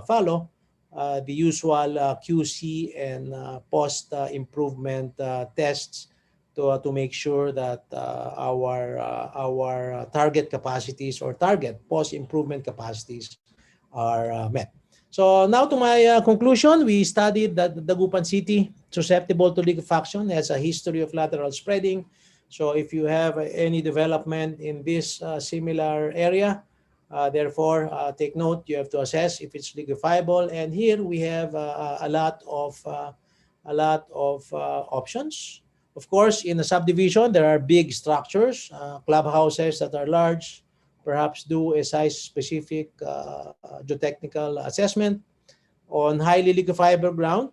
follow the usual QC and post-improvement tests to make sure that our target capacities or target post-improvement capacities are met. So now to my conclusion, we studied that the Dagupan City, susceptible to liquefaction, has a history of lateral spreading. So if you have any development in this similar area, therefore, take note, you have to assess if it's liquefiable. And here we have a lot of options. Of course, in a subdivision, there are big structures, clubhouses that are large, perhaps do a size-specific geotechnical assessment. On highly liquefiable ground,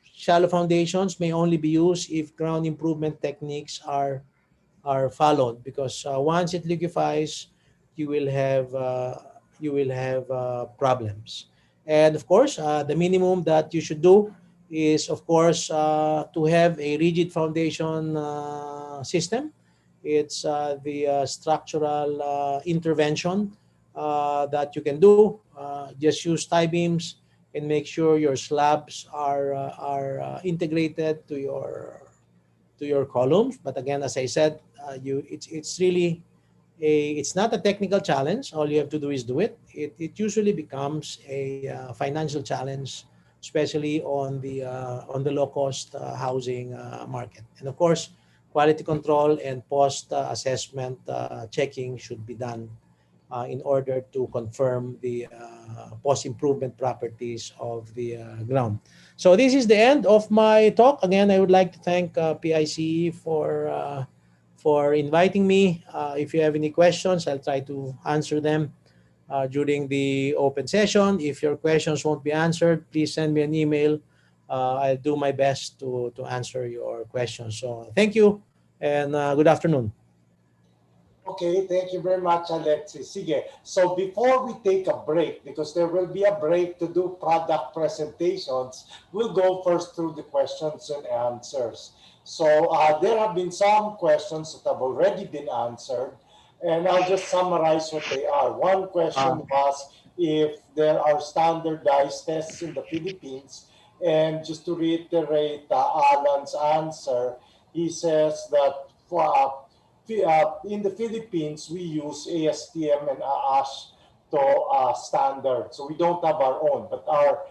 shallow foundations may only be used if ground improvement techniques are followed, because once it liquefies, you will have problems. And of course, the minimum that you should do is, of course, to have a rigid foundation system. It's the structural intervention that you can do. Just use tie beams and make sure your slabs are integrated to your columns. But again, as I said, it's really it's not a technical challenge. All you have to do is do it. It usually becomes a financial challenge, especially on the low cost housing market. And of course, quality control and post assessment checking should be done in order to confirm the post improvement properties of the ground. So this is the end of my talk. Again, I would like to thank PICE for inviting me. If you have any questions, I'll try to answer them during the open session. If your questions won't be answered, please send me an email. I'll do my best to answer your questions. So thank you, and good afternoon. Okay, thank you very much, Alexis. Sige. So before we take a break, because there will be a break to do product presentations, we'll go first through the questions and answers. So there have been some questions that have already been answered, and I'll just summarize what they are. One question was if there are standardized tests in the Philippines, and just to reiterate Alan's answer, he says that in the Philippines, we use ASTM and AASHTO standard. So we don't have our own, but our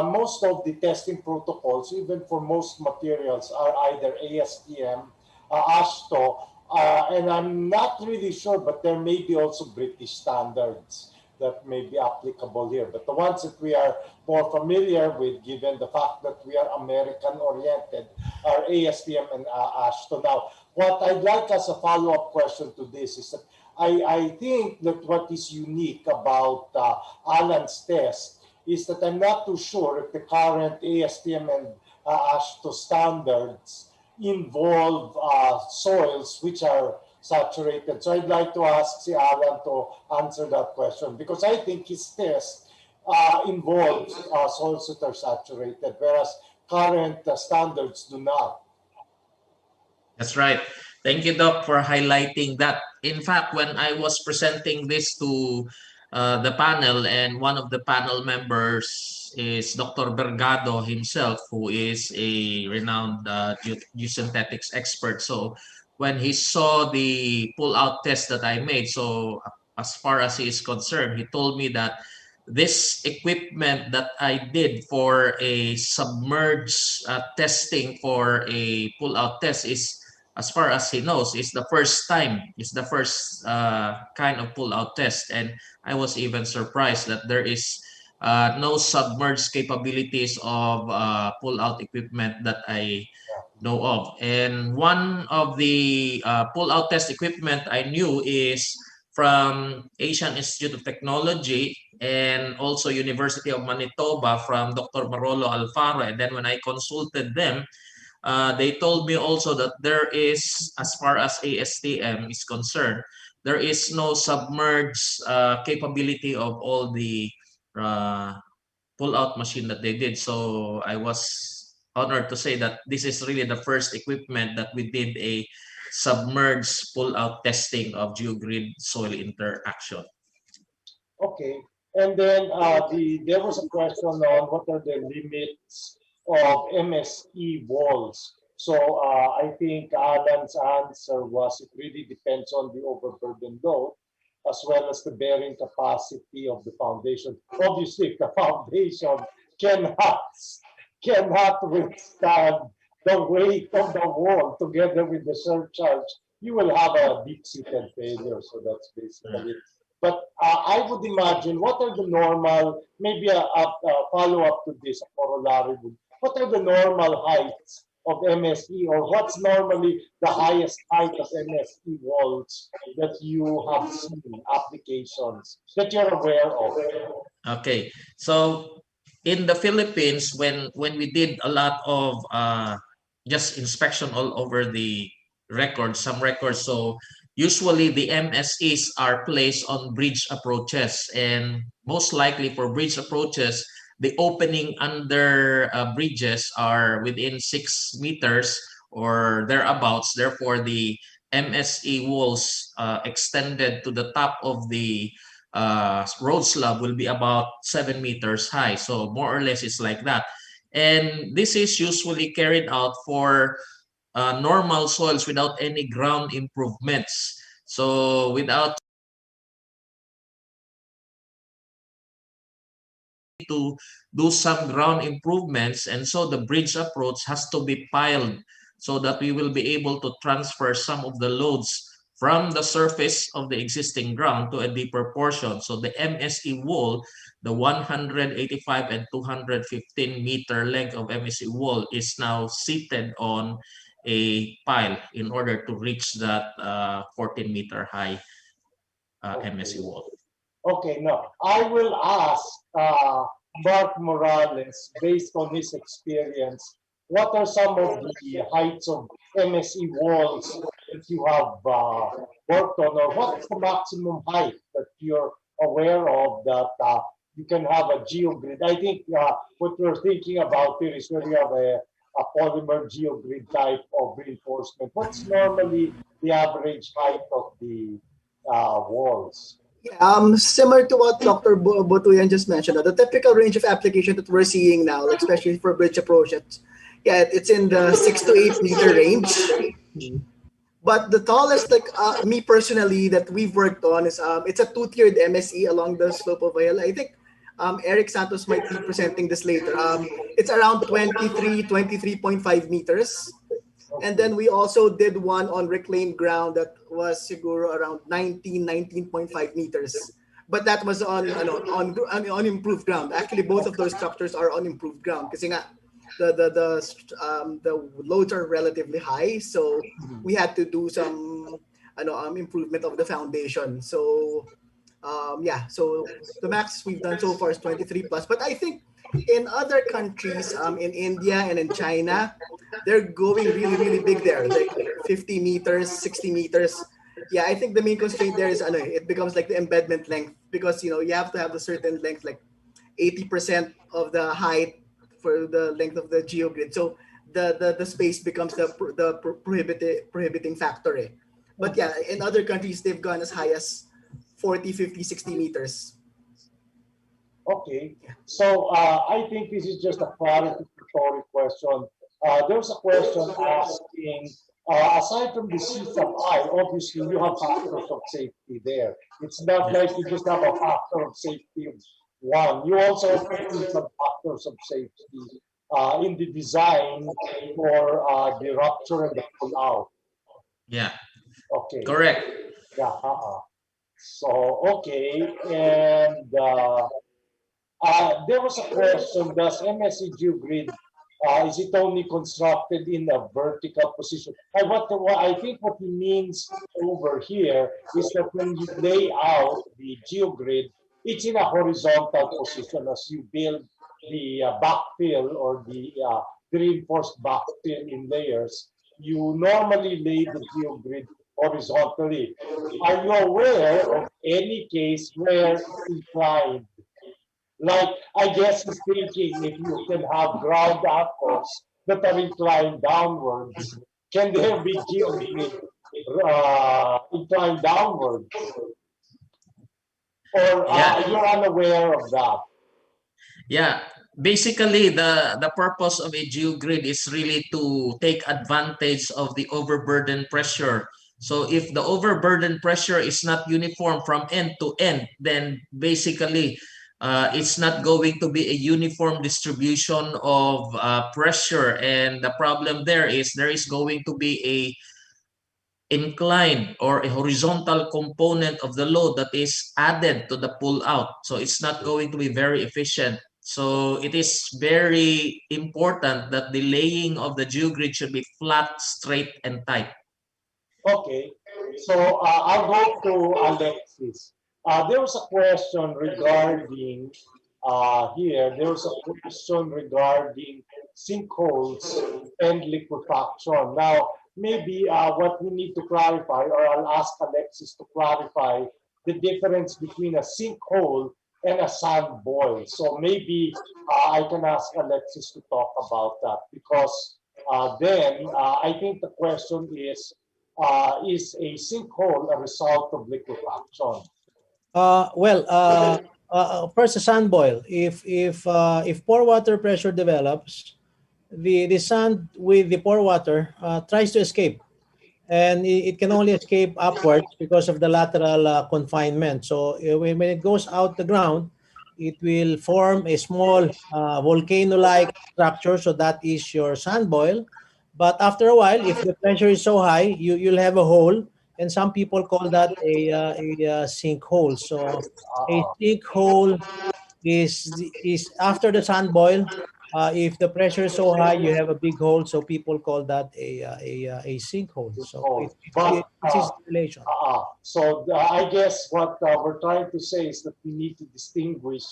most of the testing protocols, even for most materials, are either ASTM, AASHTO, and I'm not really sure, but there may be also British standards that may be applicable here. But the ones that we are more familiar with, given the fact that we are American-oriented, are ASTM and AASHTO. Now, what I'd like as a follow-up question to this is that I think that what is unique about Alan's test is that I'm not too sure if the current ASTM and AASHTO standards involve soils which are saturated. So I'd like to ask si Alan to answer that question, because I think his test involves soils that are saturated, whereas current standards do not. That's right. Thank you, Doc, for highlighting that. In fact, when I was presenting this to the panel, and one of the panel members is Dr. Bergado himself, who is a renowned geosynthetics expert. So when he saw the pull-out test that I made, so as far as he is concerned, he told me that this equipment that I did for a submerged testing for a pull-out test is, as far as he knows, is the first time. It's the first kind of pull-out test. And I was even surprised that there is no submerged capabilities of pull-out equipment that I know of. And one of the pull-out test equipment I knew is from Asian Institute of Technology and also University of Manitoba from Dr. Marolo Alfaro. And then when I consulted them, they told me also that there is, as far as ASTM is concerned, there is no submerged capability of all the pull-out machine that they did. So I was honored to say that this is really the first equipment that we did a submerged pull-out testing of geogrid soil interaction. Okay, and then there was a question on what are the limits of MSE walls. So I think Alan's answer was it really depends on the overburden load as well as the bearing capacity of the foundation. Obviously, if the foundation cannot withstand the weight of the wall together with the surcharge, you will have a deep-seated failure. So that's basically it. But I would imagine, what are the maybe a follow-up to this, a corollary, what are the normal heights of MSE, or what's normally the highest height of MSE walls that you have seen applications that you're aware of? Okay, so in the Philippines, when we did a lot of just inspection all over the records, some records, so usually the MSEs are placed on bridge approaches, and most likely for bridge approaches, the opening under bridges are within 6 meters or thereabouts. Therefore, the MSE walls extended to the top of the road slab will be about 7 meters high. So more or less it's like that. And this is usually carried out for normal soils without any ground improvements. So without to do some ground improvements, and so the bridge approach has to be piled so that we will be able to transfer some of the loads from the surface of the existing ground to a deeper portion. So the MSE wall, the 185 and 215-meter length of MSE wall is now seated on a pile in order to reach that 14-meter high MSE wall. Okay, now I will ask Mark Morales, based on his experience, what are some of the heights of MSE walls that you have worked on, or what's the maximum height that you're aware of that you can have a geogrid? I think what we're thinking about here is when you have a polymer geogrid type of reinforcement. What's normally the average height of the walls? Similar to what Dr. Botuyan just mentioned, the typical range of application that we're seeing now, like especially for bridge approaches, it's in the 6 to 8 meter range. But the tallest, like me personally, that we've worked on is it's a two-tiered MSE along the slope of a hill. I think Eric Santos might be presenting this later. It's around 23.5 meters. And then we also did one on reclaimed ground that was siguro around 19.5 meters. But that was on unimproved ground. Actually, both of those structures are on improved ground kasi nga the loads are relatively high, so we had to do some improvement of the foundation. So so the max we've done so far is 23 plus. But I think in other countries, in India and in China, they're going really big there, like 50 meters, 60 meters. Yeah, I think the main constraint there is it becomes like the embedment length, because you have to have a certain length, like 80% of the height for the length of the geogrid. So the space becomes the prohibiting factor. But yeah, in other countries, they've gone as high as 40, 50, 60 meters. Okay, so I think this is just a clarificatory question. There's a question asking, aside from the CSAP-I, obviously you have factors of safety there. It's not like you just have a factor of safety of one. You also put in some factors of safety in the design for the rupture and the pull-out. Yeah. Okay. Correct. Yeah. So, okay, and there was a question, does MSE GeoGrid, is it only constructed in a vertical position? And what I think what he means over here is that when you lay out the GeoGrid, it's in a horizontal position as you build the backfill or the reinforced backfill in layers. You normally lay the GeoGrid horizontally. Are you aware of any case where it's inclined? Like, I guess he's thinking if you can have ground anchors that are inclined downwards, can there be geogrid inclined downwards? Or you're unaware of that? Yeah, basically the purpose of a geogrid is really to take advantage of the overburden pressure. So if the overburden pressure is not uniform from end to end, then basically it's not going to be a uniform distribution of pressure. And the problem there is going to be a incline or a horizontal component of the load that is added to the pull out. So it's not going to be very efficient. So it is very important that the laying of the geogrid should be flat, straight, and tight. Okay, so I'll go to Alexis. There was a question regarding here. There was a question regarding sinkholes and liquefaction. Now, maybe what we need to clarify, or I'll ask Alexis to clarify the difference between a sinkhole and a sand boil. So maybe I can ask Alexis to talk about that because then I think the question is a sinkhole a result of liquefaction? First a sand boil. If pore water pressure develops, the sand with the pore water tries to escape, and it can only escape upwards because of the lateral confinement. So when it goes out the ground, it will form a small volcano-like structure. So that is your sand boil. But after a while, if the pressure is so high, you'll have a hole, and some people call that a sinkhole. So a sinkhole is after the sand boil. If the pressure is so high, you have a big hole. So people call that a sinkhole. So But it is the relation. so I guess what we're trying to say is that we need to distinguish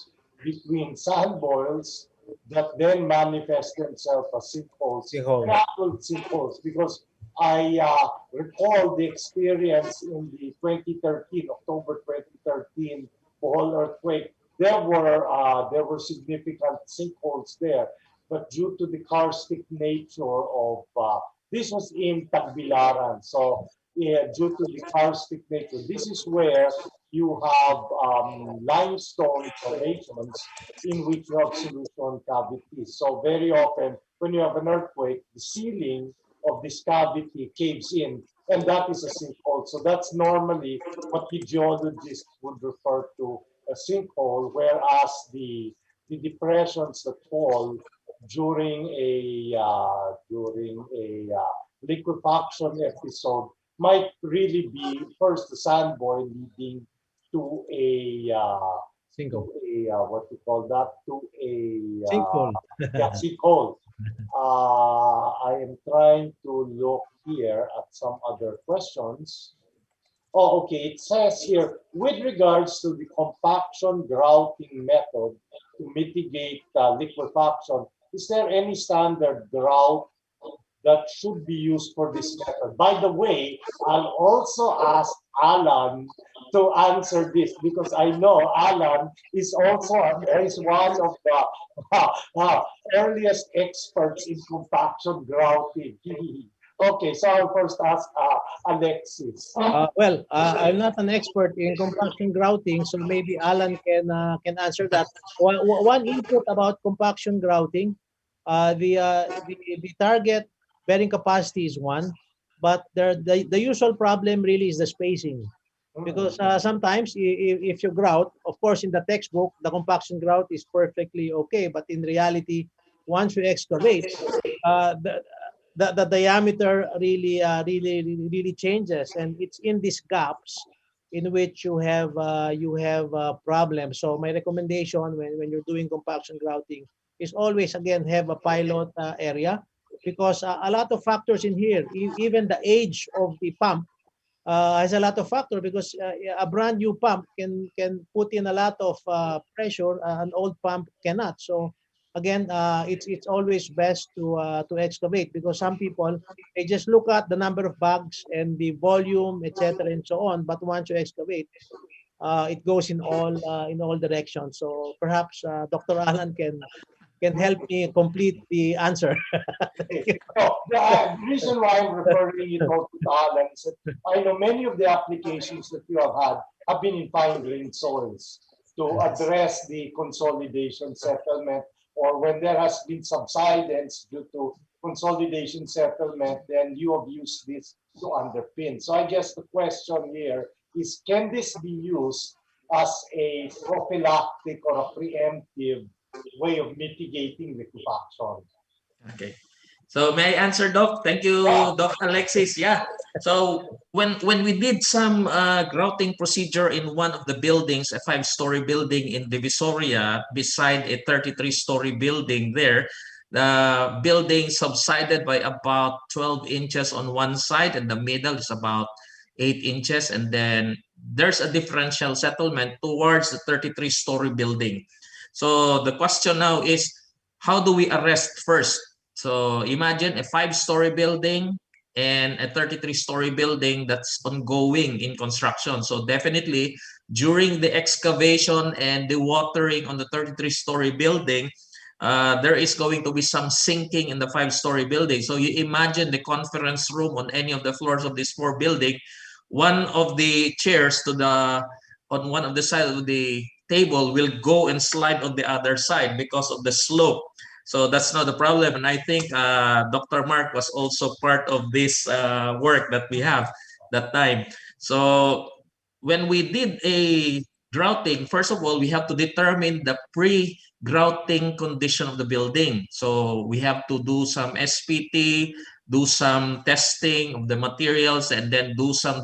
between sand boils that then manifest themselves as sinkholes and actual sinkholes, because I recall the experience in the 2013, October 2013 Bohol earthquake. There were significant sinkholes there, but due to the karstic nature of this was in Tagbilaran, so yeah, due to the karstic nature, this is where you have limestone formations in which you have solution cavities. So very often, when you have an earthquake, the ceiling of this cavity caves in, and that is a sinkhole. So that's normally what the geologists would refer to a sinkhole, whereas the depressions that fall during a liquefaction episode might really be first the sand boil leading to what you call that, to a sinkhole. sinkhole. I am trying to look here at some other questions. Oh, okay. It says here, with regards to the compaction grouting method to mitigate liquefaction, is there any standard grout that should be used for this method? By the way, I'll also ask Alan to answer this because I know Alan is also is one of the earliest experts in compaction grouting. Okay, so I'll first ask Alexis. I'm not an expert in compaction grouting, so maybe Alan can answer that. One input about compaction grouting, the target bearing capacity is one, but the usual problem really is the spacing. Because sometimes if you grout, of course in the textbook, the compaction grout is perfectly okay, but in reality, once you excavate, uh, the, the diameter really changes, and it's in these gaps in which you have problems. So my recommendation when you're doing compaction grouting is always again have a pilot area, because a lot of factors in here, even the age of the pump has a lot of factor, because a brand new pump can put in a lot of pressure, an old pump cannot. So again, it's always best to excavate, because some people, they just look at the number of bags and the volume, etc., and so on. But once you excavate, it goes in all directions. So perhaps Dr. Alan can help me complete the answer. No, the reason why I'm referring it all to Alan is that I know many of the applications that you have had have been in fine-grained soils to address the consolidation settlement, or when there has been subsidence due to consolidation settlement, then you have used this to underpin. So I guess the question here is, can this be used as a prophylactic or a preemptive way of mitigating liquefaction? Okay. So may I answer, Doc? Thank you, Doc Alexis. Yeah. So when we did some grouting procedure in one of the buildings, a 5-story building in Divisoria, beside a 33-story building there, the building subsided by about 12 inches on one side, and the middle is about 8 inches, and then there's a differential settlement towards the 33-story building. So the question now is, how do we arrest first? So imagine a 5-story building and a 33-story building that's ongoing in construction. So definitely during the excavation and the watering on the 33-story building, there is going to be some sinking in the 5-story building. So you imagine the conference room on any of the floors of this 4 building, one of the chairs on one of the side of the table will go and slide on the other side because of the slope. So that's not the problem. And I think Dr. Mark was also part of this work that we have that time. So when we did a grouting, first of all, we have to determine the pre-grouting condition of the building. So we have to do some SPT, do some testing of the materials, and then do some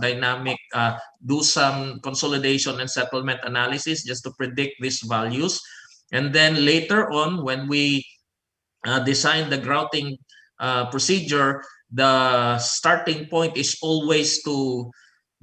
do some consolidation and settlement analysis just to predict these values. And then later on, when we design the grouting procedure, the starting point is always to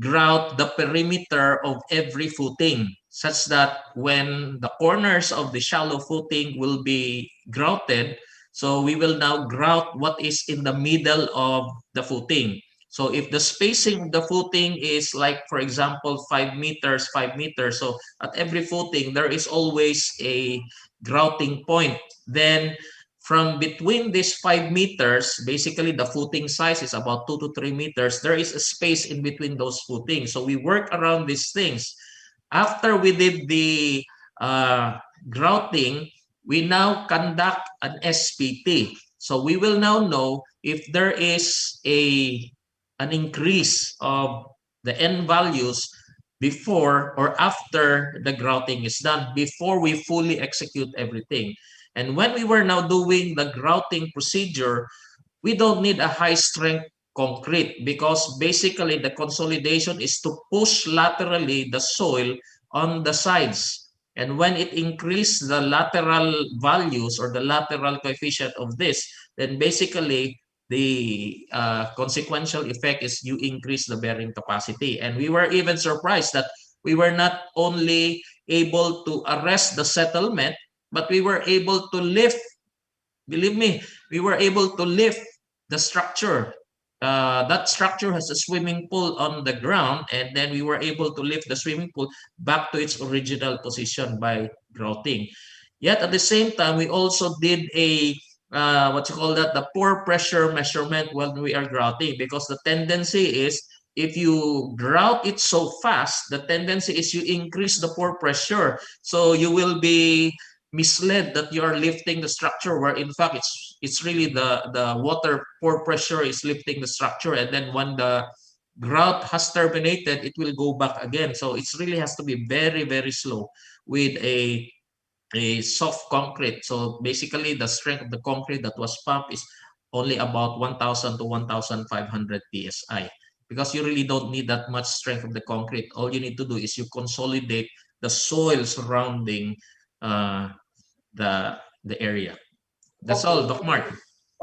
grout the perimeter of every footing, such that when the corners of the shallow footing will be grouted, so we will now grout what is in the middle of the footing. So if the spacing of the footing is like, for example, 5 meters, 5 meters, so at every footing, there is always a grouting point. Then from between these 5 meters, basically the footing size is about 2 to 3 meters. There is a space in between those footings. So we work around these things. After we did the grouting, we now conduct an SPT. So we will now know if there is an increase of the N values before or after the grouting is done, before we fully execute everything. And when we were now doing the grouting procedure, we don't need a high strength concrete, because basically the consolidation is to push laterally the soil on the sides. And when it increases the lateral values or the lateral coefficient of this, then basically the consequential effect is you increase the bearing capacity. And we were even surprised that we were not only able to arrest the settlement, but we were able to lift, believe me, we were able to lift the structure. That structure has a swimming pool on the ground, and then we were able to lift the swimming pool back to its original position by grouting. Yet at the same time, we also did a the pore pressure measurement when we are grouting, because the tendency is, if you grout it so fast, the tendency is you increase the pore pressure. So you will be misled that you are lifting the structure, where in fact it's really the water pore pressure is lifting the structure, and then when the grout has terminated, it will go back again. So it really has to be very, very slow with a soft concrete. So basically the strength of the concrete that was pumped is only about 1,000 to 1,500 psi, because you really don't need that much strength of the concrete. All you need to do is you consolidate the soil surrounding the area. That's all, Doc Mark.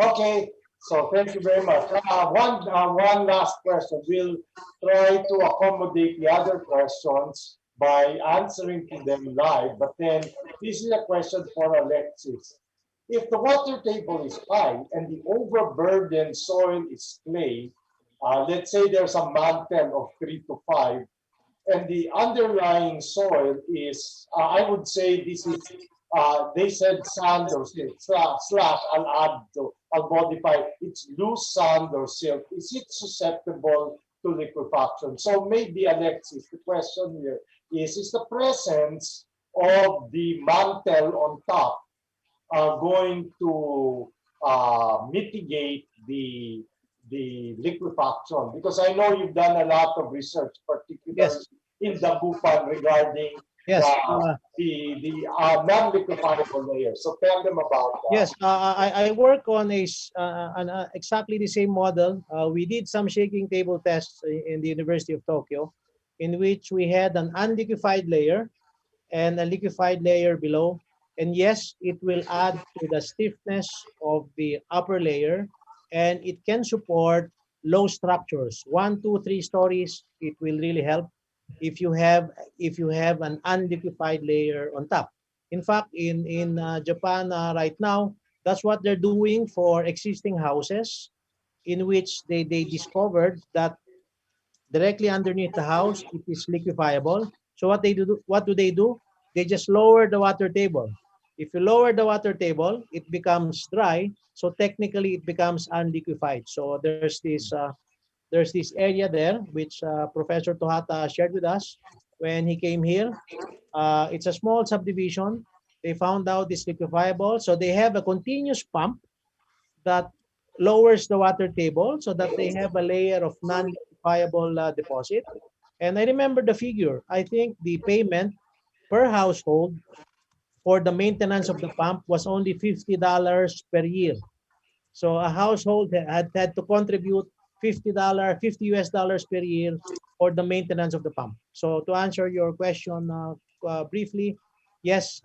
Okay, so thank you very much. One last question. We'll try to accommodate the other questions by answering to them live, but then this is a question for Alexis. If the water table is high and the overburdened soil is clay, let's say there's a mantle of 3 to 5, and the underlying soil is, I would say this is, they said sand or silt, slash, I'll modify, it's loose sand or silt. Is it susceptible to liquefaction? So maybe, Alexis, the question here is the presence of the mantle on top going to mitigate the liquefaction? Because I know you've done a lot of research, particularly in Dagupan, regarding Yes. the non-liquefiable layer. So tell them about that. Yes, I work on exactly the same model. We did some shaking table tests in the University of Tokyo, in which we had an unliquefied layer and a liquefied layer below. And yes, it will add to the stiffness of the upper layer, and it can support low structures, 1, 2, 3 stories. It will really help if you have an unliquefied layer on top. In fact, in Japan right now, that's what they're doing for existing houses, in which they discovered that directly underneath the house it is liquefiable. So what do they do? They just lower the water table. If you lower the water table, it becomes dry. So technically, it becomes unliquefied. So there's this area there which Professor Tohata shared with us when he came here. It's a small subdivision. They found out it's liquefiable. So they have a continuous pump that lowers the water table so that they have a layer of non-liquefiable deposit. And I remember the figure. I think the payment per household for the maintenance of the pump was only $50 per year. So a household had to contribute $50, 50 US dollars per year for the maintenance of the pump. So to answer your question briefly, yes,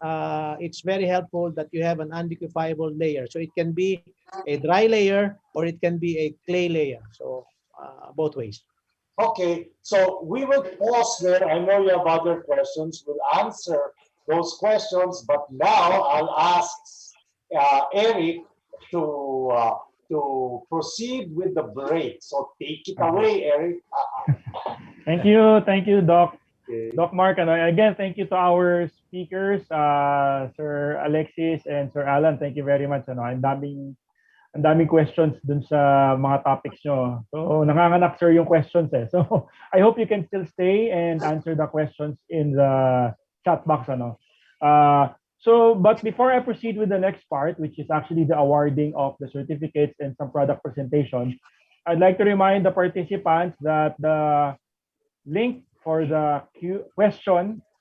it's very helpful that you have an unliquefiable layer. So it can be a dry layer or it can be a clay layer. So both ways. Okay, so we will pause there. I know you have other questions. We'll answer those questions, but now I'll ask Eric to proceed with the break. So take it away, Eric. Thank you, Doc. Doc Mark, and again, thank you to our speakers, Sir Alexis and Sir Alan. Thank you very much. Ang daming questions dun sa mga topics nyo. So, nanganganak, sir, yung questions eh. So, I hope you can still stay and answer the questions in the chat box. But before I proceed with the next part, which is actually the awarding of the certificates and some product presentation, I'd like to remind the participants that the link for the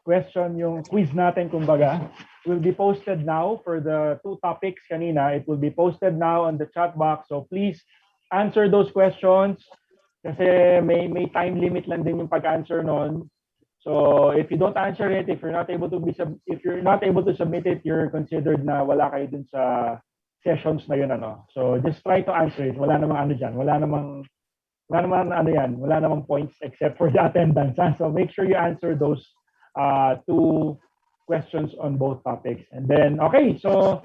question yung quiz natin kumbaga, will be posted now for the two topics kanina. It will be posted now on the chat box. So please answer those questions kasi may time limit lang din yung pag-answer nun. So if you don't answer it, if you're not able to submit it, you're considered na wala kayo dun sa sessions na yun So just try to answer it. Wala namang diyan. Wala namang points except for the attendance. So make sure you answer those two questions on both topics. And then, okay, so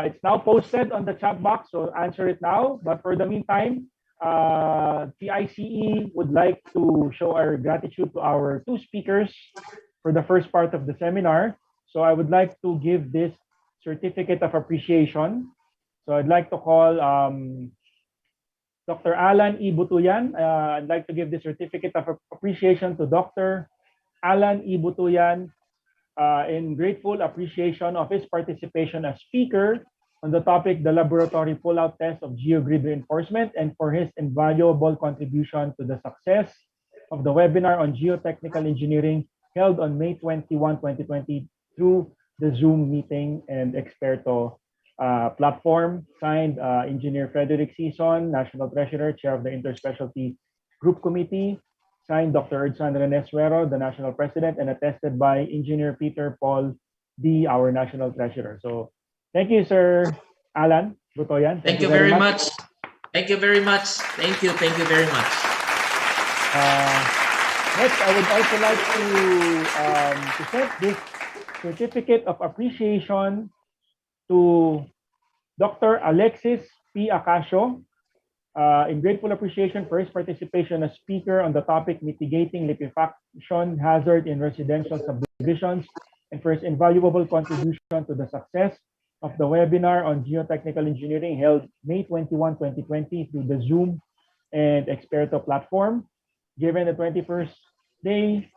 it's now posted on the chat box, so answer it now. But for the meantime, PICE would like to show our gratitude to our two speakers for the first part of the seminar. So I would like to give this certificate of appreciation. So I'd like to call Dr. Alan E. Butuyan. I'd like to give the certificate of appreciation to Dr. Alan E. Butuyan in grateful appreciation of his participation as speaker on the topic, the laboratory pullout test of geogrid reinforcement, and for his invaluable contribution to the success of the webinar on geotechnical engineering held on May 21, 2020 through the Zoom meeting and Experto platform. Signed, Engineer Frederick Sison, National Treasurer, Chair of the Interspecialty Group Committee. Signed, Dr. Erdsandra Nesuero, the National President, and attested by Engineer Peter Paul D., our National Treasurer. So, thank you, Sir Alan Butoyan. Thank you very much. Thank you very much. Thank you very much. Next, I would also like to present this certificate of appreciation to Dr. Alexis P. Acacio, in grateful appreciation for his participation as speaker on the topic mitigating liquefaction hazard in residential subdivisions and for his invaluable contribution to the success of the webinar on geotechnical engineering held May 21, 2020 through the Zoom and Experto platform. Given the 21st day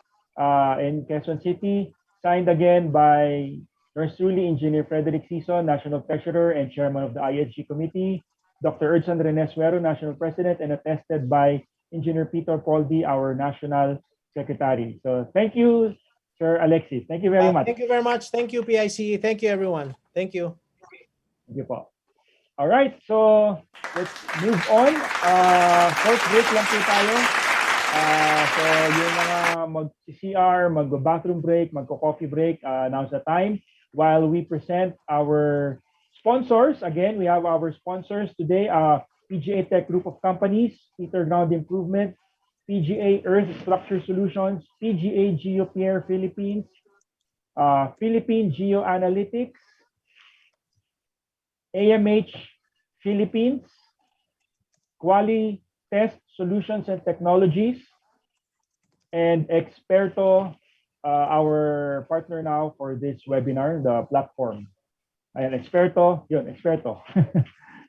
in Quezon City, signed again by yours truly, Engineer Frederick Sison, National Treasurer and Chairman of the ISG Committee, Dr. Erdsandra Nesuero, National President, and attested by Engineer Peter Paul D., our National Secretary. So thank you Sir Alexis. Thank you very much. Thank you very much. Thank you, PICE. Thank you, everyone. Thank you. Thank you po. All right, so let's move on. Short break lang po tayo. So yung mga mag-CR, mag-bathroom break, mag-coffee break, now's the time. While we present our sponsors, again, we have our sponsors today, PGA Tech Group of Companies, Peter Ground Improvement, PGA Earth Structure Solutions, PGA GeoPierre Philippines, Philippine Geoanalytics, AMH Philippines, Quali Test Solutions and Technologies, and Experto, our partner now for this webinar, the platform. Ayan, Experto, yun, Experto.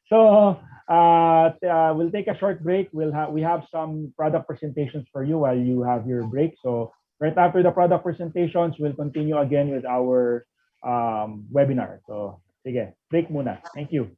So we'll take a short break. We have some product presentations for you while you have your break. So right after the product presentations, we'll continue again with our webinar. So sige, break muna. Thank you.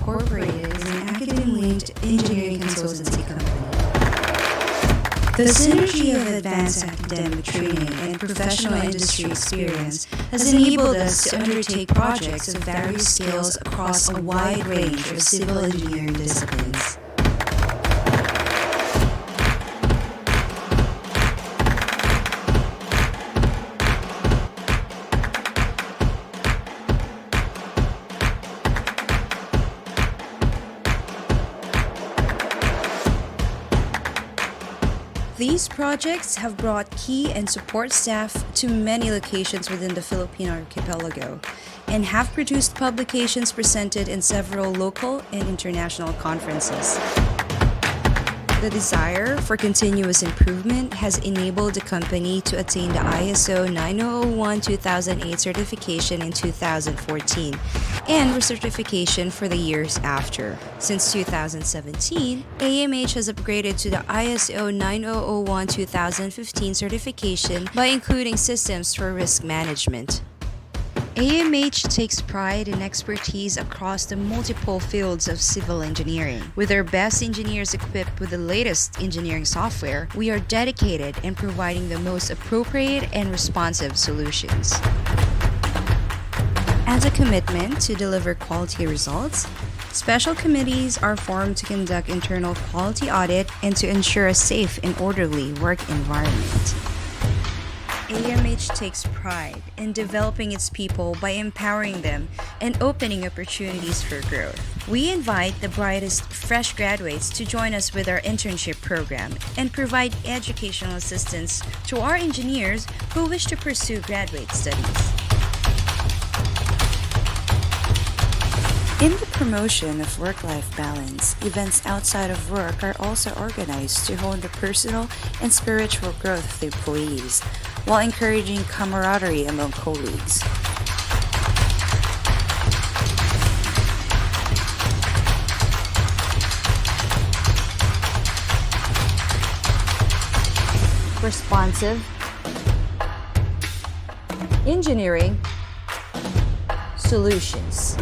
Incorporated is an academy-linked engineering consultancy company. The synergy of advanced academic training and professional industry experience has enabled us to undertake projects of various scales across a wide range of civil engineering disciplines. These projects have brought key and support staff to many locations within the Philippine archipelago and have produced publications presented in several local and international conferences. The desire for continuous improvement has enabled the company to attain the ISO 9001-2008 certification in 2014 and recertification for the years after. Since 2017, AMH has upgraded to the ISO 9001-2015 certification by including systems for risk management. AMH takes pride in expertise across the multiple fields of civil engineering. With our best engineers equipped with the latest engineering software, we are dedicated in providing the most appropriate and responsive solutions. As a commitment to deliver quality results, special committees are formed to conduct internal quality audit and to ensure a safe and orderly work environment. AMH takes pride in developing its people by empowering them and opening opportunities for growth. We invite the brightest fresh graduates to join us with our internship program and provide educational assistance to our engineers who wish to pursue graduate studies. In the promotion of work-life balance, events outside of work are also organized to hone the personal and spiritual growth of the employees, while encouraging camaraderie among colleagues. Responsive engineering solutions.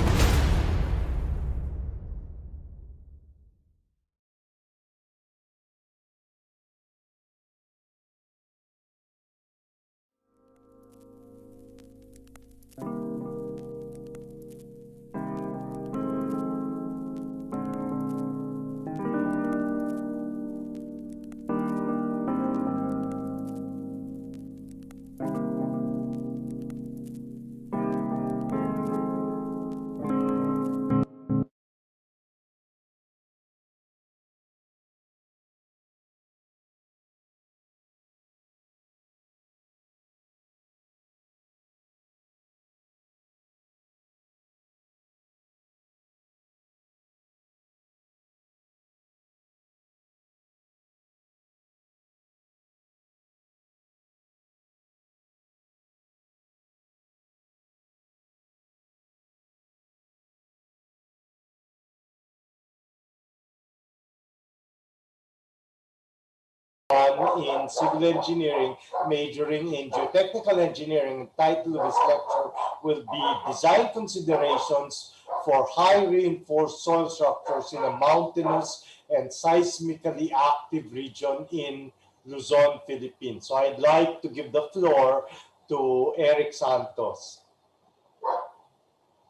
In civil engineering, majoring in geotechnical engineering. The title of his lecture will be Design Considerations for High Reinforced Soil Structures in a Mountainous and Seismically Active Region in Luzon, Philippines. So I'd like to give the floor to Eric Santos.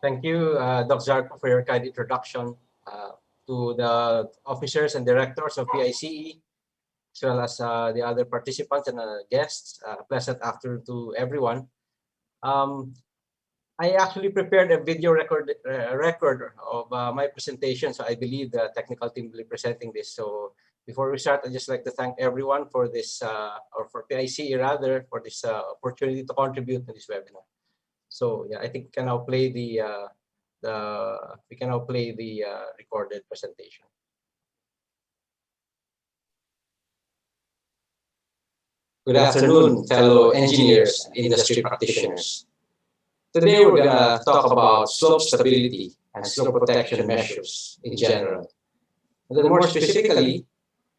Thank you, Dr. Zarco, for your kind introduction to the officers and directors of PICE, as well as the other participants and guests. Pleasant afternoon to everyone. I actually prepared a video record of my presentation, so I believe the technical team will be presenting this. So before we start, I'd just like to thank everyone for this, or for PICE rather, for this opportunity to contribute to this webinar. So yeah, I think we can now play the recorded presentation. Good afternoon, fellow engineers and industry practitioners. Today we're gonna talk about slope stability and slope protection measures in general. And then more specifically,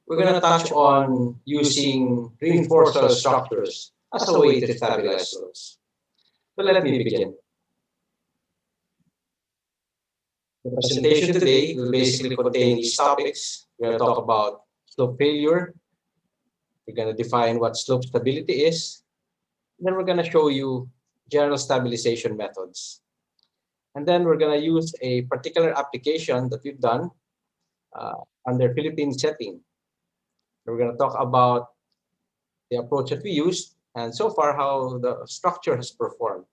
we're gonna touch on using reinforced soil structures as a way to stabilize slopes. So let me begin. The presentation today will basically contain these topics. We're going to talk about slope failure. We're going to define what slope stability is. Then we're going to show you general stabilization methods. And then we're going to use a particular application that we've done under Philippine setting. We're going to talk about the approach that we used and so far how the structure has performed.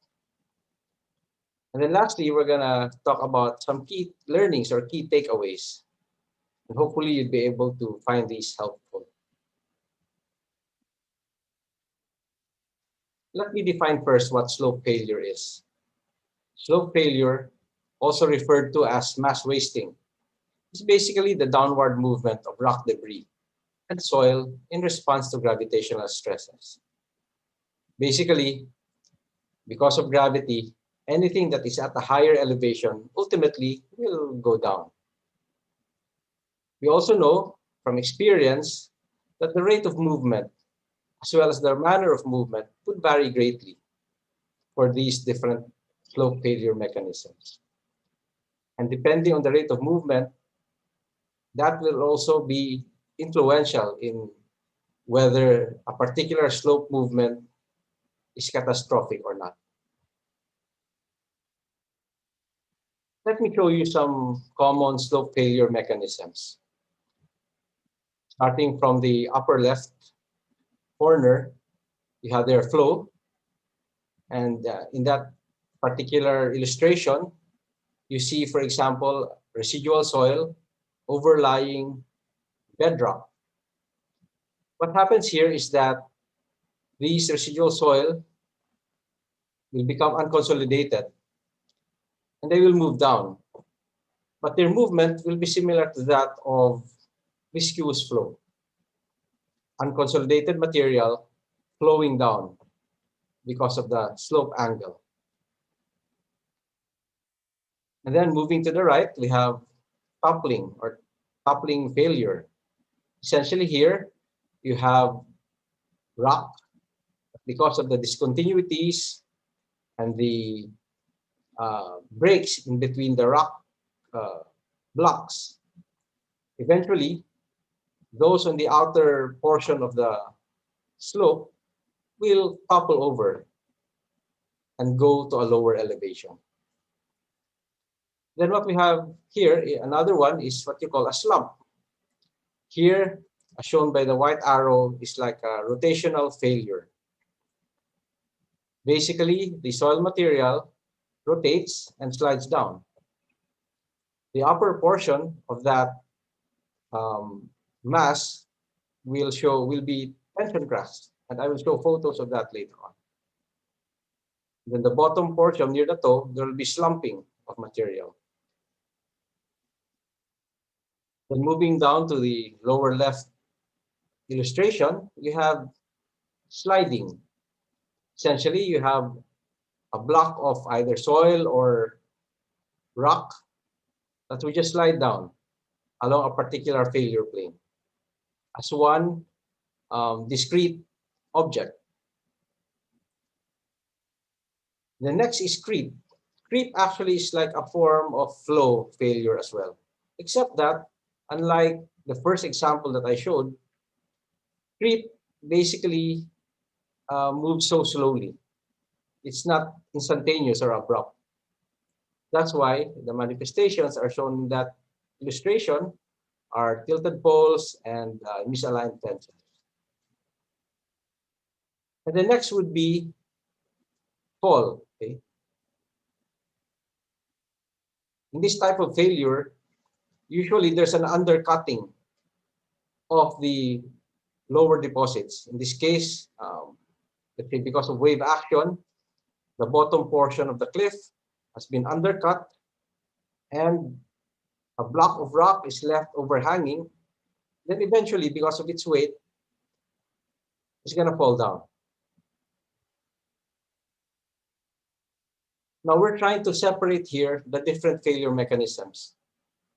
And then lastly, we're going to talk about some key learnings or key takeaways. And hopefully you'll be able to find these helpful. Let me define first what slope failure is. Slope failure, also referred to as mass wasting, is basically the downward movement of rock debris and soil in response to gravitational stresses. Basically, because of gravity, anything that is at a higher elevation ultimately will go down. We also know from experience that the rate of movement as well as the manner of movement would vary greatly for these different slope failure mechanisms. And depending on the rate of movement, that will also be influential in whether a particular slope movement is catastrophic or not. Let me show you some common slope failure mechanisms. Starting from the upper left corner, you have their flow. And in that particular illustration, you see, for example, residual soil overlying bedrock. What happens here is that these residual soil will become unconsolidated and they will move down. But their movement will be similar to that of viscous flow. Unconsolidated material flowing down because of the slope angle. And then moving to the right, we have toppling or toppling failure. Essentially here, you have rock because of the discontinuities and the breaks in between the rock blocks. Eventually, those on the outer portion of the slope will topple over and go to a lower elevation. Then what we have here, another one is what you call a slump. Here, as shown by the white arrow, is like a rotational failure. Basically, the soil material rotates and slides down. The upper portion of that mass will be tension cracks, and I will show photos of that later on. Then the bottom portion near the toe, there will be slumping of material. Then moving down to the lower left illustration, you have sliding. Essentially, you have a block of either soil or rock that will just slide down along a particular failure plane as one discrete object. The next is creep. Creep actually is like a form of flow failure as well, except that unlike the first example that I showed, creep basically moves so slowly. It's not instantaneous or abrupt. That's why the manifestations are shown in that illustration are tilted poles and misaligned tensions. And the next would be fall. Okay? In this type of failure, usually there's an undercutting of the lower deposits. In this case, let's say because of wave action, the bottom portion of the cliff has been undercut and a block of rock is left overhanging. Then eventually, because of its weight, it's going to fall down. Now we're trying to separate here the different failure mechanisms.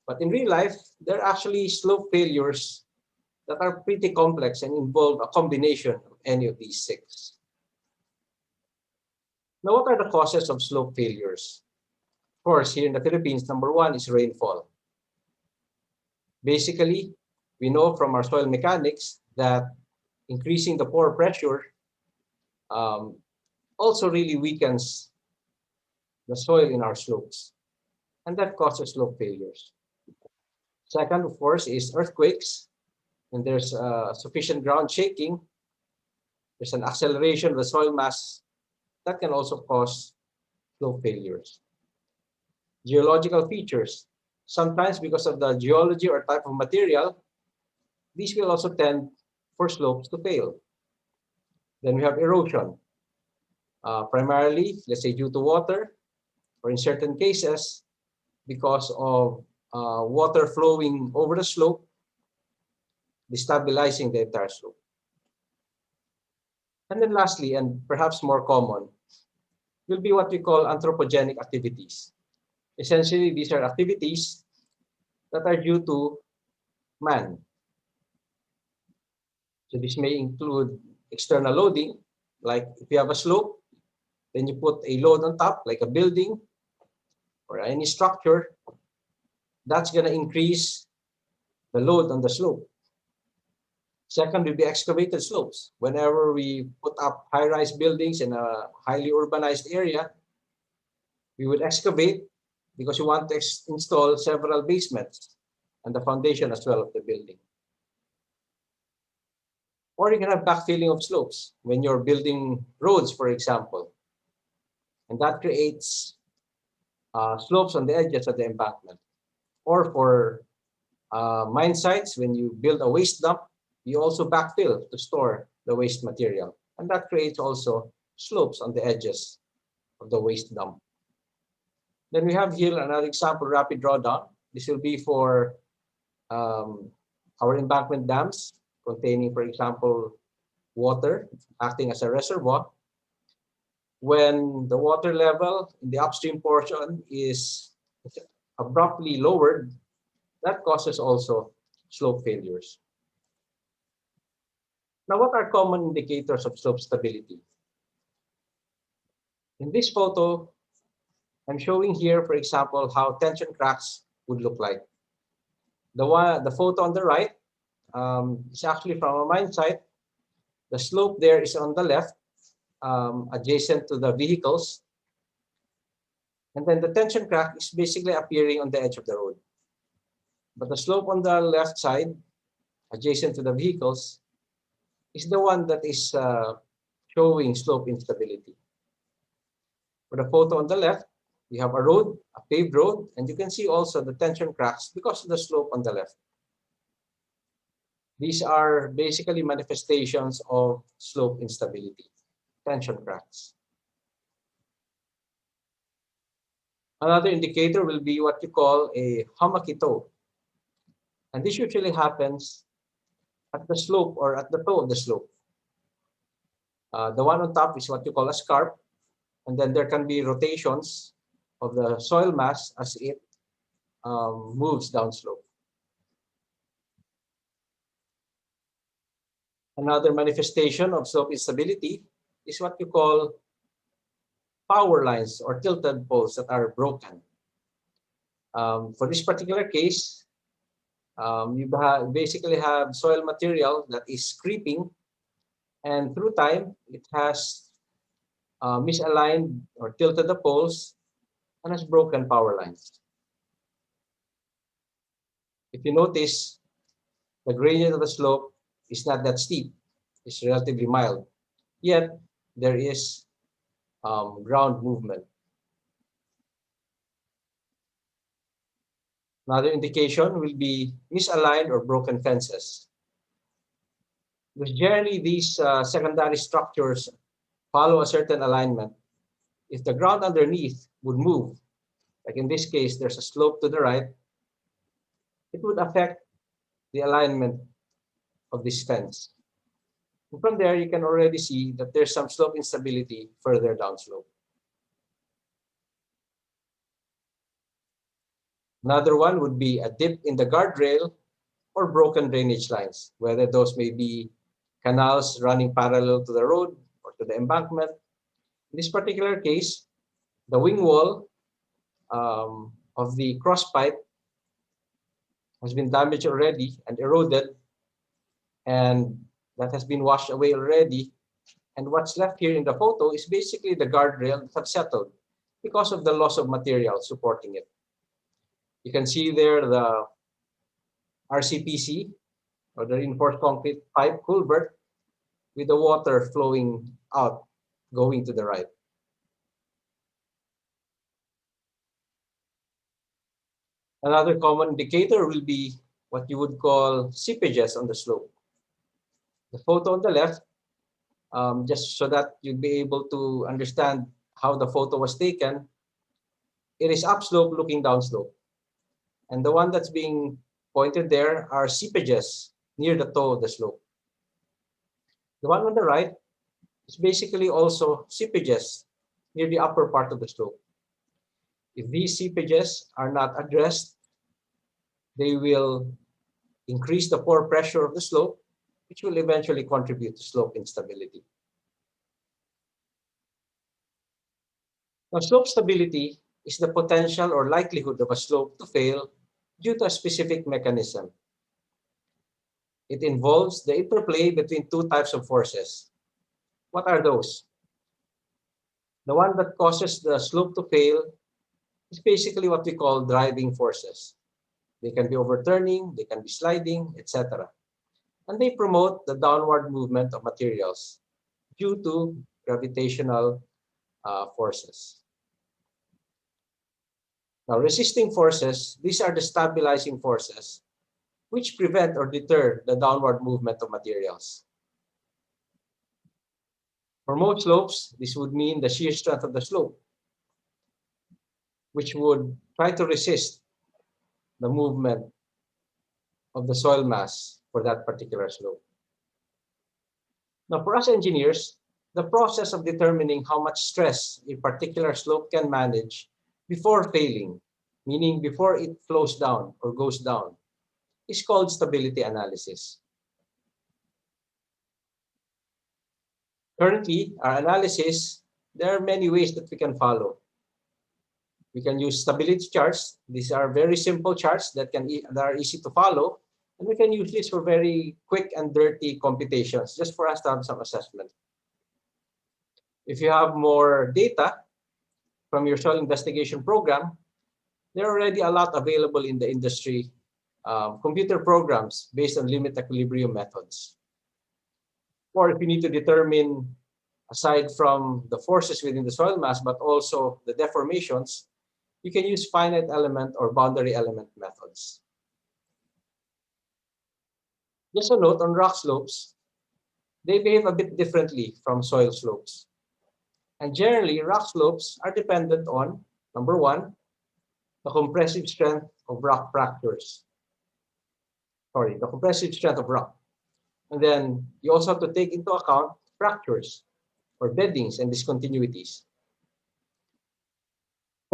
But in real life, there are actually slope failures that are pretty complex and involve a combination of any of these six. Now, what are the causes of slope failures? course, here in the Philippines, number one is rainfall. Basically, we know from our soil mechanics that increasing the pore pressure also really weakens the soil in our slopes, and that causes slope failures. Second, of course, is earthquakes. When there's sufficient ground shaking, there's an acceleration of the soil mass that can also cause slope failures. Geological features. Sometimes because of the geology or type of material, these will also tend for slopes to fail. Then we have erosion. Primarily, let's say due to water, or in certain cases, because of water flowing over the slope, destabilizing the entire slope. And then lastly, and perhaps more common, will be what we call anthropogenic activities. Essentially, these are activities that are due to man. So this may include external loading, like if you have a slope, then you put a load on top, like a building or any structure, that's going to increase the load on the slope. Second will be excavated slopes. Whenever we put up high-rise buildings in a highly urbanized area, we would excavate because we want to install several basements and the foundation as well of the building. Or you can have backfilling of slopes when you're building roads, for example, and that creates slopes on the edges of the embankment. Or for mine sites, when you build a waste dump, you also backfill to store the waste material, and that creates also slopes on the edges of the waste dump. Then we have here another example, rapid drawdown. This will be for our embankment dams containing, for example, water acting as a reservoir. When the water level in the upstream portion is abruptly lowered, that causes also slope failures. Now, what are common indicators of slope stability? In this photo, I'm showing here, for example, how tension cracks would look like. The photo on the right is actually from a mine site. The slope there is on the left, adjacent to the vehicles. And then the tension crack is basically appearing on the edge of the road. But the slope on the left side, adjacent to the vehicles, is the one that is showing slope instability. For the photo on the left, you have a road, a paved road, and you can see also the tension cracks because of the slope on the left. These are basically manifestations of slope instability, tension cracks. Another indicator will be what you call a hummocky toe. And this usually happens at the slope or at the toe of the slope. The one on top is what you call a scarp, and then there can be rotations of the soil mass as it moves downslope. Another manifestation of slope instability is what you call power lines or tilted poles that are broken. For this particular case, you basically have soil material that is creeping, and through time, it has misaligned or tilted the poles and has broken power lines. If you notice, the gradient of the slope is not that steep. It's relatively mild. Yet, there is ground movement. Another indication will be misaligned or broken fences. Because generally, these secondary structures follow a certain alignment. If the ground underneath would move, like in this case, there's a slope to the right, it would affect the alignment of this fence. And from there, you can already see that there's some slope instability further downslope. Another one would be a dip in the guardrail or broken drainage lines, whether those may be canals running parallel to the road or to the embankment. In this particular case, the wing wall of the cross pipe has been damaged already and eroded, and that has been washed away already. And what's left here in the photo is basically the guardrail that have settled because of the loss of material supporting it. You can see there the RCPC, or the reinforced concrete pipe culvert, with the water flowing out, going to the right. Another common indicator will be what you would call seepages on the slope. The photo on the left, just so that you'd be able to understand how the photo was taken, it is upslope looking downslope. And the one that's being pointed there are seepages near the toe of the slope. The one on the right is basically also seepages near the upper part of the slope. If these seepages are not addressed, they will increase the pore pressure of the slope, which will eventually contribute to slope instability. Now, slope stability is the potential or likelihood of a slope to fail due to a specific mechanism. It involves the interplay between two types of forces. What are those? The one that causes the slope to fail is basically what we call driving forces. They can be overturning, they can be sliding, etc. And they promote the downward movement of materials due to gravitational forces. Now, resisting forces, these are the stabilizing forces which prevent or deter the downward movement of materials. For most slopes, this would mean the shear strength of the slope, which would try to resist the movement of the soil mass for that particular slope. Now, for us engineers, the process of determining how much stress a particular slope can manage before failing, meaning before it flows down or goes down, is called stability analysis. Currently, our analysis, there are many ways that we can follow. We can use stability charts. These are very simple charts that are easy to follow. And we can use this for very quick and dirty computations, just for us to have some assessment. If you have more data from your soil investigation program, there are already a lot available in the industry, computer programs based on limit equilibrium methods. Or if you need to determine, aside from the forces within the soil mass, but also the deformations, you can use finite element or boundary element methods. Just a note on rock slopes, they behave a bit differently from soil slopes. And generally, rock slopes are dependent on, number one, the compressive strength of rock fractures. Sorry, the compressive strength of rock. And then you also have to take into account fractures or beddings and discontinuities.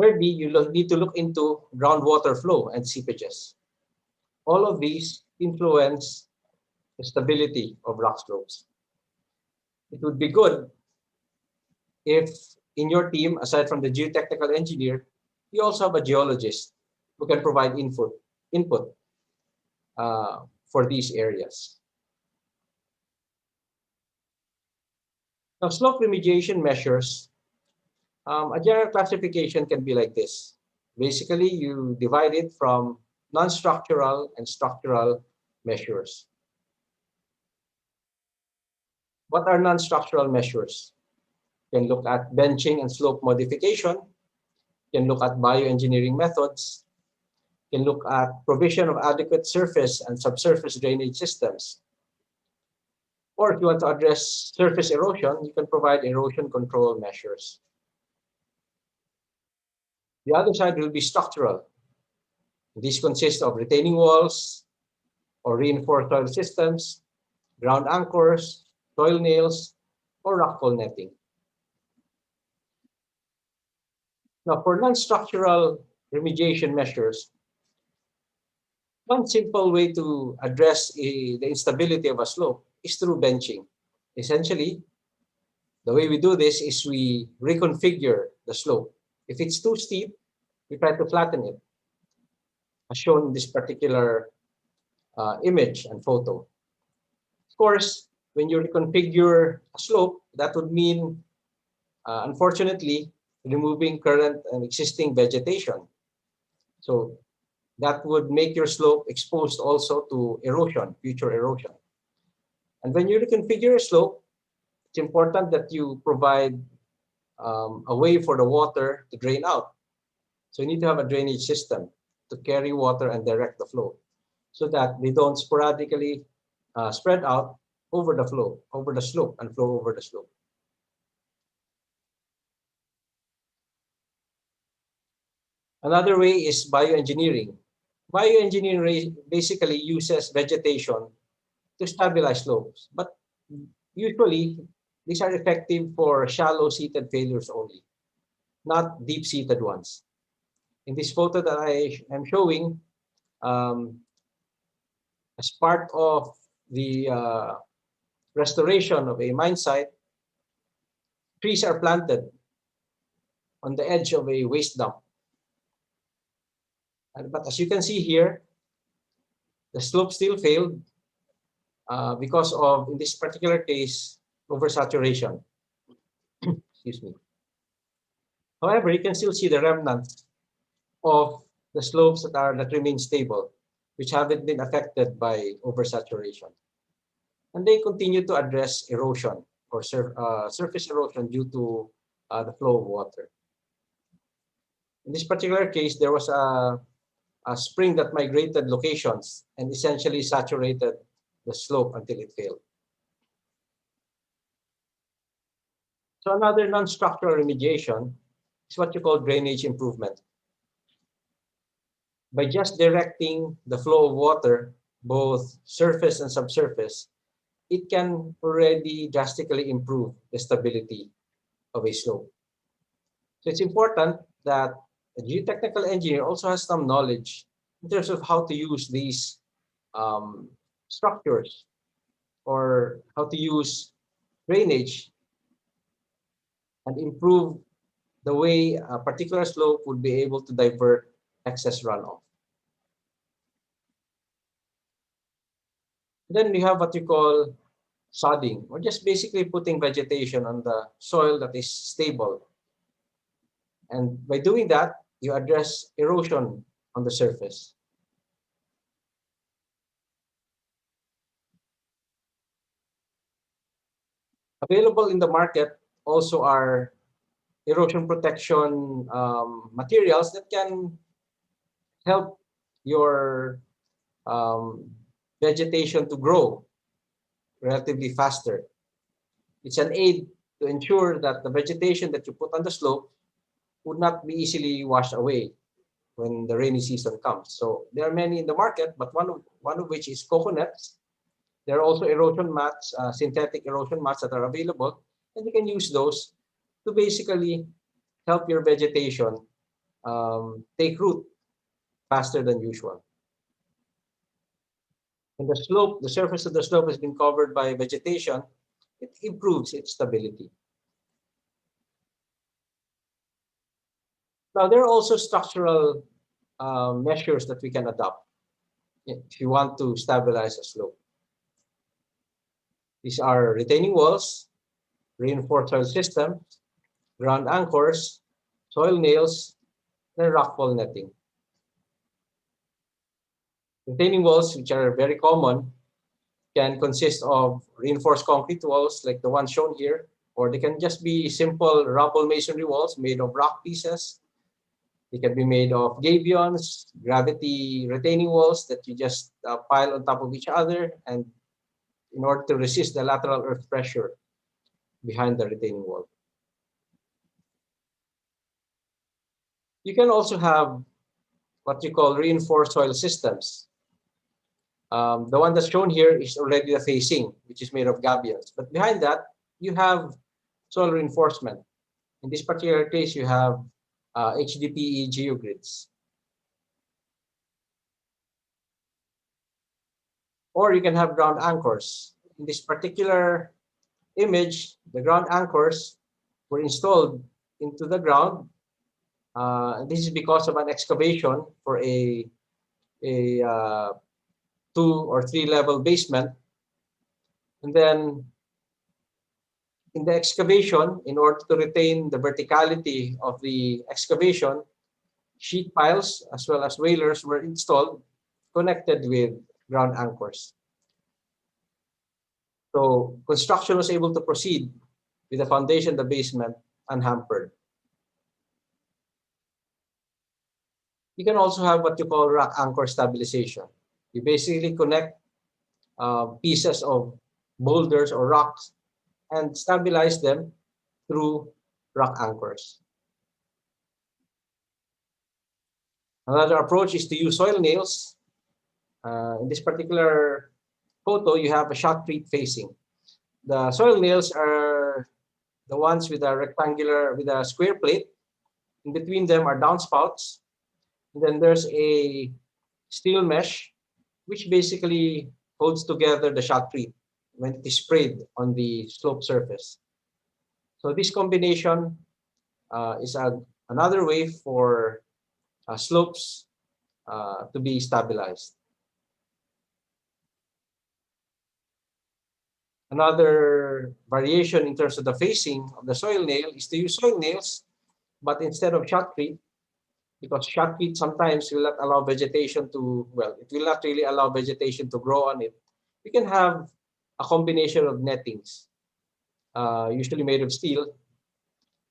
Thirdly, you need to look into groundwater flow and seepages. All of these influence the stability of rock slopes. It would be good if in your team, aside from the geotechnical engineer, you also have a geologist who can provide input for these areas. Now, slope remediation measures, a general classification can be like this. Basically, you divide it from non-structural and structural measures. What are non-structural measures? You can look at benching and slope modification. You can look at bioengineering methods. You can look at provision of adequate surface and subsurface drainage systems. Or if you want to address surface erosion, you can provide erosion control measures. The other side will be structural. These consist of retaining walls or reinforced soil systems, ground anchors, soil nails, or rockfall netting. Now, for non-structural remediation measures, one simple way to address the instability of a slope is through benching. Essentially, the way we do this is we reconfigure the slope. If it's too steep, we try to flatten it, as shown in this particular image and photo. Of course, when you reconfigure a slope, that would mean, unfortunately, removing current and existing vegetation. So that would make your slope exposed also to erosion, future erosion. And when you reconfigure a slope, it's important that you provide a way for the water to drain out. So you need to have a drainage system to carry water and direct the flow so that they don't sporadically spread out over the slope and flow over the slope. Another way is bioengineering. Bioengineering basically uses vegetation to stabilize slopes, but usually these are effective for shallow-seated failures only, not deep-seated ones. In this photo that I am showing, as part of the restoration of a mine site, trees are planted on the edge of a waste dump. But as you can see here, the slope still failed because of, in this particular case, oversaturation. Excuse me. However, you can still see the remnants of the slopes that remain stable, which haven't been affected by oversaturation. And they continue to address erosion or surface erosion due to the flow of water. In this particular case, there was a spring that migrated locations and essentially saturated the slope until it failed. So another non-structural remediation is what you call drainage improvement. By just directing the flow of water, both surface and subsurface, it can already drastically improve the stability of a slope. So it's important that a geotechnical engineer also has some knowledge in terms of how to use these structures or how to use drainage and improve the way a particular slope would be able to divert excess runoff. Then we have what you call sodding, or just basically putting vegetation on the soil that is stable. And by doing that, you address erosion on the surface. Available in the market also are erosion protection materials that can help your vegetation to grow relatively faster. It's an aid to ensure that the vegetation that you put on the slope would not be easily washed away when the rainy season comes. So there are many in the market, but one of which is coconuts. There are also erosion mats, synthetic erosion mats that are available, and you can use those to basically help your vegetation take root faster than usual. And the surface of the slope has been covered by vegetation, it improves its stability. Now, there are also structural measures that we can adopt if you want to stabilize a slope. These are retaining walls, reinforced soil systems, ground anchors, soil nails, and rockfall netting. Retaining walls, which are very common, can consist of reinforced concrete walls like the one shown here, or they can just be simple rubble masonry walls made of rock pieces. They can be made of gabions, gravity retaining walls that you just pile on top of each other, and in order to resist the lateral earth pressure behind the retaining wall. You can also have what you call reinforced soil systems. The one that's shown here is already the facing, which is made of gabions. But behind that, you have soil reinforcement. In this particular case, you have HDPE geogrids. Or you can have ground anchors. In this particular image, the ground anchors were installed into the ground This is because of an excavation for a 2 or 3 level basement. And then in the excavation, in order to retain the verticality of the excavation, sheet piles as well as wailers were installed connected with ground anchors. So construction was able to proceed with the foundation, the basement, unhampered. You can also have what you call rock anchor stabilization. You basically connect pieces of boulders or rocks and stabilize them through rock anchors. Another approach is to use soil nails. In this particular photo, you have a shotcrete facing. The soil nails are the ones with a square plate. In between them are downspouts. And then there's a steel mesh, which basically holds together the shotcrete when it is sprayed on the slope surface. So this combination is another way for slopes to be stabilized. Another variation in terms of the facing of the soil nail is to use soil nails, but instead of shotcrete, because shotcrete sometimes will not allow vegetation to, well, it will not really allow vegetation to grow on it. You can have a combination of nettings, usually made of steel.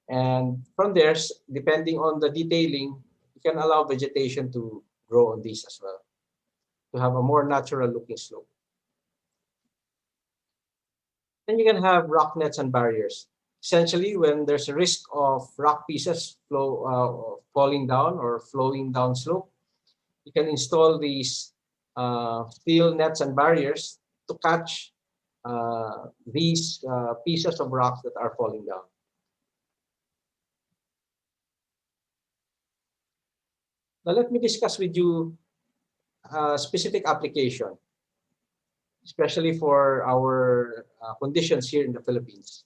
And from there, depending on the detailing, you can allow vegetation to grow on these as well, to have a more natural looking slope. Then you can have rock nets and barriers. Essentially, when there's a risk of rock pieces falling down or flowing down slope, you can install these steel nets and barriers to catch these pieces of rocks that are falling down. Now let me discuss with you a specific application, especially for our conditions here in the Philippines.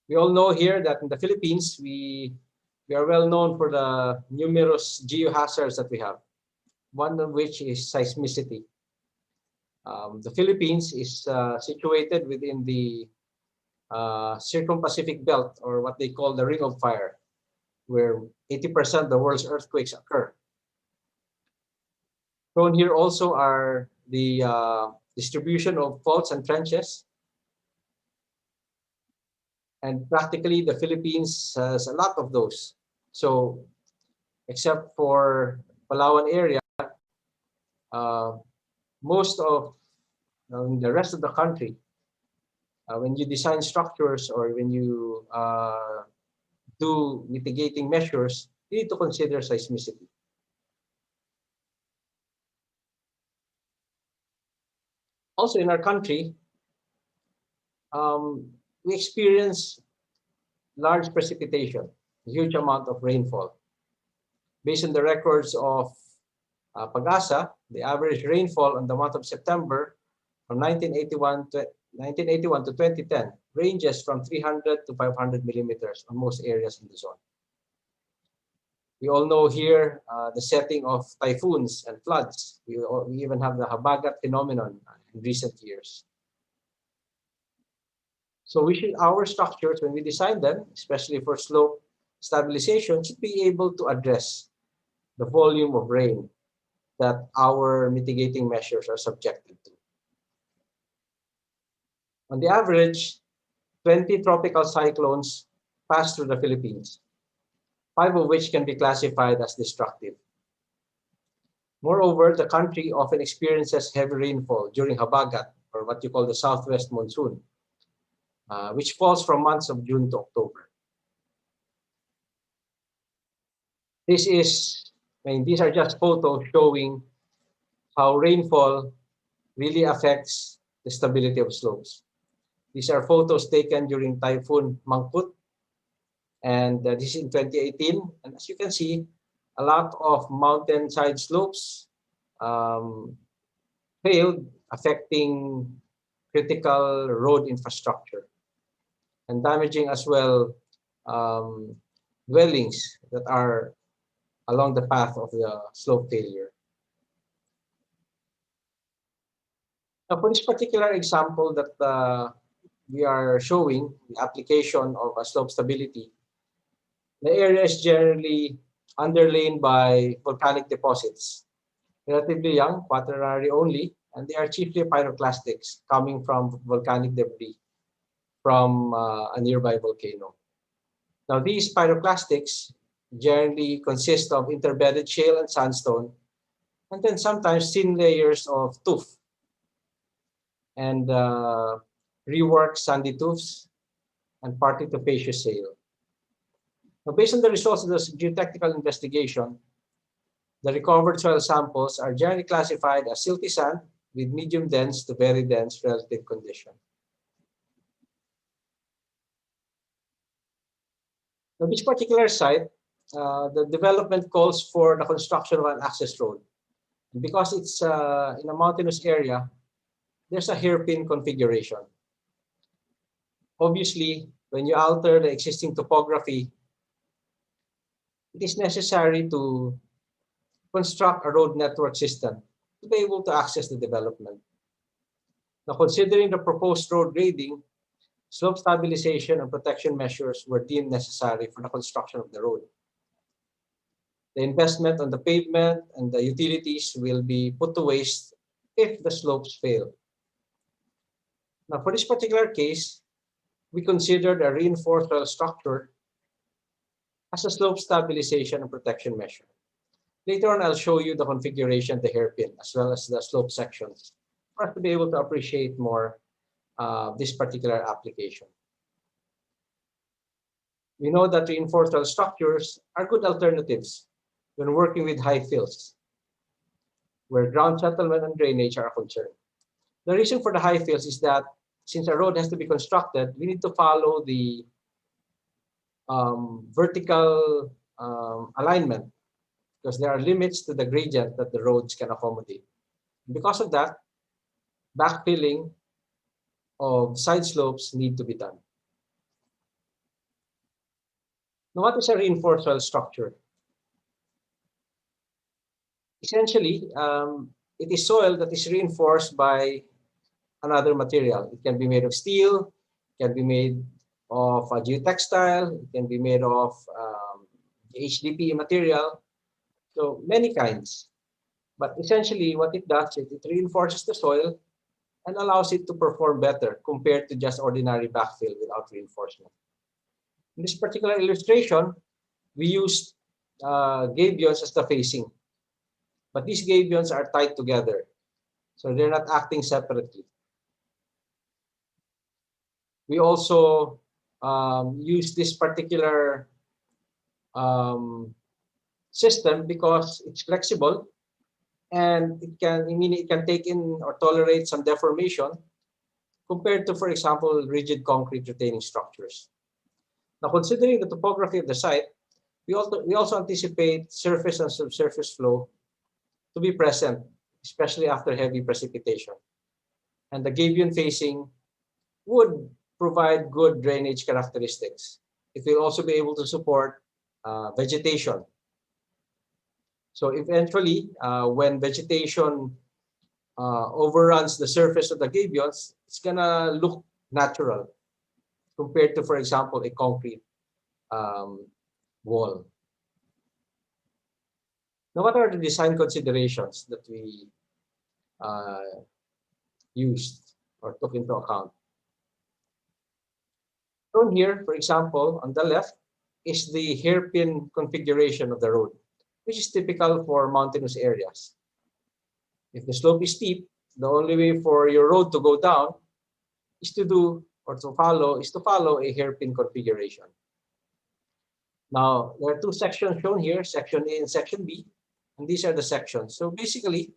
We all know here that in the Philippines, we are well known for the numerous geohazards that we have, one of which is seismicity. The Philippines is situated within the Circum-Pacific Belt, or what they call the Ring of Fire, where 80% of the world's earthquakes occur. Shown here also are the distribution of faults and trenches. And practically the Philippines has a lot of those. So except for Palawan area, most of the rest of the country, when you design structures or when you do mitigating measures, you need to consider seismicity. Also in our country, we experience large precipitation, a huge amount of rainfall. Based on the records of PAGASA, the average rainfall in the month of September from 1981 to 2010 ranges from 300 to 500 millimeters on most areas in the zone. We all know here the setting of typhoons and floods. We even have the Habagat phenomenon in recent years. So our structures, when we design them, especially for slope stabilization, should be able to address the volume of rain that our mitigating measures are subjected to. On the average, 20 tropical cyclones pass through the Philippines, 5 of which can be classified as destructive. Moreover, the country often experiences heavy rainfall during Habagat, or what you call the southwest monsoon, which falls from months of June to October. These are just photos showing how rainfall really affects the stability of slopes. These are photos taken during Typhoon Mangkut, and this is in 2018. And as you can see, a lot of mountainside slopes failed, affecting critical road infrastructure and damaging as well dwellings that are along the path of the slope failure. Now, for this particular example that we are showing, the application of a slope stability, the area is generally underlain by volcanic deposits, relatively young, quaternary only, and they are chiefly pyroclastics coming from volcanic debris from a nearby volcano. Now, these pyroclastics generally consist of interbedded shale and sandstone, and then sometimes thin layers of tuff and reworked sandy tuffs and partly tufaceous shale. Now, based on the results of this geotechnical investigation, the recovered soil samples are generally classified as silty sand with medium dense to very dense relative condition. Now, this particular site, the development calls for the construction of an access road. And because it's in a mountainous area, there's a hairpin configuration. Obviously, when you alter the existing topography, it is necessary to construct a road network system to be able to access the development. Now, considering the proposed road grading, slope stabilization and protection measures were deemed necessary for the construction of the road. The investment on the pavement and the utilities will be put to waste if the slopes fail. Now, for this particular case, we considered a reinforced soil structure as a slope stabilization and protection measure. Later on, I'll show you the configuration of the hairpin as well as the slope sections for us to be able to appreciate more this particular application. We know that reinforced soil structures are good alternatives when working with high fills, where ground settlement and drainage are a concern. The reason for the high fills is that since a road has to be constructed, we need to follow the vertical alignment because there are limits to the gradient that the roads can accommodate. Because of that, backfilling of side slopes need to be done. Now, what is a reinforced soil structure? Essentially, it is soil that is reinforced by another material. It can be made of steel, it can be made of a geotextile, it can be made of HDPE material, so many kinds. But essentially what it does is it reinforces the soil and allows it to perform better compared to just ordinary backfill without reinforcement. In this particular illustration, we used gabions as the facing, but these gabions are tied together, so they're not acting separately. We also use this particular system because it's flexible and it can take in or tolerate some deformation compared to, for example, rigid concrete retaining structures. Now, considering the topography of the site, we also anticipate surface and subsurface flow to be present, especially after heavy precipitation. And the gabion facing would provide good drainage characteristics. It will also be able to support vegetation. So eventually, when vegetation overruns the surface of the gabions, it's gonna look natural compared to, for example, a concrete wall. Now, what are the design considerations that we used or took into account? Shown here, for example, on the left is the hairpin configuration of the road, which is typical for mountainous areas. If the slope is steep, the only way for your road to go down is to follow a hairpin configuration. Now, there are two sections shown here, section A and section B, and these are the sections. So basically,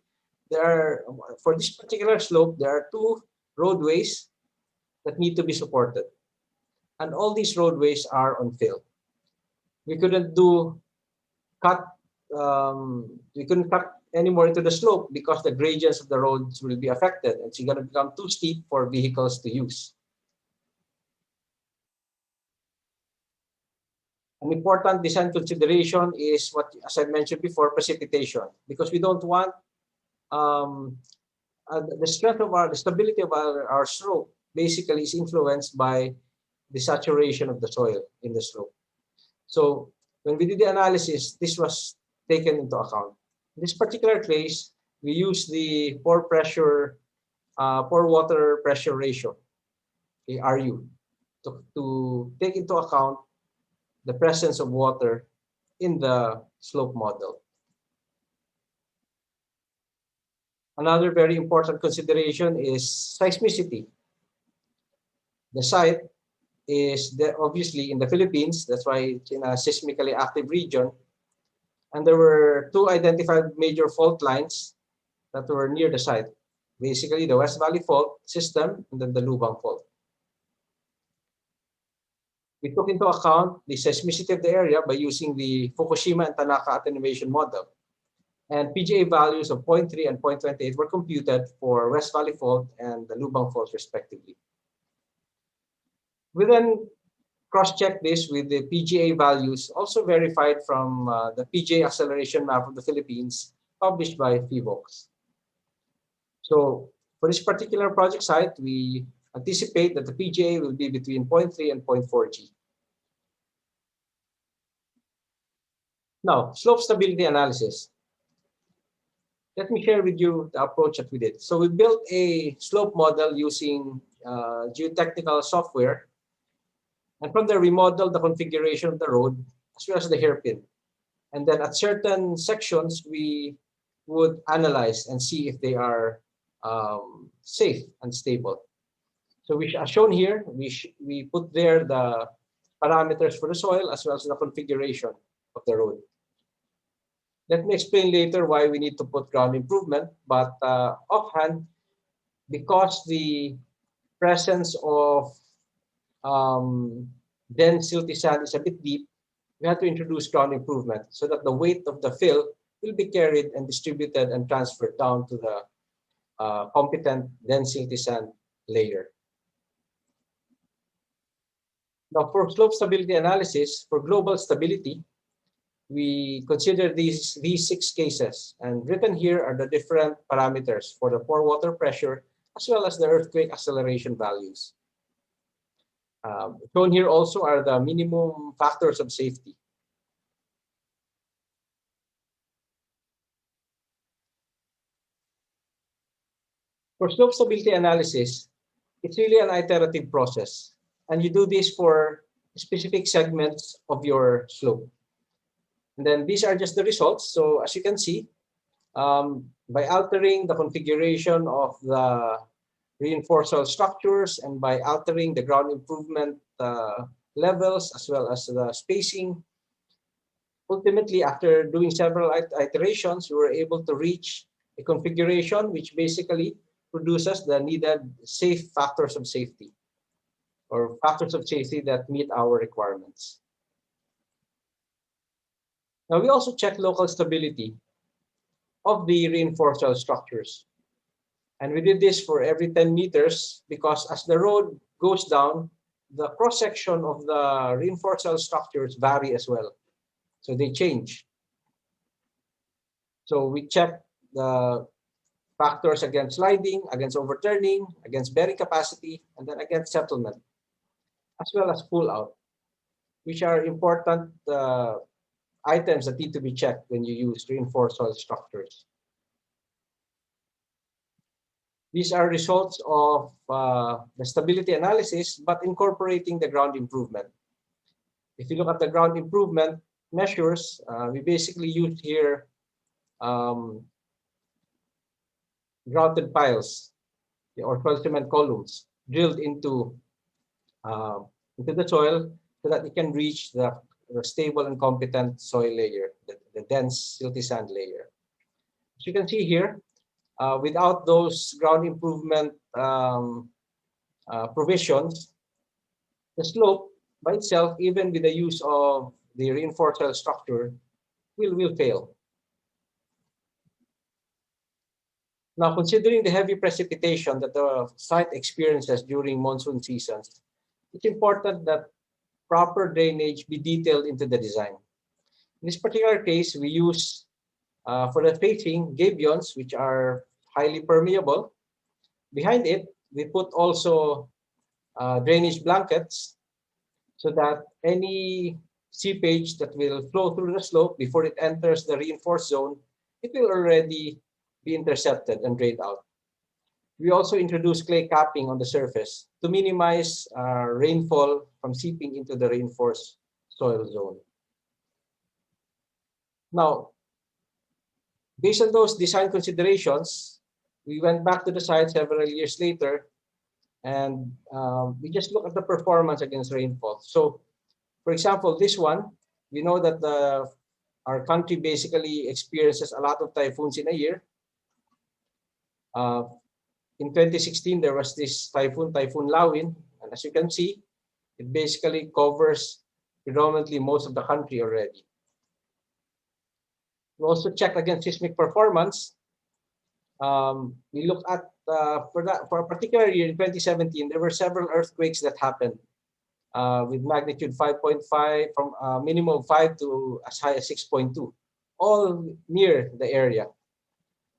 for this particular slope, there are two roadways that need to be supported. And all these roadways are on fill. We couldn't cut any more into the slope because the gradients of the roads will be affected. It's going to become too steep for vehicles to use. An important design consideration is what, as I mentioned before, precipitation, because we don't want the strength of the stability of our slope basically is influenced by the saturation of the soil in the slope. So when we did the analysis, this was taken into account. In this particular case, we use the pore water pressure ratio, the RU, to take into account the presence of water in the slope model. Another very important consideration is seismicity. The site is obviously in the Philippines, that's why it's in a seismically active region. And there were two identified major fault lines that were near the site. Basically, the West Valley Fault system and then the Lubang Fault. We took into account the seismicity of the area by using the Fukushima and Tanaka attenuation model. And PGA values of 0.3 and 0.28 were computed for West Valley Fault and the Lubang Fault respectively. We then cross-check this with the PGA values, also verified from the PGA acceleration map of the Philippines, published by PHIVOX. So for this particular project site, we anticipate that the PGA will be between 0.3 and 0.4 G. Now, slope stability analysis. Let me share with you the approach that we did. So we built a slope model using geotechnical software. And from there, we modeled the configuration of the road as well as the hairpin. And then at certain sections, we would analyze and see if they are safe and stable. So as shown here, we put there the parameters for the soil as well as the configuration of the road. Let me explain later why we need to put ground improvement, but offhand, because the presence of dense silty sand is a bit deep, we have to introduce ground improvement so that the weight of the fill will be carried and distributed and transferred down to the competent dense silty sand layer. Now, for slope stability analysis, for global stability, we consider these 6 cases, and written here are the different parameters for the pore water pressure as well as the earthquake acceleration values. Shown here also are the minimum factors of safety. For slope stability analysis, it's really an iterative process, and you do this for specific segments of your slope. And then these are just the results. So as you can see, by altering the configuration of the reinforced soil structures and by altering the ground improvement levels as well as the spacing, ultimately after doing several iterations, we were able to reach a configuration which basically produces the needed safe factors of safety or factors of safety that meet our requirements. Now, we also check local stability of the reinforced soil structures. And we did this for every 10 meters because as the road goes down, the cross-section of the reinforced soil structures vary as well. So they change. So we check the factors against sliding, against overturning, against bearing capacity, and then against settlement, as well as pull out, which are important items that need to be checked when you use reinforced soil structures. These are results of the stability analysis, but incorporating the ground improvement. If you look at the ground improvement measures, we basically use here grouted piles or soil cement columns drilled into the soil so that it can reach the stable and competent soil layer, the dense silty sand layer. As you can see here, without those ground improvement provisions, the slope by itself, even with the use of the reinforced soil structure, will fail. Now, considering the heavy precipitation that the site experiences during monsoon seasons, it's important that proper drainage be detailed into the design. In this particular case, we use, for the facing, gabions, which are highly permeable. Behind it, we put also drainage blankets so that any seepage that will flow through the slope before it enters the reinforced zone, it will already be intercepted and drained out. We also introduce clay capping on the surface to minimize rainfall from seeping into the reinforced soil zone. Now, based on those design considerations, we went back to the site several years later and we just look at the performance against rainfall. So, for example, this one, we know that our country basically experiences a lot of typhoons in a year. In 2016, there was this Typhoon Lawin, and as you can see, it basically covers predominantly most of the country already. We also check against seismic performance. We look at, for a particular year in 2017, there were several earthquakes that happened with magnitude 5.5 from a minimum of 5 to as high as 6.2, all near the area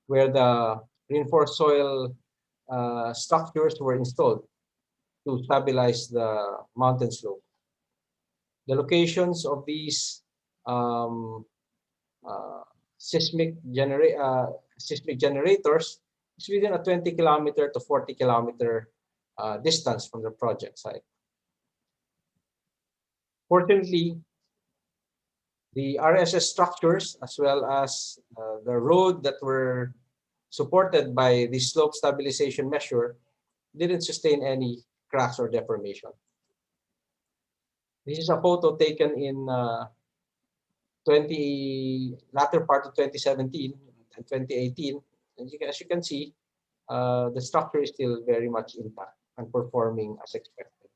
where the reinforced soil structures were installed to stabilize the mountain slope. The locations of these seismic generators is within a 20-kilometer to 40-kilometer distance from the project site. Fortunately, the RSS structures as well as the road that were supported by the slope stabilization measure didn't sustain any cracks or deformation. This is a photo taken in latter part of 2017 and 2018. And as you can see, the structure is still very much intact and performing as expected.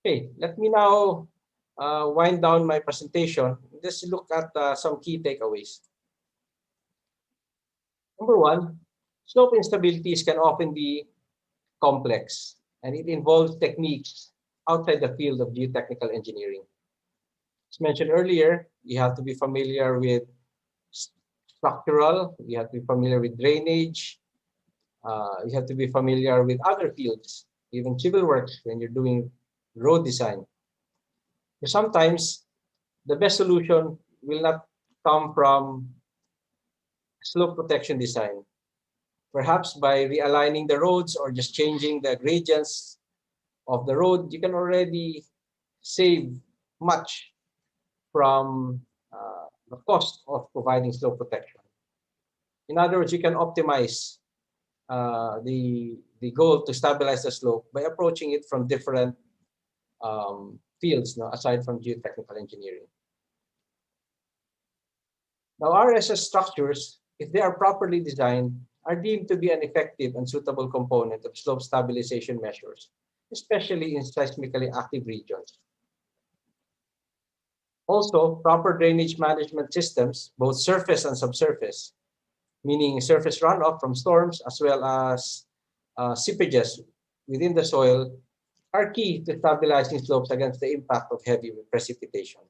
Okay, let me now wind down my presentation. Just look at some key takeaways. Number one, slope instabilities can often be complex, and it involves techniques outside the field of geotechnical engineering. As mentioned earlier, you have to be familiar with structural, you have to be familiar with drainage, you have to be familiar with other fields, even civil works when you're doing road design. Sometimes the best solution will not come from slope protection design. Perhaps by realigning the roads or just changing the gradients of the road, you can already save much from the cost of providing slope protection. In other words, you can optimize the goal to stabilize the slope by approaching it from different fields, aside from geotechnical engineering. Now, RSS structures, if they are properly designed, are deemed to be an effective and suitable component of slope stabilization measures, especially in seismically active regions. Also, proper drainage management systems, both surface and subsurface, meaning surface runoff from storms as well as seepages within the soil, are key to stabilizing slopes against the impact of heavy precipitation.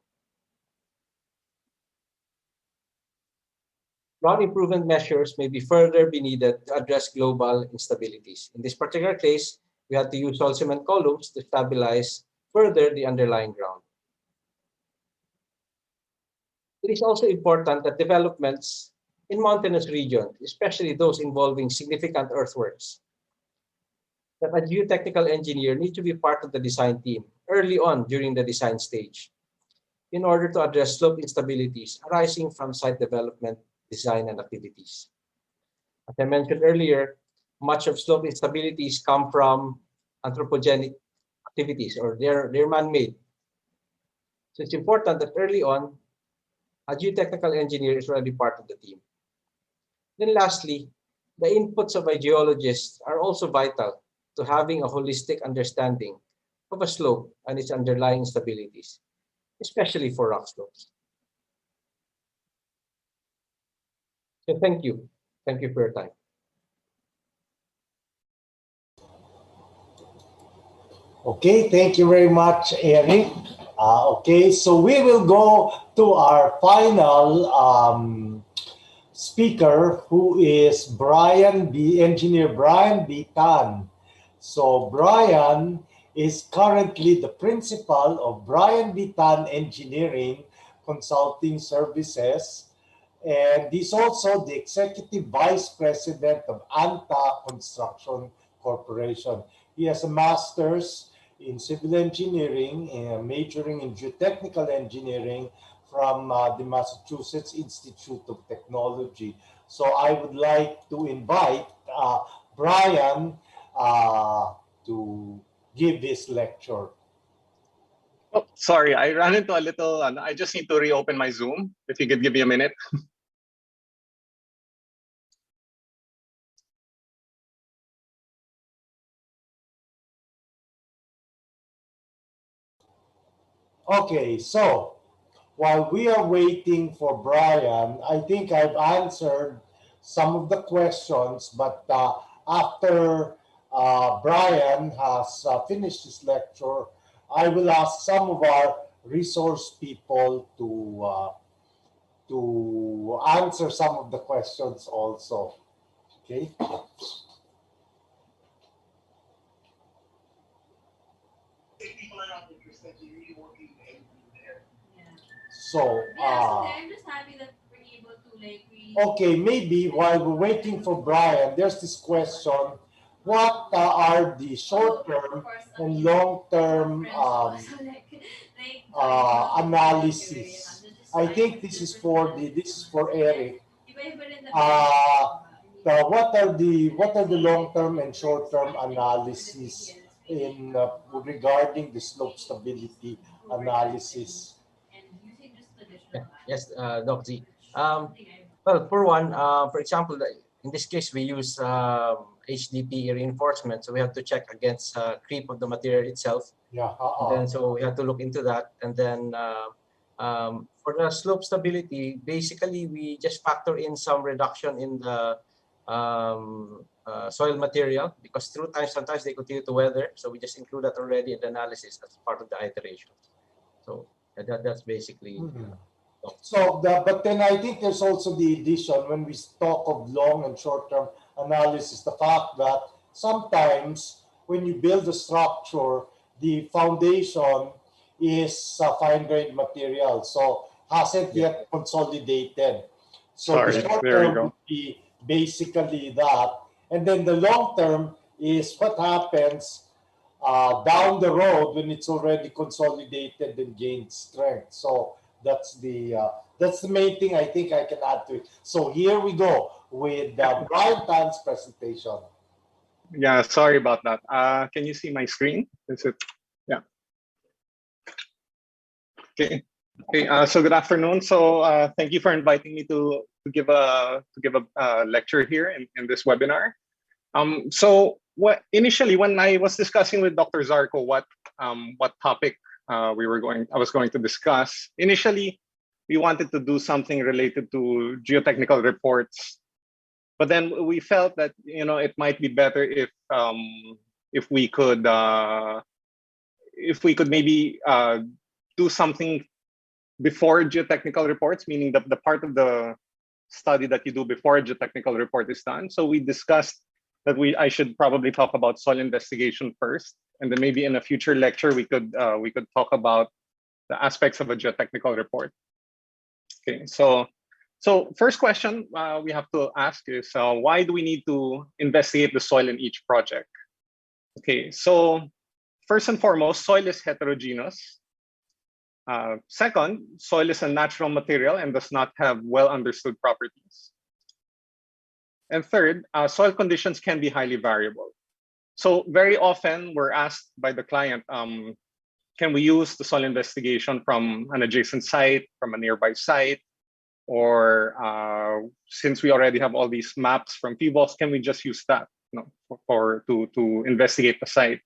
Ground improvement measures may be further be needed to address global instabilities. In this particular case, we had to use soil cement columns to stabilize further the underlying ground. It is also important that developments in mountainous regions, especially those involving significant earthworks, that a geotechnical engineer needs to be part of the design team early on during the design stage in order to address slope instabilities arising from site development, design, and activities. As I mentioned earlier, much of slope instabilities come from anthropogenic activities, or they're man-made. So it's important that early on, a geotechnical engineer is already part of the team. Then lastly, the inputs of a geologist are also vital to having a holistic understanding of a slope and its underlying stabilities, especially for rock slopes. So thank you. Thank you for your time. Okay, thank you very much, Eric. Okay, so we will go to our final speaker, who is Engineer Brian B. Tan. So Brian is currently the principal of Brian B. Tan Engineering Consulting Services, and he's also the executive vice president of ANTA Construction Corporation. He has a master's in civil engineering and majoring in geotechnical engineering from the Massachusetts Institute of Technology. So I would like to invite Brian to give this lecture. Oh, sorry, I ran into a little, I just need to reopen my Zoom. If you could give me a minute. Okay, so while we are waiting for Brian, I think I've answered some of the questions, but after Brian has finished his lecture, I will ask some of our resource people to answer some of the questions also. Okay. So, I'm just happy that we're able to okay, maybe while we're waiting for Brian, there's this question: what are the short-term and long-term analysis? I think this is for Eric. What are the long-term and short-term analysis in regarding the slope stability analysis? Yes, Doc Z. Well, for one, for example, in this case, we use HDPE reinforcement, so we have to check against creep of the material itself. Yeah. And then, so we have to look into that. And then for the slope stability, basically, we just factor in some reduction in the soil material, because through time, sometimes they continue to weather. So we just include that already in the analysis as part of the iteration. So that's basically. So, but then I think there's also the addition when we talk of long and short-term analysis, the fact that sometimes when you build a structure, the foundation is fine-grained material, so hasn't yet consolidated. So Sorry, the short there we term go. would be basically that, and then the long term is what happens down the road when it's already consolidated and gained strength. So that's the main thing I think I can add to it. So here we go with Brian Tan's presentation. Yeah, sorry about that. Can you see my screen? Is it? Yeah. Okay. Okay. So good afternoon. So thank you for inviting me to give a lecture here in this webinar. So initially when I was discussing with Dr. Zarco what topic I was going to discuss, initially we wanted to do something related to geotechnical reports, but then we felt that it might be better if we could maybe do something before geotechnical reports, meaning the part of the study that you do before a geotechnical report is done. So we discussed that I should probably talk about soil investigation first, and then maybe in a future lecture we could talk about the aspects of a geotechnical report. Okay, so first question we have to ask is why do we need to investigate the soil in each project? Okay, so first and foremost, soil is heterogeneous. Second, soil is a natural material and does not have well understood properties. And third, soil conditions can be highly variable. So very often we're asked by the client, can we use the soil investigation from an adjacent site, from a nearby site, or since we already have all these maps from PBOS, can we just use that to investigate the site?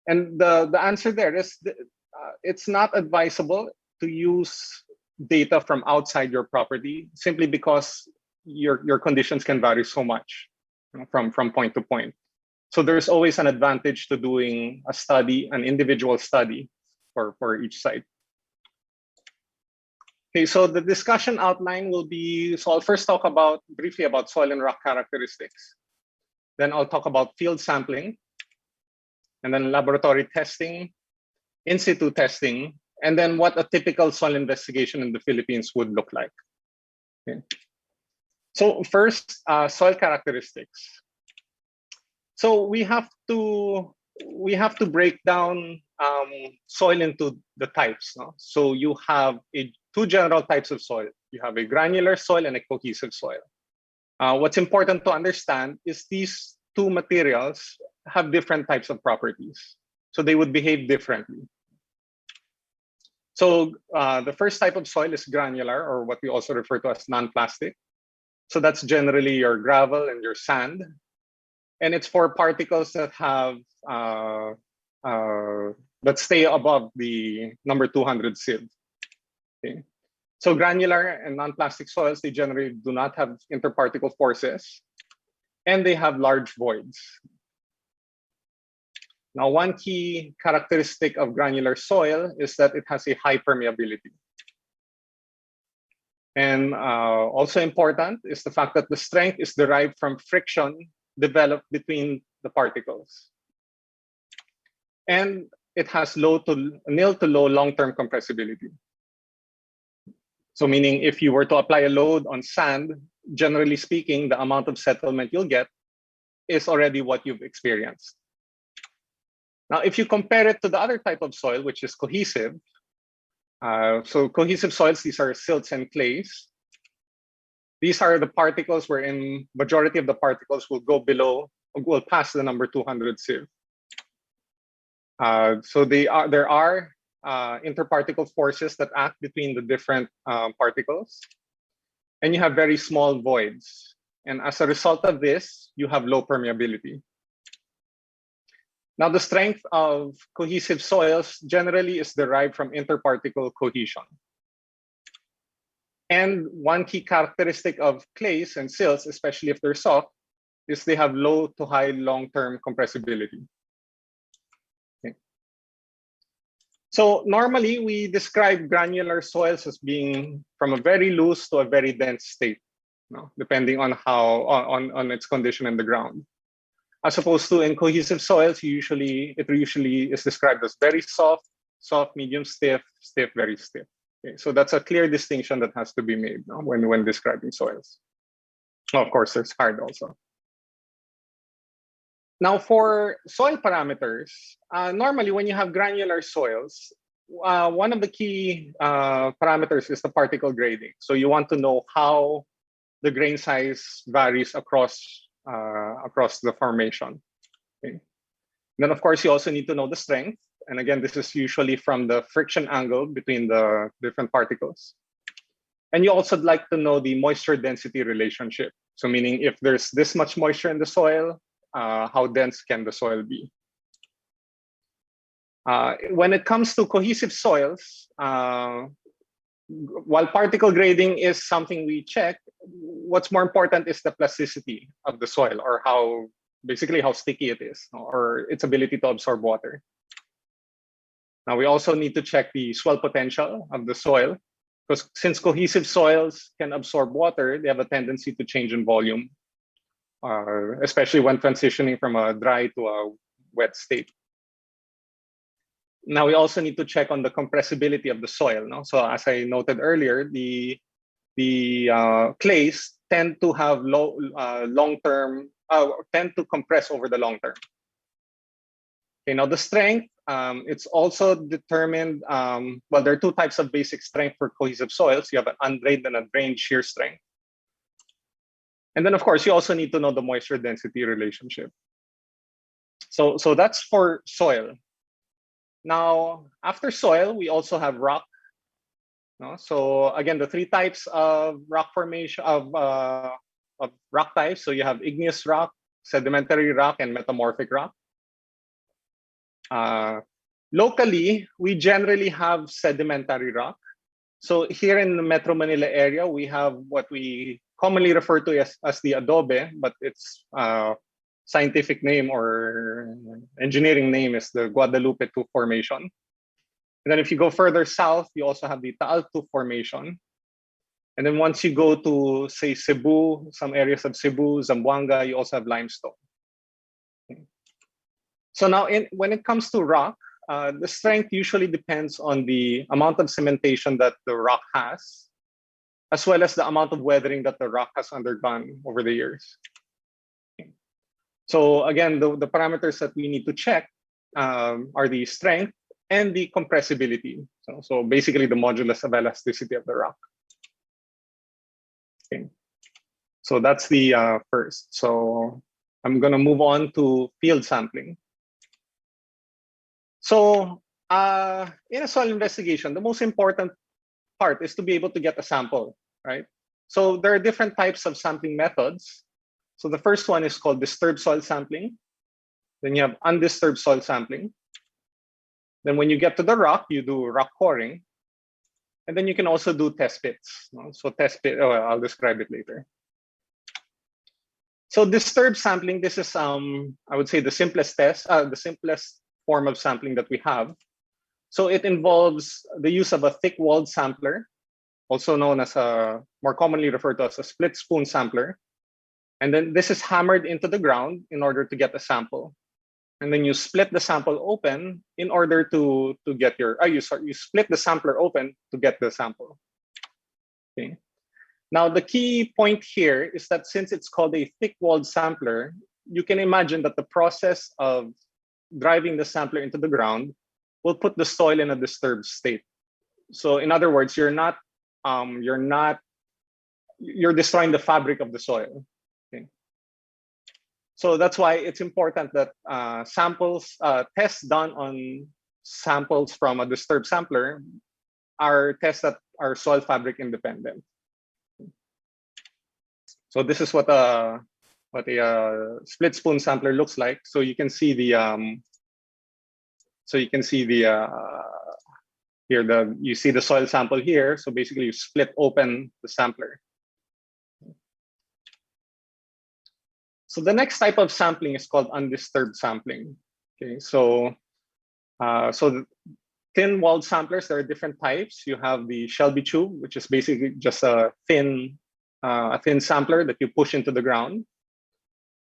And the answer there is it's not advisable to use data from outside your property, simply because your conditions can vary so much from point to point. So there's always an advantage to doing a study, an individual study for each site. Okay, so the discussion outline will be, so I'll first talk briefly about soil and rock characteristics. Then I'll talk about field sampling, and then laboratory testing, in situ testing, and then what a typical soil investigation in the Philippines would look like. Okay. So first, soil characteristics. So we have to break down soil into the types. No? So you have two general types of soil. You have a granular soil and a cohesive soil. What's important to understand is these two materials have different types of properties. So they would behave differently. So the first type of soil is granular, or what we also refer to as non-plastic. So that's generally your gravel and your sand. And it's for particles that have that stay above the number 200 sieve. Okay. So granular and non-plastic soils, they generally do not have interparticle forces, and they have large voids. Now, one key characteristic of granular soil is that it has a high permeability. And also important is the fact that the strength is derived from friction developed between the particles. And it has nil to low long-term compressibility. So meaning if you were to apply a load on sand, generally speaking, the amount of settlement you'll get is already what you've experienced. Now, if you compare it to the other type of soil, which is cohesive, so cohesive soils, these are silts and clays. These are the particles wherein majority of the particles will go below, will pass the number 200 sieve. So there are interparticle forces that act between the different particles, and you have very small voids. And as a result of this, you have low permeability. Now, the strength of cohesive soils generally is derived from interparticle cohesion. And one key characteristic of clays and silts, especially if they're soft, is they have low to high long-term compressibility. Okay. So normally we describe granular soils as being from a very loose to a very dense state, depending on on its condition in the ground. As opposed to in cohesive soils, it usually is described as very soft, medium stiff, very stiff. Okay, so that's a clear distinction that has to be made when describing soils. Of course, there's hard also. Now, for soil parameters, normally when you have granular soils, one of the key parameters is the particle grading. So you want to know how the grain size varies across the formation. Okay. Then, of course, you also need to know the strength. And again, this is usually from the friction angle between the different particles. And you also like to know the moisture density relationship. So meaning if there's this much moisture in the soil, how dense can the soil be? When it comes to cohesive soils, while particle grading is something we check, what's more important is the plasticity of the soil, or basically how sticky it is, or its ability to absorb water. Now, we also need to check the swell potential of the soil, because since cohesive soils can absorb water, they have a tendency to change in volume, especially when transitioning from a dry to a wet state. Now, we also need to check on the compressibility of the soil. So as I noted earlier, the clays tend to have tend to compress over the long term. Okay, now the strength, it's also determined, well, there are two types of basic strength for cohesive soils. You have an undrained and a drained shear strength. And then, of course, you also need to know the moisture density relationship. So that's for soil. Now, after soil, we also have rock. So again, the three types of rock formation, of rock types. So you have igneous rock, sedimentary rock, and metamorphic rock. Locally, we generally have sedimentary rock. So here in the Metro Manila area, we have what we commonly refer to as the adobe, but it's scientific name or engineering name is the Guadalupe Tooth Formation. And then if you go further south, you also have the Taal Tooth Formation. And then once you go to, say, Cebu, some areas of Cebu, Zamboanga, you also have limestone. So now when it comes to rock, the strength usually depends on the amount of cementation that the rock has, as well as the amount of weathering that the rock has undergone over the years. So again, the parameters that we need to check are the strength and the compressibility. So basically the modulus of elasticity of the rock. Okay. So that's the first. So I'm going to move on to field sampling. So in a soil investigation, the most important part is to be able to get a sample, right? So there are different types of sampling methods. So the first one is called disturbed soil sampling. Then you have undisturbed soil sampling. Then when you get to the rock, you do rock coring. And then you can also do test pits. So test pit, I'll describe it later. So disturbed sampling, this is I would say the simplest the simplest form of sampling that we have. So it involves the use of a thick-walled sampler, also known as more commonly referred to as a split spoon sampler. And then this is hammered into the ground in order to get a sample. And then you split the sample open in order to get your, you split the sampler open to get the sample. Okay. Now, the key point here is that since it's called a thick-walled sampler, you can imagine that the process of driving the sampler into the ground will put the soil in a disturbed state. So in other words, you're destroying the fabric of the soil. Okay. So that's why it's important that tests done on samples from a disturbed sampler are tests that are soil fabric independent. So this is what a split spoon sampler looks like. So you can see the you see the soil sample here. So basically you split open the sampler. So the next type of sampling is called undisturbed sampling. Okay, so thin-walled samplers, there are different types. You have the Shelby tube, which is basically just a thin sampler that you push into the ground.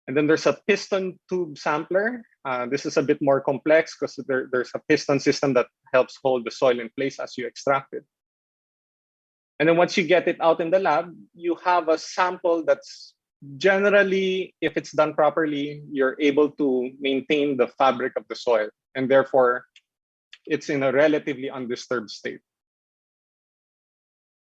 And then there's a piston tube sampler. This is a bit more complex because there's a piston system that helps hold the soil in place as you extract it. And then once you get it out in the lab, you have a sample that's generally, if it's done properly, you're able to maintain the fabric of the soil. And therefore, it's in a relatively undisturbed state.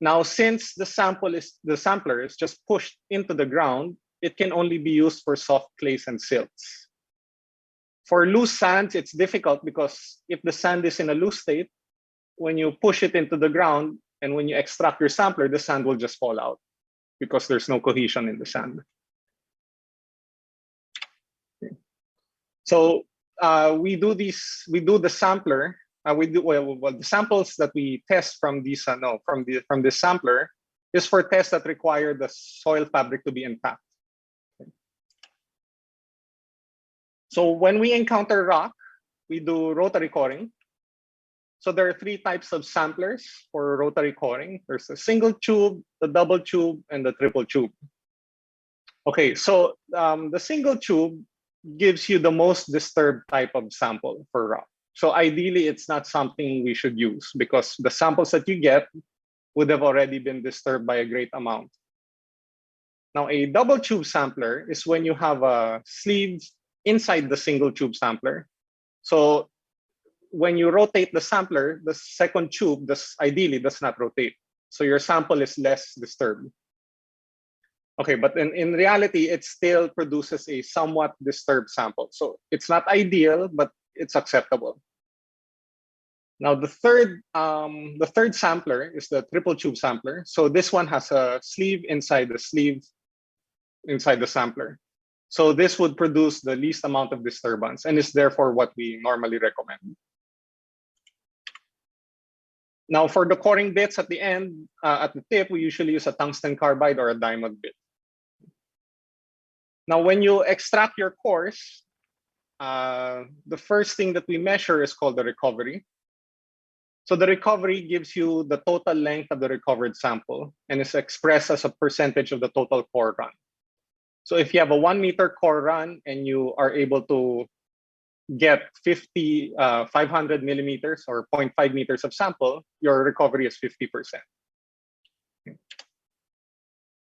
Now, since the sampler is just pushed into the ground, it can only be used for soft clays and silts. For loose sands, it's difficult because if the sand is in a loose state, when you push it into the ground and when you extract your sampler, the sand will just fall out because there's no cohesion in the sand. Okay. So we do the sampler. The samples that we test from this sampler is for tests that require the soil fabric to be intact. Okay. So when we encounter rock, we do rotary coring. So there are three types of samplers for rotary coring. There's a single tube, the double tube, and the triple tube. Okay, so the single tube gives you the most disturbed type of sample for rock. So ideally, it's not something we should use because the samples that you get would have already been disturbed by a great amount. Now, a double tube sampler is when you have a sleeve inside the single tube sampler. So when you rotate the sampler, the second tube ideally does not rotate. So your sample is less disturbed. Okay, but in reality, it still produces a somewhat disturbed sample. So it's not ideal, but it's acceptable. Now the third sampler is the triple tube sampler. So this one has a sleeve inside the sampler. So this would produce the least amount of disturbance and is therefore what we normally recommend. Now for the coring bits at the end, at the tip, we usually use a tungsten carbide or a diamond bit. Now, when you extract your cores, the first thing that we measure is called the recovery. So the recovery gives you the total length of the recovered sample and is expressed as a percentage of the total core run. So if you have a 1 meter core run and you are able to get 500 millimeters or 0.5 meters of sample, your recovery is 50%.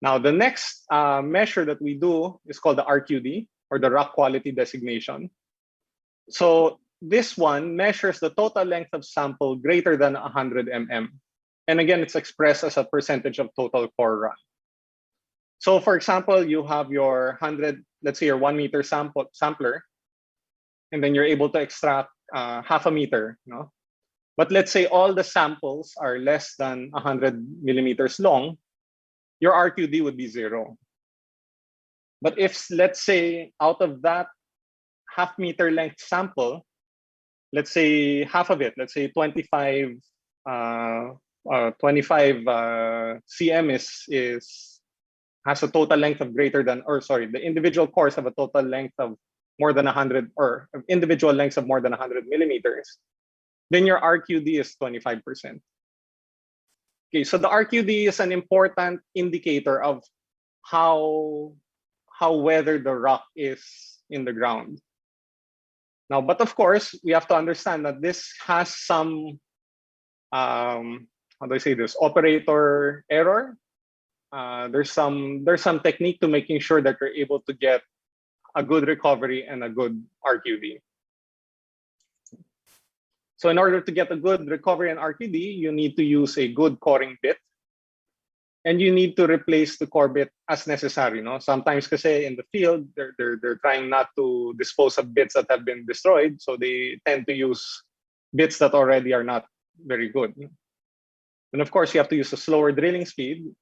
Now, the next measure that we do is called the RQD, or the rock quality designation. So this one measures the total length of sample greater than 100 mm. And again, it's expressed as a percentage of total core run. So for example, you have your 100, let's say your 1 meter sampler, and then you're able to extract half a meter. But let's say all the samples are less than 100 millimeters long, your RQD would be 0. But if, let's say, out of that half meter length sample, let's say half of it, let's say 25 cm has a total length of greater than, or sorry, the individual cores have a total length of more than 100, or individual lengths of more than 100 millimeters, then your RQD is 25%. Okay, so the RQD is an important indicator of how weathered the rock is in the ground. Now, but of course, we have to understand that this has some, how do I say this, operator error. There's some technique to making sure that you're able to get a good recovery and a good RQD. So in order to get a good recovery and RQD, you need to use a good coring bit. And you need to replace the core bit as necessary. Sometimes kasi in the field, they're trying not to dispose of bits that have been destroyed. So they tend to use bits that already are not very good. And of course, you have to use a slower drilling speed.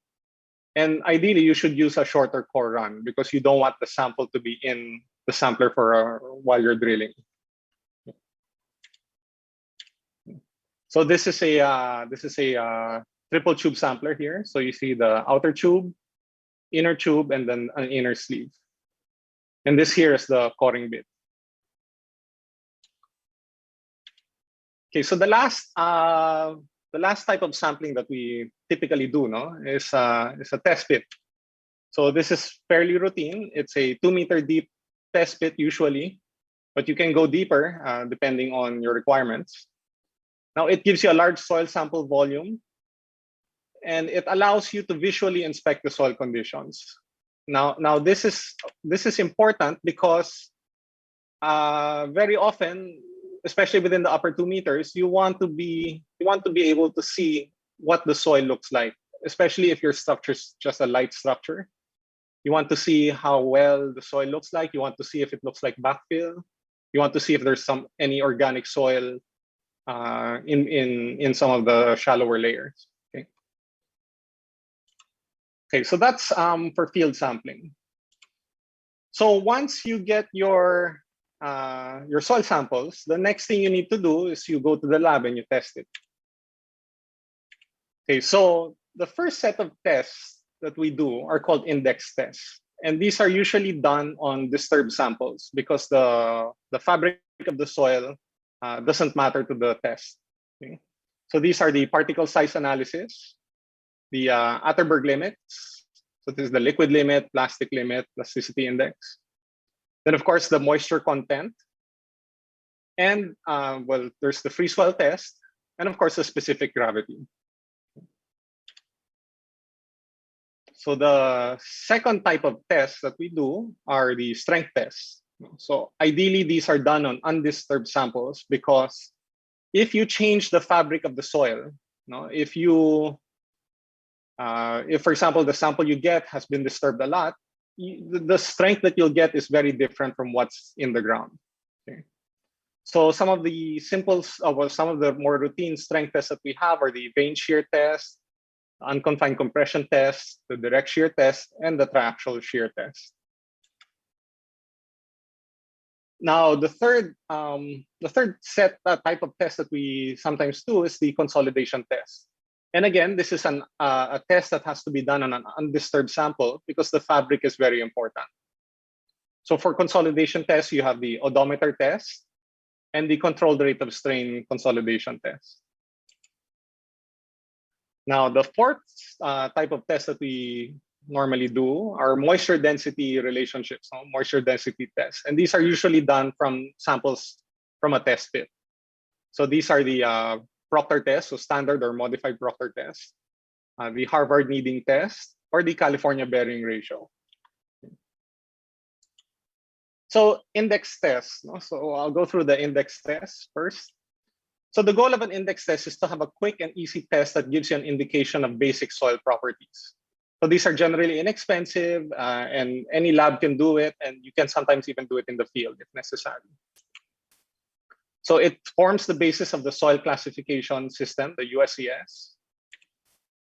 And ideally, you should use a shorter core run because you don't want the sample to be in the sampler for while you're drilling. So this is a triple tube sampler here. So you see the outer tube, inner tube, and then an inner sleeve. And this here is the coring bit. Okay, so the last type of sampling that we typically do is a test pit. So this is fairly routine. It's a 2 meter deep test pit usually, but you can go deeper depending on your requirements. Now it gives you a large soil sample volume, and it allows you to visually inspect the soil conditions. Now this is important because very often, especially within the upper 2 meters, you want to be able to see what the soil looks like, especially if your structure is just a light structure. You want to see how well the soil looks like. You want to see if it looks like backfill. You want to see if there's any organic soil in some of the shallower layers. Okay, so that's for field sampling. So once you get your soil samples, the next thing you need to do is you go to the lab and you test it. Okay, so the first set of tests that we do are called index tests. And these are usually done on disturbed samples because the fabric of the soil doesn't matter to the test. Okay? So these are the particle size analysis, the Atterberg limits. So this is the liquid limit, plastic limit, plasticity index. Then, of course, the moisture content. And, well, there's the free swell test. And, of course, the specific gravity. So the second type of tests that we do are the strength tests. So ideally, these are done on undisturbed samples because if you change the fabric of the soil, if, for example, the sample you get has been disturbed a lot, the strength that you'll get is very different from what's in the ground. Okay? So some of the some of the more routine strength tests that we have are the vane shear test, unconfined compression test, the direct shear test, and the triaxial shear test. Now, the third type of test that we sometimes do is the consolidation test. And again, this is a test that has to be done on an undisturbed sample because the fabric is very important. So for consolidation tests, you have the odometer test and the controlled rate of strain consolidation test. Now, the fourth type of test that we normally do are moisture density relationships, moisture density tests. And these are usually done from samples from a test pit. So these are the Proctor test, so standard or modified Proctor test, the Harvard kneading test, or the California bearing ratio. So index tests. So I'll go through the index test first. So the goal of an index test is to have a quick and easy test that gives you an indication of basic soil properties. So these are generally inexpensive, and any lab can do it, and you can sometimes even do it in the field if necessary. So it forms the basis of the soil classification system, the USCS.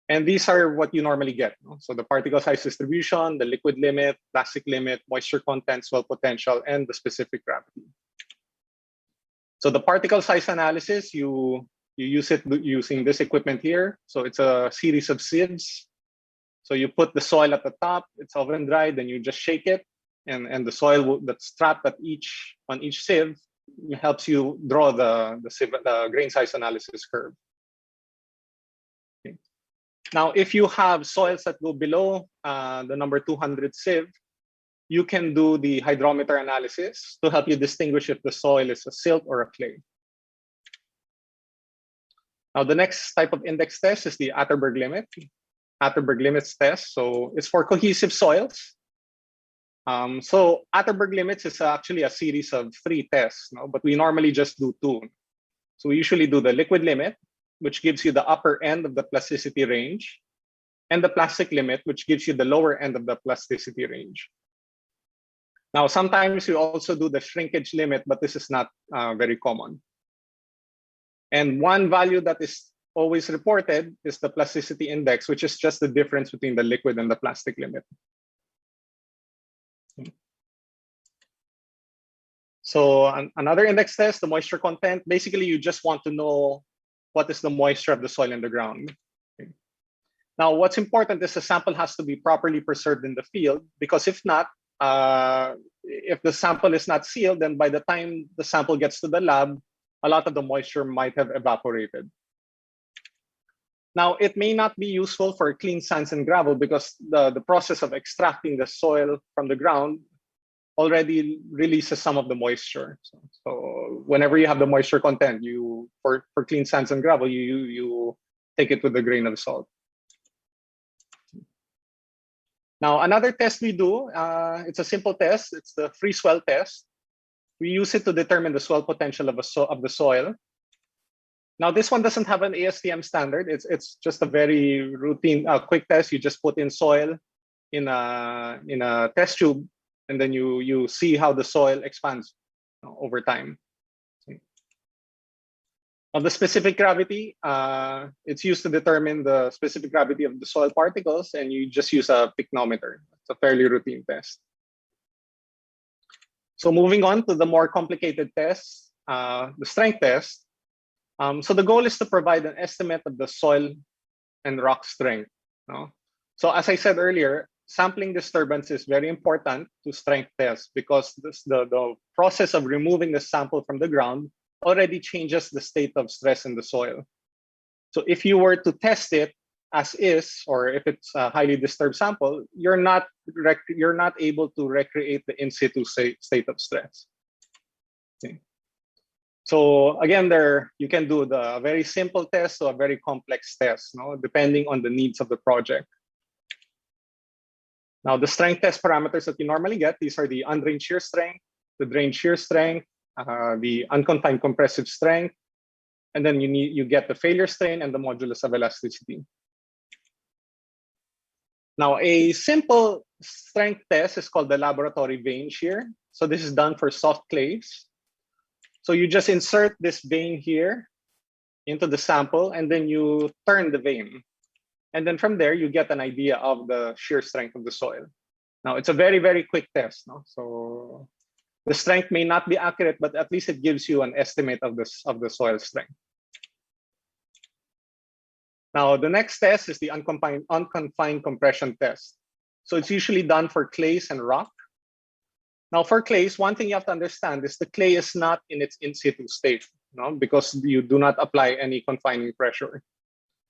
And these are what you normally get. So the particle size distribution, the liquid limit, plastic limit, moisture content, soil potential, and the specific gravity. So the particle size analysis, you use it using this equipment here. So it's a series of sieves. So you put the soil at the top, it's oven dried, then you just shake it, and the soil that's trapped on each sieve helps you draw the grain size analysis curve. Okay. Now, if you have soils that go below the number 200 sieve, you can do the hydrometer analysis to help you distinguish if the soil is a silt or a clay. Now, the next type of index test is the Atterberg limit. Atterberg limits test. So it's for cohesive soils. So Atterberg limits is actually a series of 3 tests, but we normally just do 2. So we usually do the liquid limit, which gives you the upper end of the plasticity range, and the plastic limit, which gives you the lower end of the plasticity range. Now, sometimes you also do the shrinkage limit, but this is not very common. And one value that is always reported is the plasticity index, which is just the difference between the liquid and the plastic limit. So another index test, the moisture content, basically you just want to know what is the moisture of the soil in the ground. Okay. Now, what's important is the sample has to be properly preserved in the field, because if not, if the sample is not sealed, then by the time the sample gets to the lab, a lot of the moisture might have evaporated. Now, it may not be useful for clean sands and gravel because the process of extracting the soil from the ground already releases some of the moisture. So whenever you have the moisture content, for clean sands and gravel, you take it with a grain of salt. Now, another test we do, it's a simple test. It's the free swell test. We use it to determine the swell potential of the soil. Now, this one doesn't have an ASTM standard. It's just a very routine, quick test. You just put in soil in a test tube, and then you see how the soil expands over time. Now, the specific gravity, it's used to determine the specific gravity of the soil particles, and you just use a pycnometer. It's a fairly routine test. So moving on to the more complicated tests, the strength test. So the goal is to provide an estimate of the soil and rock strength. So as I said earlier, sampling disturbance is very important to strength tests because the process of removing the sample from the ground already changes the state of stress in the soil. So if you were to test it as is, or if it's a highly disturbed sample, you're not able to recreate the in situ state of stress. Okay. So again, you can do the very simple test to a very complex test, depending on the needs of the project. Now, the strength test parameters that you normally get, these are the undrained shear strength, the drained shear strength, the unconfined compressive strength, and then you get the failure strain and the modulus of elasticity. Now, a simple strength test is called the laboratory vein shear. So this is done for soft clays. So you just insert this vein here into the sample, and then you turn the vein. And then from there, you get an idea of the shear strength of the soil. Now, it's a very, very quick test. So the strength may not be accurate, but at least it gives you an estimate of the soil strength. Now, the next test is the unconfined compression test. So it's usually done for clays and rock. Now for clays, one thing you have to understand is the clay is not in its in situ state, because you do not apply any confining pressure.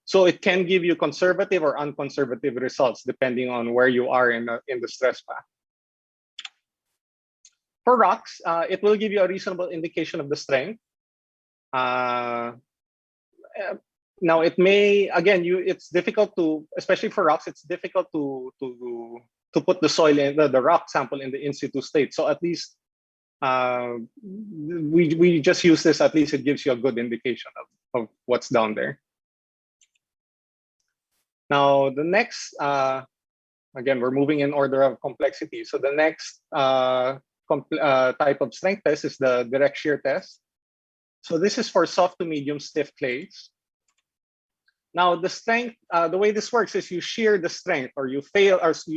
So it can give you conservative or unconservative results depending on where you are in the stress path. For rocks, it will give you a reasonable indication of the strength. Now it may, again, it's difficult to, especially for rocks, it's difficult to put the soil in the rock sample in the in situ state. So at least we just use this. At least it gives you a good indication of what's down there. Now the next, again, we're moving in order of complexity. So the next type of strength test is the direct shear test. So this is for soft to medium stiff clays. Now the strength, the way this works is you shear the strength, or you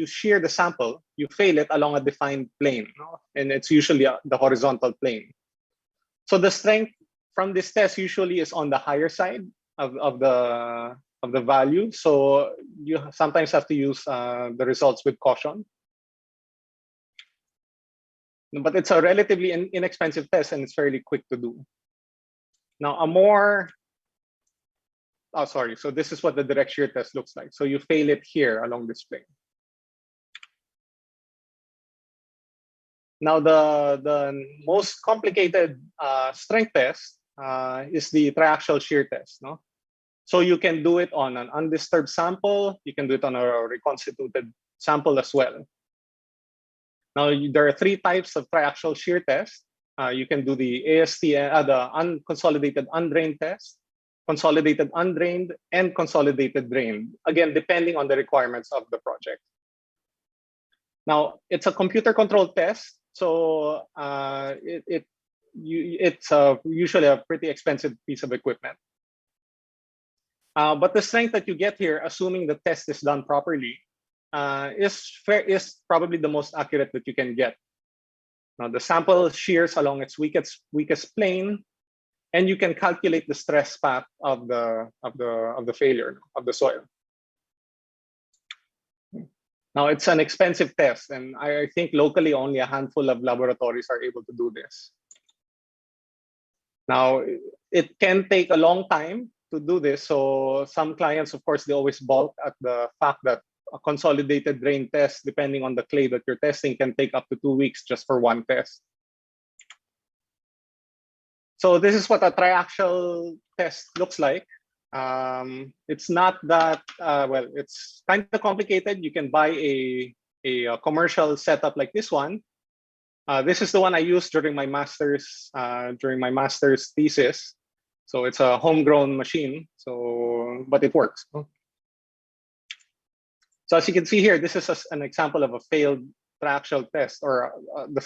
shear the sample, you fail it along a defined plane, and it's usually the horizontal plane. So the strength from this test usually is on the higher side of the value. So you sometimes have to use the results with caution. But it's a relatively inexpensive test, and it's fairly quick to do. Now so this is what the direct shear test looks like. So you fail it here along this plane. Now the most complicated strength test is the triaxial shear test. So you can do it on an undisturbed sample. You can do it on a reconstituted sample as well. Now there are three types of triaxial shear test. You can do the AST, the unconsolidated undrained test, consolidated undrained, and consolidated drained, again, depending on the requirements of the project. Now, it's a computer-controlled test, so it's usually a pretty expensive piece of equipment. But the strength that you get here, assuming the test is done properly, is probably the most accurate that you can get. Now, the sample shears along its weakest plane, and you can calculate the stress path of the failure of the soil. Now it's an expensive test, and I think locally only a handful of laboratories are able to do this. Now it can take a long time to do this, so some clients, of course, they always balk at the fact that a consolidated drain test, depending on the clay that you're testing, can take up to 2 weeks just for one test. So this is what a triaxial test looks like. It's not that, well, it's kind of complicated. You can buy a commercial setup like this one. This is the one I used during my master's thesis. So it's a homegrown machine, but it works. So as you can see here, this is an example of a failed triaxial test, or the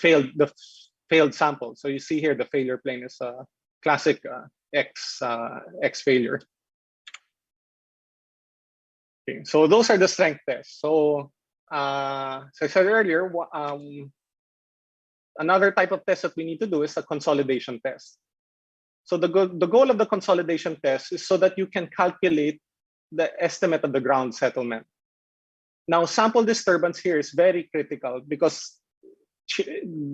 failed sample. So you see here, the failure plane is a classic X failure. Okay, so those are the strength tests. So as I said earlier, another type of test that we need to do is a consolidation test. So the goal of the consolidation test is so that you can calculate the estimate of the ground settlement. Now, sample disturbance here is very critical, because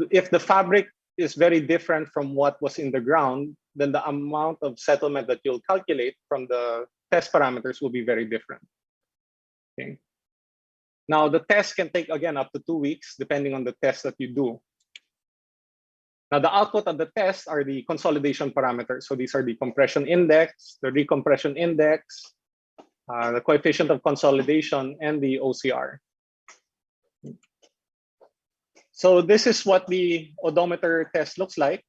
if the fabric is very different from what was in the ground, then the amount of settlement that you'll calculate from the test parameters will be very different. Okay. Now, the test can take, again, up to 2 weeks, depending on the test that you do. Now, the output of the test are the consolidation parameters. So these are the compression index, the recompression index, the coefficient of consolidation, and the OCR. So this is what the odometer test looks like.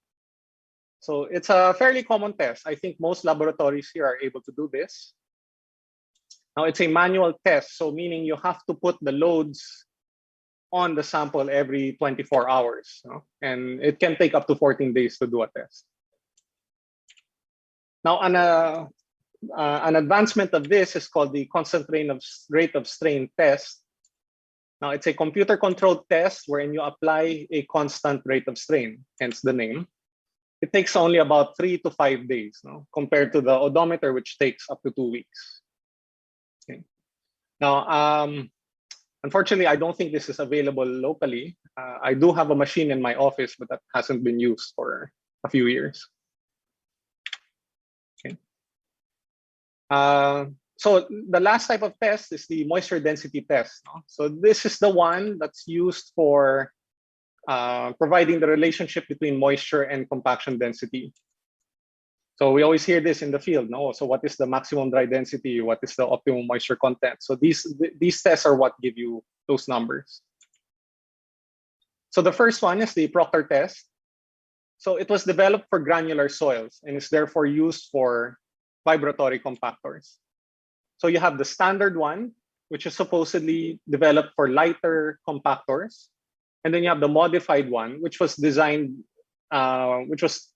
So it's a fairly common test. I think most laboratories here are able to do this. Now it's a manual test, so meaning you have to put the loads on the sample every 24 hours. And it can take up to 14 days to do a test. Now, an advancement of this is called the constant rate of strain test. Now, it's a computer-controlled test wherein you apply a constant rate of strain, hence the name. It takes only about 3 to 5 days, compared to the odometer, which takes up to 2 weeks. Okay. Now, Unfortunately, I don't think this is available locally. I do have a machine in my office, but that hasn't been used for a few years. Okay. So the last type of test is the moisture density test. No? So this is the one that's used for providing the relationship between moisture and compaction density. So we always hear this in the field, no? So what is the maximum dry density? What is the optimum moisture content? So these tests are what give you those numbers. So the first one is the Proctor test. So it was developed for granular soils and is therefore used for vibratory compactors. So you have the standard one, which is supposedly developed for lighter compactors. And then you have the modified one, which was designed, was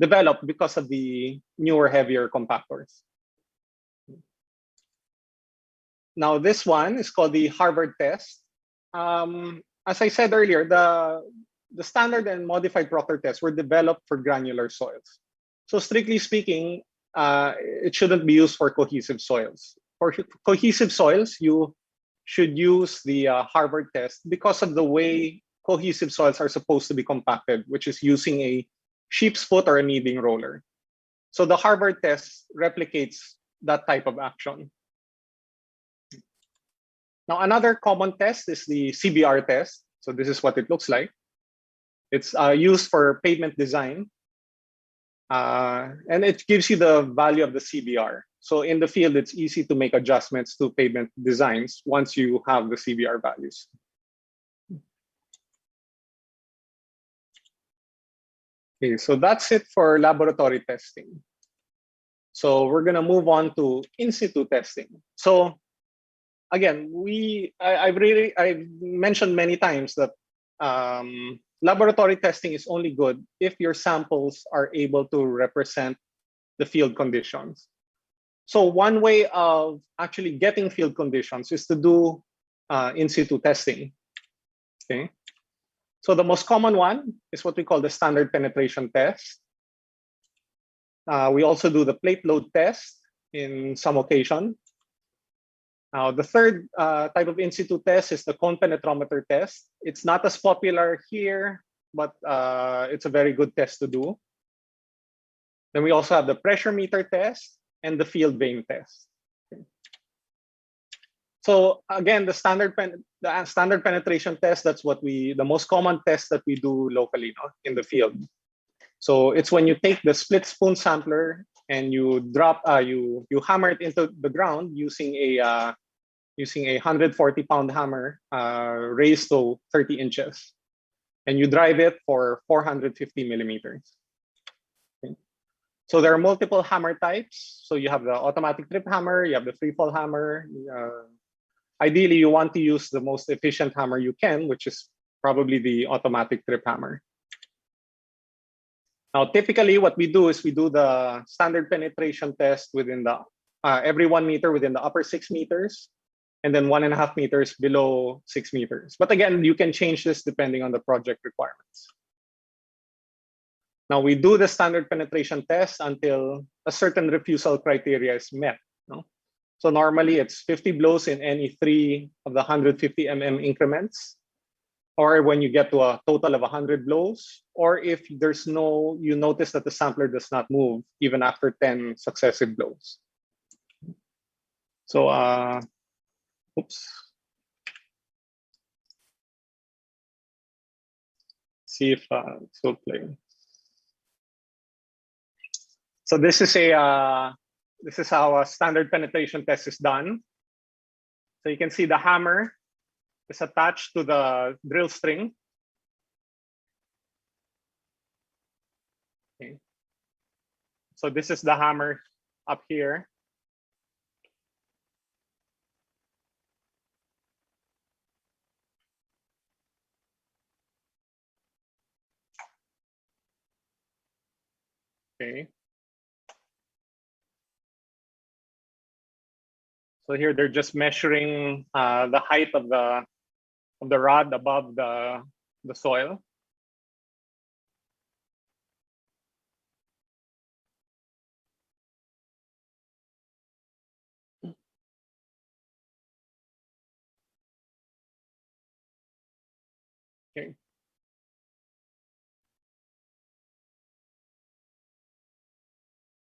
developed because of the newer, heavier compactors. Now this one is called the Harvard test. As I said earlier, the standard and modified Proctor tests were developed for granular soils. So strictly speaking, it shouldn't be used for cohesive soils. For cohesive soils, you should use the Harvard test because of the way cohesive soils are supposed to be compacted, which is using a sheep's foot or a kneading roller. So the Harvard test replicates that type of action. Now, another common test is the CBR test. So this is what it looks like. It's used for pavement design. And it gives you the value of the CBR. So in the field, it's easy to make adjustments to pavement designs once you have the CBR values. Okay, so that's it for laboratory testing. So we're gonna move on to in situ testing. So again, I've mentioned many times that laboratory testing is only good if your samples are able to represent the field conditions. So one way of actually getting field conditions is to do in situ testing. Okay. So the most common one is what we call the standard penetration test. We also do the plate load test in some occasion. Now, the third type of in situ test is the cone penetrometer test. It's not as popular here, but it's a very good test to do. Then we also have the pressure meter test and the field vane test. Okay. So again, the standard penetration test, that's what the most common test that we do locally, no, in the field. So it's when you take the split spoon sampler and you drop, you hammer it into the ground using a 140-pound hammer raised to 30 inches, and you drive it for 450 millimeters. Okay. So there are multiple hammer types. So you have the automatic trip hammer, you have the free fall hammer. Ideally, you want to use the most efficient hammer you can, which is probably the automatic trip hammer. Now, typically what we do is we do the standard penetration test within the every 1 meter within the upper 6 meters, and then 1.5 meters below 6 meters. But again, you can change this depending on the project requirements. Now, we do the standard penetration test until a certain refusal criteria is met. No? So normally it's 50 blows in any 3 of the 150 mm increments, or when you get to a total of 100 blows, or if you notice that the sampler does not move even after 10 successive blows. So, oops. See if it's still playing. So this is how a standard penetration test is done. So you can see the hammer is attached to the drill string. Okay. So this is the hammer up here. Okay. So here they're just measuring the height of the rod above the soil.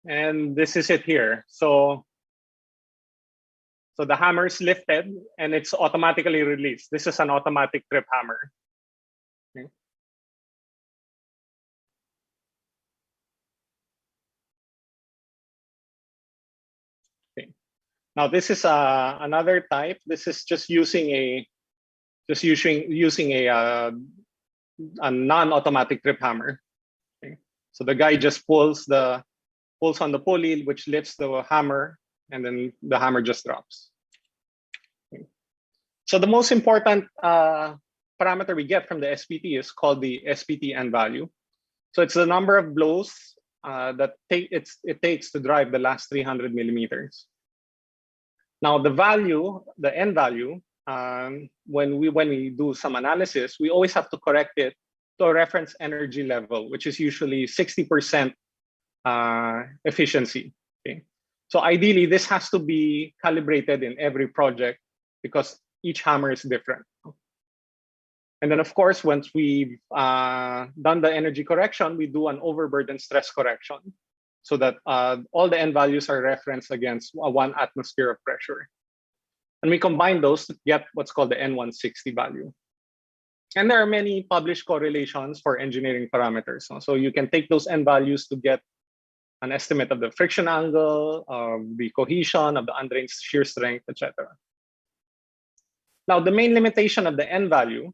And this is it here. So the hammer is lifted and it's automatically released. This is an automatic trip hammer. Okay. Okay. Now this is another type. This is just using a non-automatic trip hammer. Okay. So the guy just pulls on the pulley, which lifts the hammer, and then the hammer just drops. Okay. So the most important parameter we get from the SPT is called the SPT end value. So it's the number of blows that it takes to drive the last 300 millimeters. Now the end value, when we do some analysis, we always have to correct it to a reference energy level, which is usually 60% efficiency. Okay? So ideally, this has to be calibrated in every project because each hammer is different. And then, of course, once we've done the energy correction, we do an overburden stress correction so that all the end values are referenced against 1 atmosphere of pressure. And we combine those to get what's called the N160 value. And there are many published correlations for engineering parameters. So you can take those end values to get an estimate of the friction angle, of the cohesion, of the undrained shear strength, etc. Now, the main limitation of the end value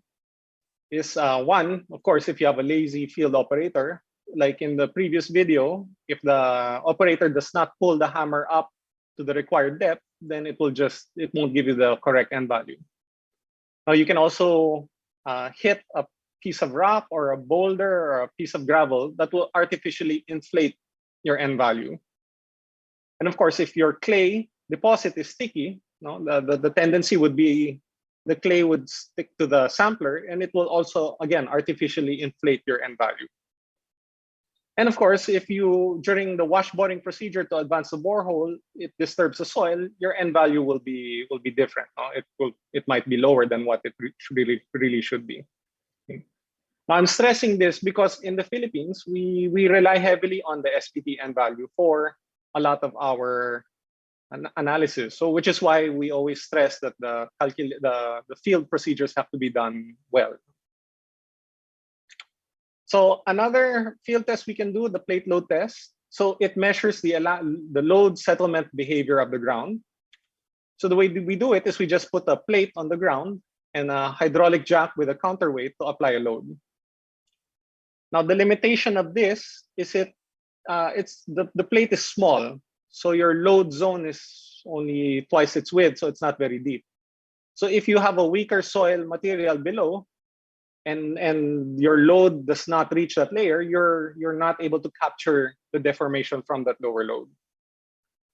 is one, of course, if you have a lazy field operator, like in the previous video, if the operator does not pull the hammer up to the required depth, then it won't give you the correct end value. Now, you can also hit a piece of rock or a boulder or a piece of gravel that will artificially inflate your end value. And of course, if your clay deposit is sticky, the tendency would be the clay would stick to the sampler and it will also, again, artificially inflate your end value. And of course, if you, during the washboarding procedure to advance the borehole, it disturbs the soil, your end value will be different. It might be lower than what it really should be. Okay. Now I'm stressing this because in the Philippines, we rely heavily on the SPT end value for a lot of our analysis. So which is why we always stress that the field procedures have to be done well. So another field test we can do, the plate load test. So it measures the load settlement behavior of the ground. So the way we do it is we just put a plate on the ground and a hydraulic jack with a counterweight to apply a load. Now the limitation of this is the plate is small. So your load zone is only twice its width, so it's not very deep. So if you have a weaker soil material below, and your load does not reach that layer, you're not able to capture the deformation from that lower load.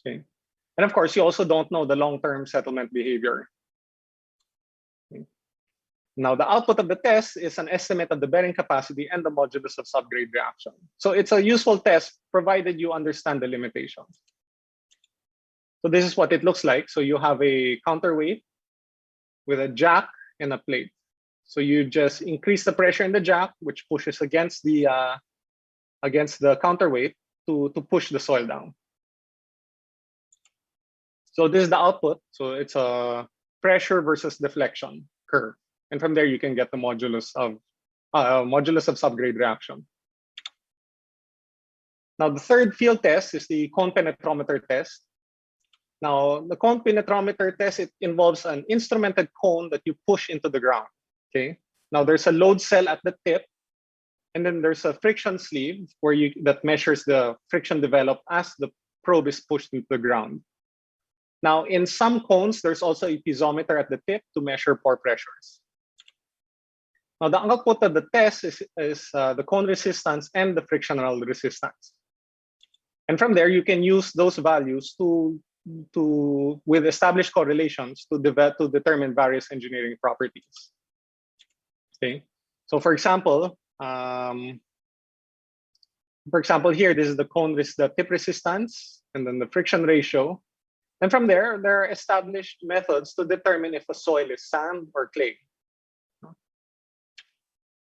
Okay. And of course, you also don't know the long-term settlement behavior. Okay. Now, the output of the test is an estimate of the bearing capacity and the modulus of subgrade reaction. So it's a useful test provided you understand the limitations. So this is what it looks like. So you have a counterweight with a jack and a plate. So you just increase the pressure in the jack, which pushes against the counterweight to push the soil down. So this is the output. So it's a pressure versus deflection curve, and from there you can get the modulus of subgrade reaction. Now the third field test is the cone penetrometer test. Now the cone penetrometer test, it involves an instrumented cone that you push into the ground. Okay. Now there's a load cell at the tip, and then there's a friction sleeve that measures the friction developed as the probe is pushed into the ground. Now in some cones, there's also a piezometer at the tip to measure pore pressures. Now the output of the test is the cone resistance and the frictional resistance. And from there, you can use those values with established correlations to determine various engineering properties. Okay, so for example, here, this is the tip resistance, and then the friction ratio. And from there are established methods to determine if a soil is sand or clay.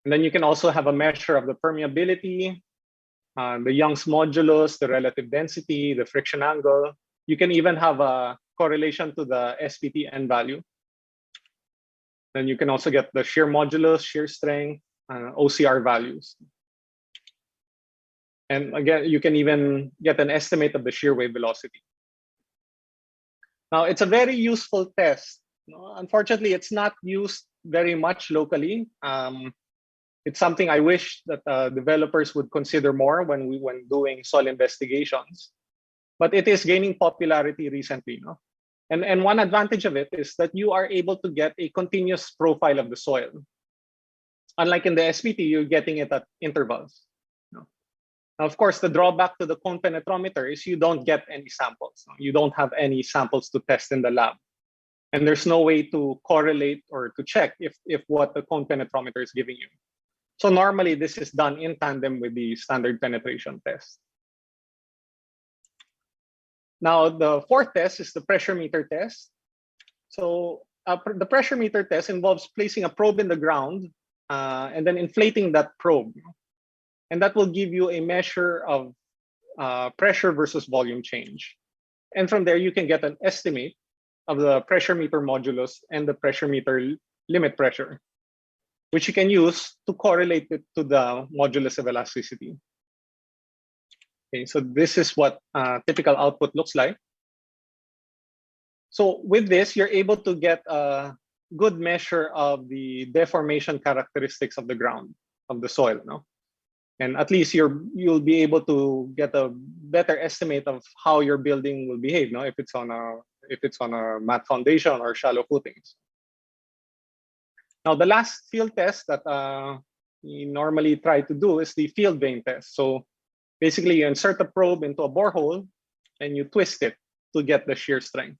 And then you can also have a measure of the permeability, the Young's modulus, the relative density, the friction angle. You can even have a correlation to the SPT n value. Then you can also get the shear modulus, shear strength, OCR values. And again, you can even get an estimate of the shear wave velocity. Now, it's a very useful test. Unfortunately, it's not used very much locally. It's something I wish that developers would consider more when doing soil investigations. But it is gaining popularity recently. No? And one advantage of it is that you are able to get a continuous profile of the soil. Unlike in the SPT, you're getting it at intervals. No? Now, of course, the drawback to the cone penetrometer is you don't get any samples. No? You don't have any samples to test in the lab. And there's no way to correlate or to check if what the cone penetrometer is giving you. So normally this is done in tandem with the standard penetration test. Now, the fourth test is the pressure meter test. So the pressure meter test involves placing a probe in the ground and then inflating that probe. And that will give you a measure of pressure versus volume change. And from there, you can get an estimate of the pressure meter modulus and the pressure meter limit pressure, which you can use to correlate it to the modulus of elasticity. Okay, so this is what typical output looks like. So with this, you're able to get a good measure of the deformation characteristics of the ground, of the soil. No? And at least you'll be able to get a better estimate of how your building will behave, no? If it's on a mat foundation or shallow footings. Now, the last field test that we normally try to do is the field vane test. So basically, you insert a probe into a borehole and you twist it to get the shear strength.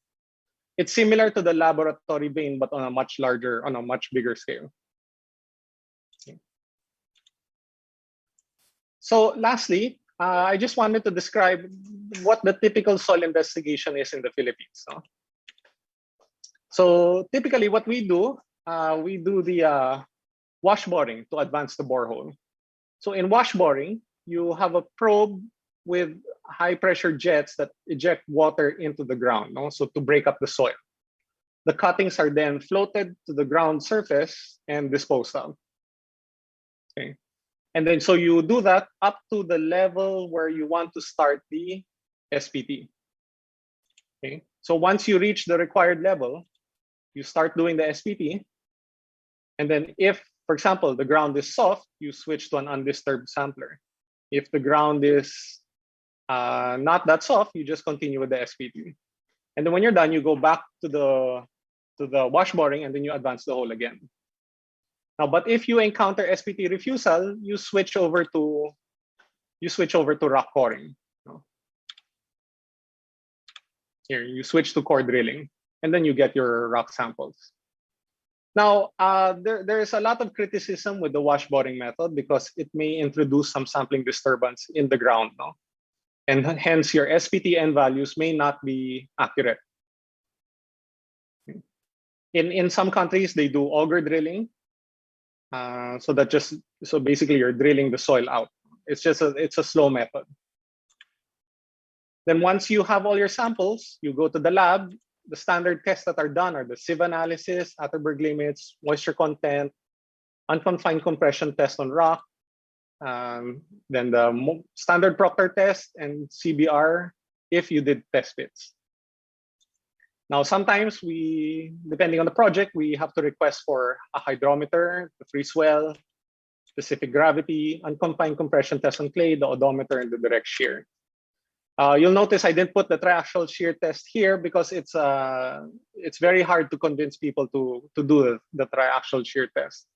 It's similar to the laboratory vane, but on a much larger, on a much bigger scale. Okay. So lastly, I just wanted to describe what the typical soil investigation is in the Philippines. No? So typically what we do the wash boring to advance the borehole. So in wash boring, you have a probe with high pressure jets that eject water into the ground, no? So to break up the soil. The cuttings are then floated to the ground surface and disposed of. Okay. And then so you do that up to the level where you want to start the SPT. Okay. So once you reach the required level, you start doing the SPT. And then if, for example, the ground is soft, you switch to an undisturbed sampler. If the ground is not that soft, you just continue with the SPT. And then when you're done, you go back to the wash boring and then you advance the hole again. Now, but if you encounter SPT refusal, you switch over to rock coring. Here, you switch to core drilling, and then you get your rock samples. Now, there is a lot of criticism with the wash boring method because it may introduce some sampling disturbance in the ground, no? And hence your SPTN values may not be accurate. In some countries, they do auger drilling. So basically you're drilling the soil out. It's a slow method. Then once you have all your samples, you go to the lab. The standard tests that are done are the sieve analysis, Atterberg limits, moisture content, unconfined compression test on rock, then the standard Proctor test and CBR if you did test bits. Now, sometimes depending on the project, we have to request for a hydrometer, the freeze well, specific gravity, unconfined compression test on clay, the odometer, and the direct shear. You'll notice I didn't put the triaxial shear test here because it's very hard to convince people to do the triaxial shear test.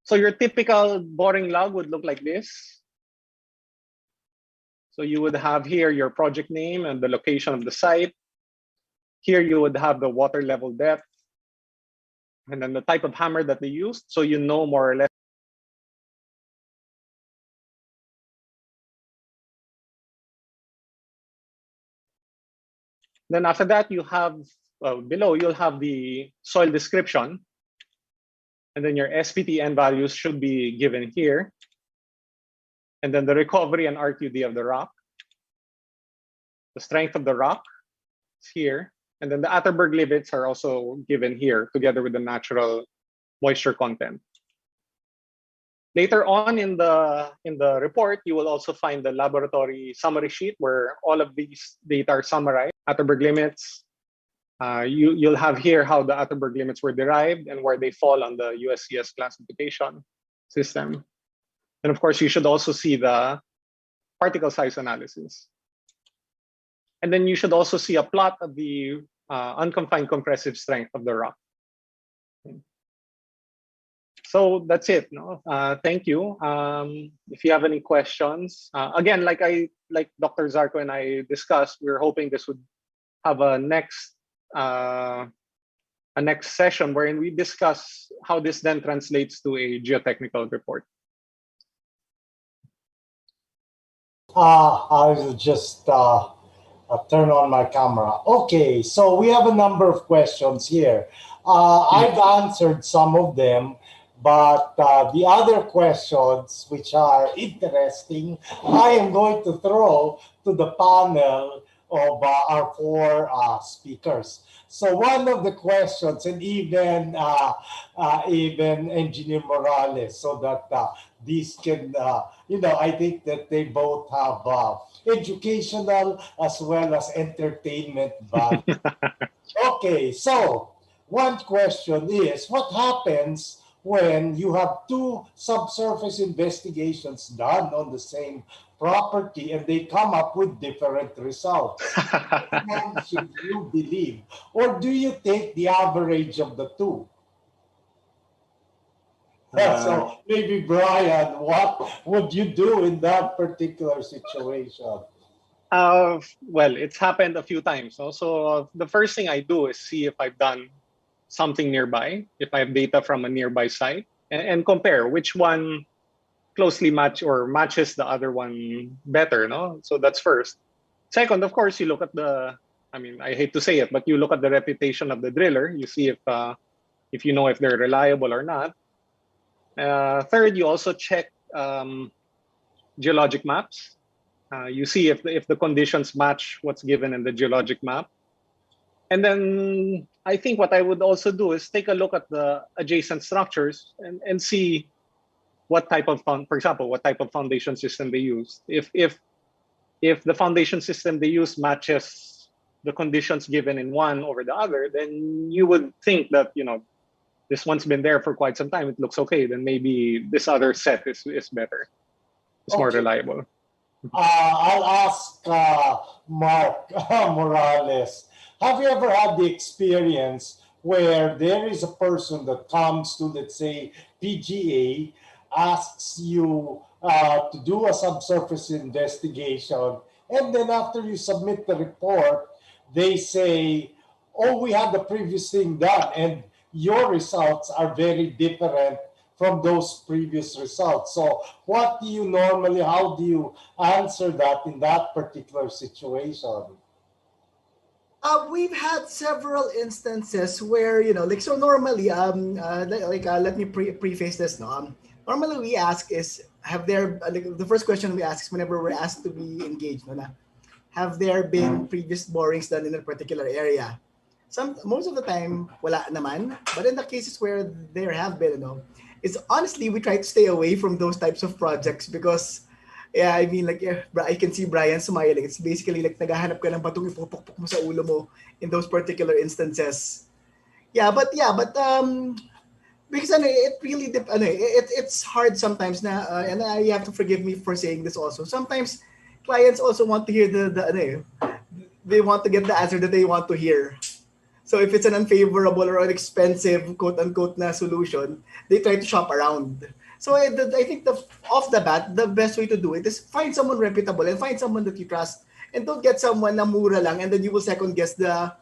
So your typical boring log would look like this. So you would have here your project name and the location of the site. Here you would have the water level depth, and then the type of hammer that they used, so you know more or less. Then after that, you have below, you'll have the soil description. And then your SPTN values should be given here. and then the recovery and RQD of the rock. The strength of the rock is here, and then the Atterberg limits are also given here together with the natural moisture content. Later on in the report, you will also find the laboratory summary sheet where all of these data are summarized. Atterberg limits. You'll have here how the Atterberg limits were derived and where they fall on the USCS classification system. And of course, you should also see the particle size analysis. And then you should also see a plot of the unconfined compressive strength of the rock. So that's it. No? Thank you. If you have any questions, again, like Dr. Zarco and I discussed, we're hoping this would have a next session wherein we discuss how this then translates to a geotechnical report. I will just turn on my camera. Okay, so we have a number of questions here. I've answered some of them, but the other questions, which are interesting, I am going to throw to the panel of our four speakers. So one of the questions, and even Engineer Morales, so that these can, I think that they both have educational as well as entertainment value. Okay, so one question is, what happens when you have two subsurface investigations done on the same property and they come up with different results? Which one should you believe? Or do you take the average of the two? So maybe Brian, what would you do in that particular situation? Well, it's happened a few times. No? So the first thing I do is see if I've done something nearby, if I have data from a nearby site, and compare which one closely matches the other one better. No, so that's first. Second, of course, you look at I hate to say it, but you look at the reputation of the driller. You see if you know if they're reliable or not. Third, you also check geologic maps. You see if the conditions match what's given in the geologic map. And then I think what I would also do is take a look at the adjacent structures and see what type of, for example, what type of foundation system they use. If the foundation system they use matches the conditions given in one over the other, then you would think that, this one's been there for quite some time. It looks okay. Then maybe this other set is better. It's more reliable. I'll ask Mark Morales. Have you ever had the experience where there is a person that comes to, let's say, PGA, asks you to do a subsurface investigation, and then after you submit the report, they say, oh, we had the previous thing done, and your results are very different from those previous results. So how do you answer that in that particular situation? We've had several instances where, so normally, let me preface this. No, normally we ask is, the first question we ask is whenever we're asked to be engaged, have there been previous borings done in a particular area? Most of the time, wala naman. But in the cases where there have been, it's honestly, we try to stay away from those types of projects because, I can see Brian smiling. It's basically like naghahanap ka ng batong ipupukpuk mo sa ulo mo in those particular instances. But because it really it's hard sometimes na, and you have to forgive me for saying this also. Sometimes clients also want to hear they want to get the answer that they want to hear. So if it's an unfavorable or an expensive quote unquote na solution, they try to shop around. So I think off the bat, the best way to do it is find someone reputable and find someone that you trust, and don't get someone na mura lang and then you will second guess the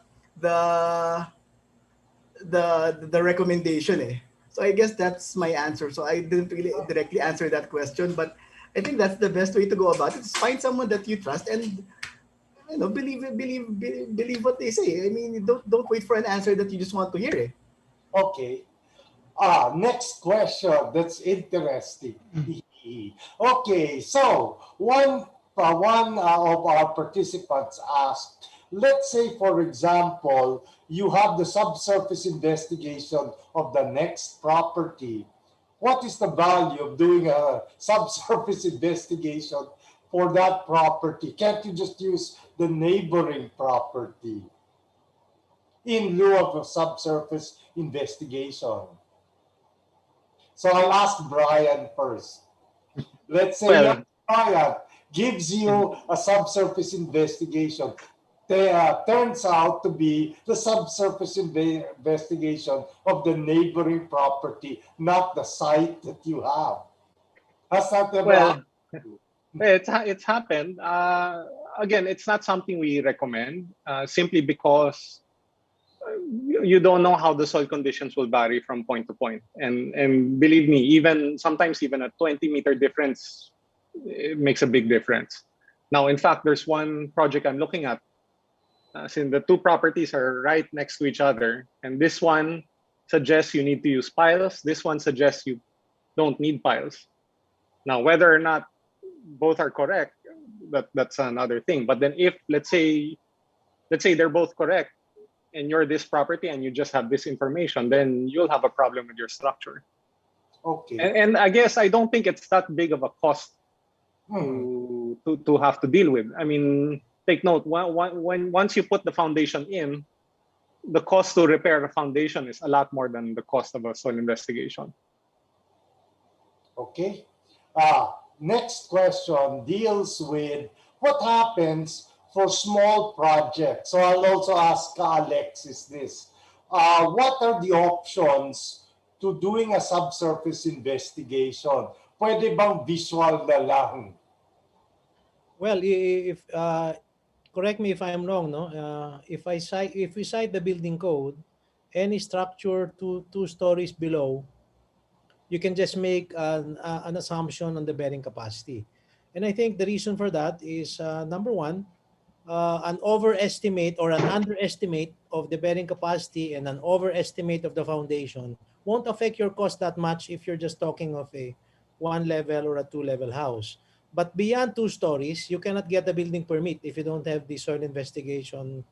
recommendation. So I guess that's my answer. So I didn't really directly answer that question, but I think that's the best way to go about it. Is find someone that you trust and believe what they say. I mean, don't wait for an answer that you just want to hear. Okay. Next question. That's interesting. Okay, so one of our participants asked, let's say, for example, you have the subsurface investigation of the next property. What is the value of doing a subsurface investigation for that property? Can't you just use the neighboring property in lieu of a subsurface investigation? So I'll ask Brian first. Let's say your Well, client gives you a subsurface investigation. Turns out to be the subsurface investigation of the neighboring property, not the site that you have. Has that ever well, happened? it's happened. Again, it's not something we recommend, simply because you don't know how the soil conditions will vary from point to point. And believe me, even sometimes even a 20-meter difference, it makes a big difference. Now, in fact, there's one project I'm looking at. Since the two properties are right next to each other, and this one suggests you need to use piles, this one suggests you don't need piles. Now, whether or not both are correct, that's another thing. But then if let's say they're both correct, and you're this property and you just have this information, then you'll have a problem with your structure. Okay. And I guess I don't think it's that big of a cost to have to deal with. I mean, take note, when once you put the foundation in, the cost to repair the foundation is a lot more than the cost of a soil investigation. Okay. Next question deals with what happens for small projects. So I'll also ask Alexis this. What are the options to doing a subsurface investigation? Pwede bang visual na lang? Well, if correct me if I'm wrong, no? If we cite the building code, any structure two stories below, you can just make an assumption on the bearing capacity. And I think the reason for that is number one, an overestimate or an underestimate of the bearing capacity and an overestimate of the foundation won't affect your cost that much if you're just talking of a one level or a two level house. But beyond two stories, you cannot get the building permit if you don't have the soil investigation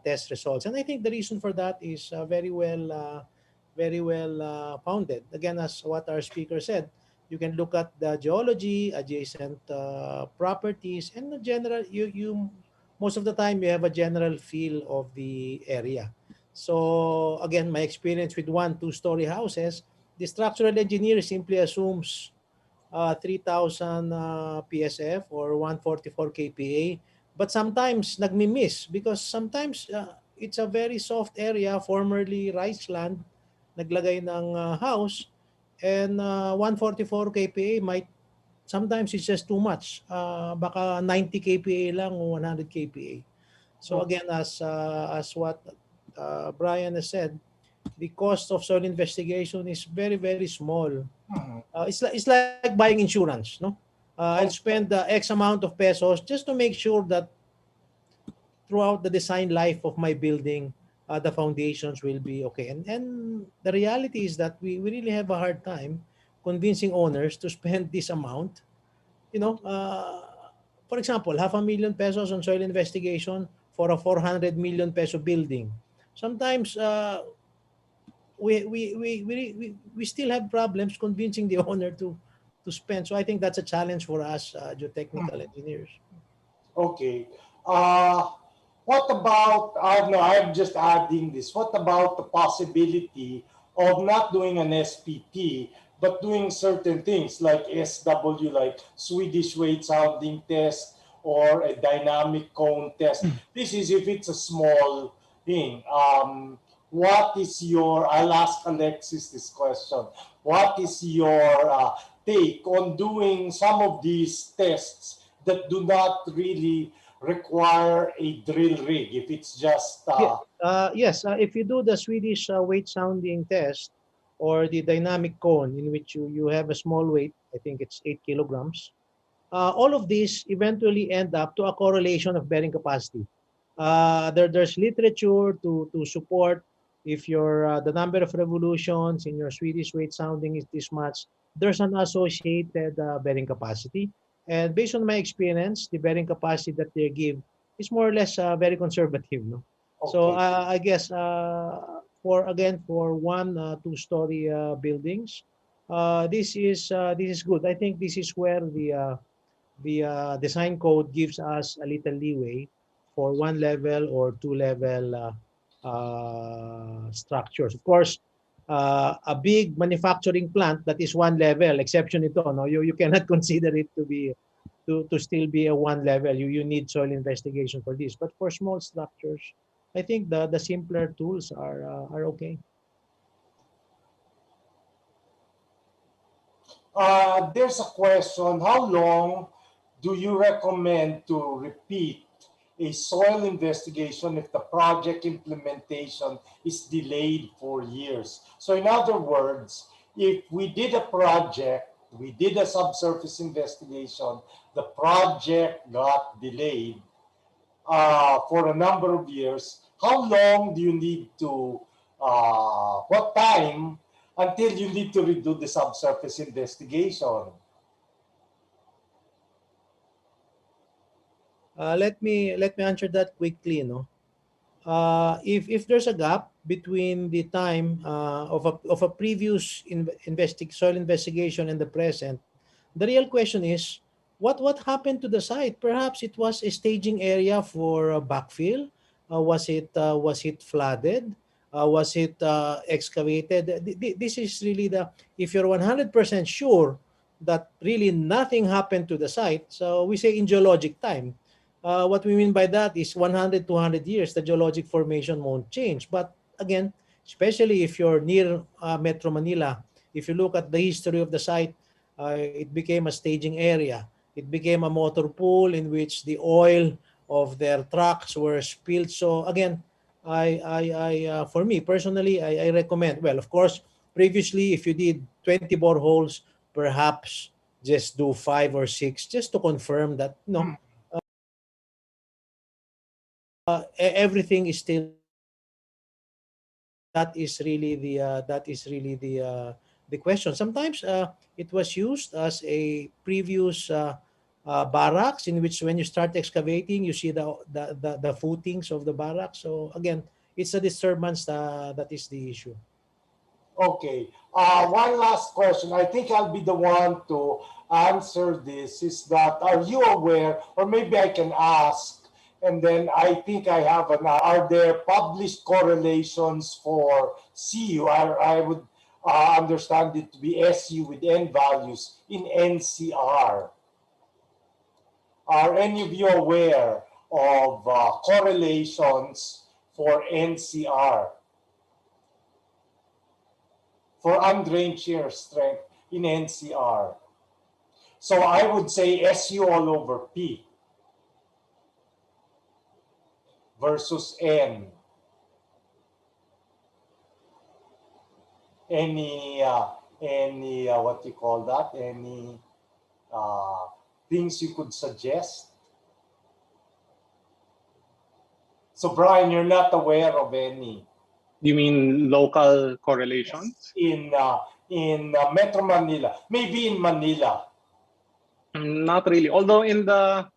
test results. And I think the reason for that is very well founded. Again, as what our speaker said, you can look at the geology, adjacent properties, and the general. You most of the time you have a general feel of the area. So again, my experience with one, two-story houses, the structural engineer simply assumes 3,000 PSF or 144 kPa. But sometimes nagmi-miss because sometimes it's a very soft area, formerly rice land, naglagay ng house, and 144 kPa might sometimes it's just too much. Baka 90 kPa lang o 100 kPa. So again, as what Brian has said, the cost of soil investigation is very small. It's like buying insurance, no? I'll spend X amount of pesos just to make sure that throughout the design life of my building, the foundations will be okay. And the reality is that we really have a hard time convincing owners to spend this amount. You know, for example, 500,000 pesos on soil investigation for a 400 million peso building. Sometimes we still have problems convincing the owner to spend. So I think that's a challenge for us geotechnical engineers. Okay. What about, I don't know, I'm just adding this. What about the possibility of not doing an SPT, but doing certain things like SW, like Swedish weight sounding test or a dynamic cone test? This is if it's a small thing. What is your, I'll ask Alexis this question. What is your take on doing some of these tests that do not really require a drill rig if it's just yes, if you do the Swedish weight sounding test or the dynamic cone in which you have a small weight, I think it's 8 kilograms, all of these eventually end up to a correlation of bearing capacity. There's literature to support if your the number of revolutions in your Swedish weight sounding is this much, there's an associated bearing capacity. And based on my experience, the bearing capacity that they give is more or less very conservative. No? So Okay. I guess for one two-story buildings, this is good. I think this is where the design code gives us a little leeway for one level or two level structures. Of course, a big manufacturing plant that is one level, exception ito, no? You cannot consider it to still be a one level. You need soil investigation for this. But for small structures, I think the simpler tools are okay. There's a question. How long do you recommend to repeat a soil investigation if the project implementation is delayed for years? So in other words, if we did a project, we did a subsurface investigation, the project got delayed for a number of years, how long do you need to, what time until you need to redo the subsurface investigation? Let me answer that quickly. No, if there's a gap between the time of a previous soil investigation and the present, the real question is what happened to the site? Perhaps it was a staging area for backfill. Was it flooded? Was it excavated? This is really if you're 100% sure that really nothing happened to the site, so we say in geologic time. What we mean by that is 100, 200 years, the geologic formation won't change. But again, especially if you're near Metro Manila, if you look at the history of the site, it became a staging area. It became a motor pool in which the oil of their trucks were spilled. So again, for me personally, I recommend. Well, of course, previously, if you did 20 boreholes, perhaps just do 5 or 6 just to confirm that everything is still that is really the question. Sometimes it was used as a previous barracks in which when you start excavating you see the footings of the barracks. So again, it's a disturbance that is the issue. Okay. One last question. I think I'll be the one to answer this. Is that, are you aware, or maybe I can ask, and then I think I have an, are there published correlations for CU? I would understand it to be SU with N values in NCR. Are any of you aware of correlations for NCR? For undrained shear strength in NCR. So I would say SU all over P versus N. Any what you call that? Any things you could suggest? So Brian, you're not aware of any. You mean local correlations? In Metro Manila, maybe in Manila. Not really. Although in the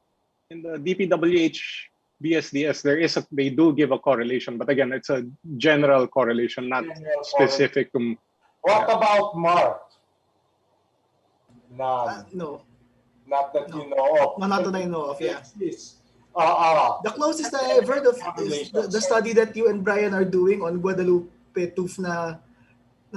DPWH BSDS, they do give a correlation, but again, it's a general correlation, not specific to. What about Mark? None. No. Not that you know of. Not that I know of, yeah. Yes. The closest I've heard of is the study that you and Brian are doing on Guadalupe tooth na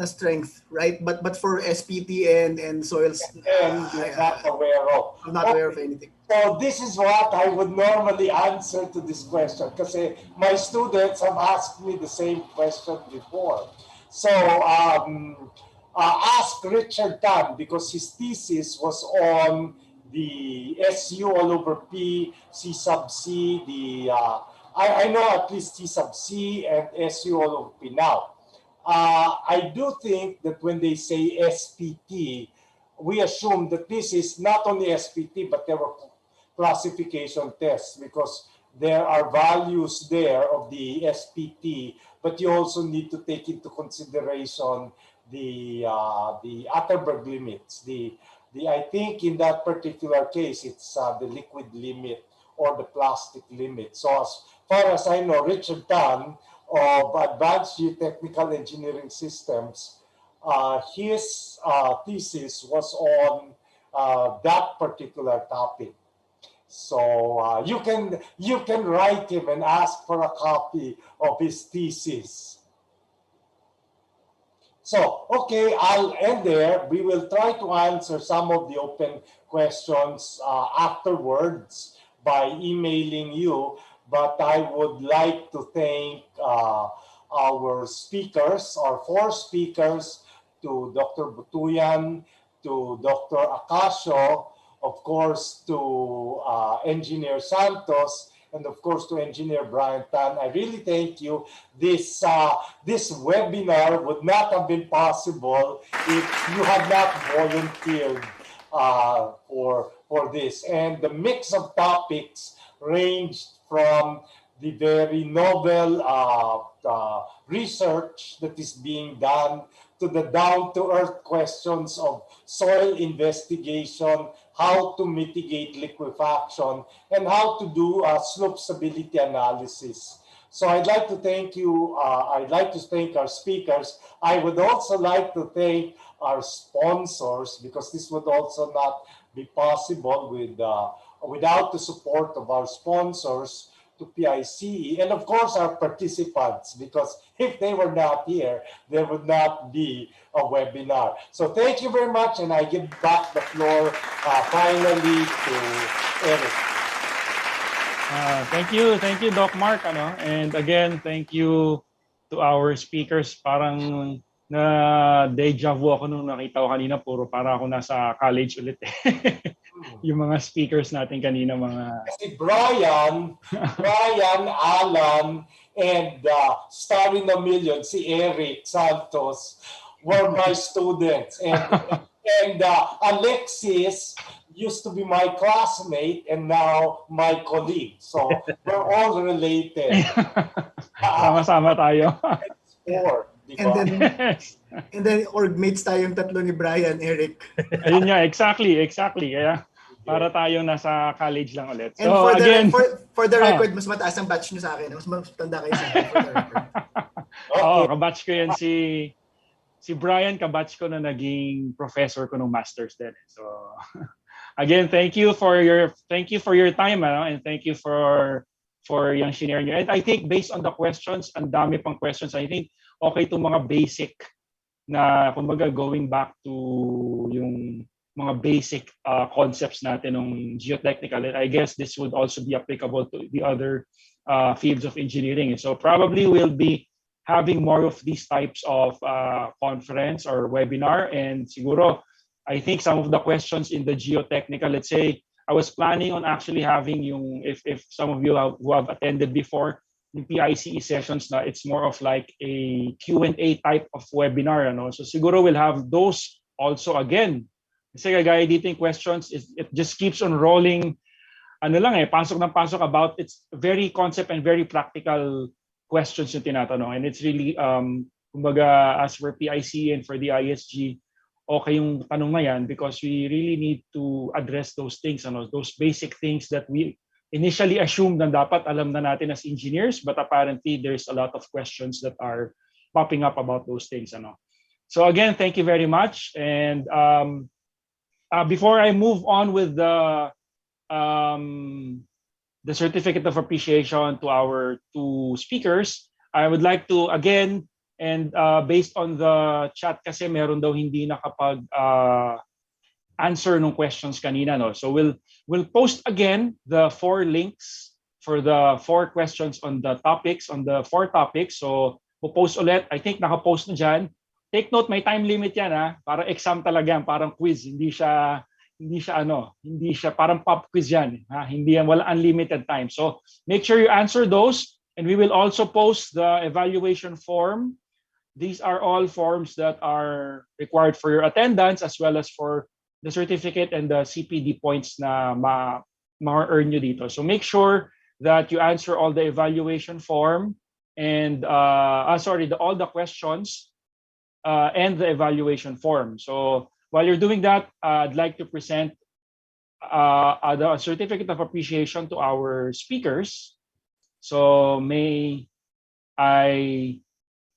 strength, right? But for SPT and soils, I'm not aware of. I'm not aware of anything. So this is what I would normally answer to this question, because my students have asked me the same question before. So ask Richard Tan, because his thesis was on the SU all over P, C sub C, I know at least T sub C and SU all over P now. I do think that when they say SPT, we assume that this is not only SPT, but there were classification tests, because there are values there of the SPT, but you also need to take into consideration the Atterberg limits. I think in that particular case, it's the liquid limit or the plastic limit. So as far as I know, Richard Tan of Advanced Geotechnical Engineering Systems, his thesis was on that particular topic. So you can write him and ask for a copy of his thesis. So, okay, I'll end there. We will try to answer some of the open questions afterwards by emailing you. But I would like to thank our speakers, our four speakers, to Dr. Butuyan, to Dr. Acasio, of course, to Engineer Santos, and of course to Engineer Brian Tan. I really thank you. This webinar would not have been possible if you had not volunteered for this. And the mix of topics ranged from the very novel research that is being done to the down-to-earth questions of soil investigation, how to mitigate liquefaction, and how to do slope stability analysis. So I'd like to thank you. I'd like to thank our speakers. I would also like to thank our sponsors, because this would also not be possible without the support of our sponsors to PICE, and of course our participants, because if they were not here, there would not be a webinar. So thank you very much, and I give back the floor finally to Eric. Thank you, Doc Mark. And again, thank you to our speakers. Parang na deja vu ako nung nakita ko kanina, puro para ako nasa college ulit. Yung mga speakers natin kanina, mga... Si Brian, Alan, and Star in a Million, si Eric Santos, were my students. And Alexis used to be my classmate and now my colleague. So we're all related. Sama-sama tayo. And then orgmates tayong tatlo ni Brian, Eric. Ayun nga, exactly. Kaya para tayo nasa college lang ulit. And so again, for the record, mas mataas ang batch nyo sa akin. Mas matanda kayo sa akin, for the record. Oo, kabatch ko yan si Brian, kabatch ko na naging professor ko ng masters din. So again, thank you for your time, and thank you for yung sharing nyo. And I think based on the questions, ang dami pang questions, I think okay itong mga basic na, kumbaga, going back to yung mga basic concepts natin ng geotechnical. And I guess this would also be applicable to the other fields of engineering. So probably we'll be having more of these types of conference or webinar. And siguro, I think some of the questions in the geotechnical, let's say, I was planning on actually having yung, if some of you who have attended before, yung PICE sessions na, it's more of like a Q&A type of webinar. So siguro we'll have those also again. Kasi kagaya dito yung questions, it just keeps on rolling. Pasok ng pasok about it's very concept and very practical questions yung tinatanong. And it's really, kumbaga, as for PICE and for the ISG, okay yung tanong na yan because we really need to address those things, those basic things that we initially assumed na dapat alam na natin as engineers, but apparently there's a lot of questions that are popping up about those things. So again, thank you very much. And before I move on with the certificate of appreciation to our two speakers, I would like to again, and based on the chat kasi meron daw hindi nakapag answer ng questions kanina, so we'll post again the 4 links for the 4 questions on the topics, on the 4 topics. So we'll post ulit. I think nakapost na dyan. Take note, may time limit yan, para exam talaga yan, parang quiz, hindi siya parang pop quiz yan, hindi yan, wala unlimited time. So make sure you answer those, and we will also post the evaluation form. These are all forms that are required for your attendance as well as for the certificate and the CPD points na ma-earn nyo dito. So make sure that you answer all the evaluation form and all the questions and the evaluation form. So while you're doing that, I'd like to present the certificate of appreciation to our speakers. So may I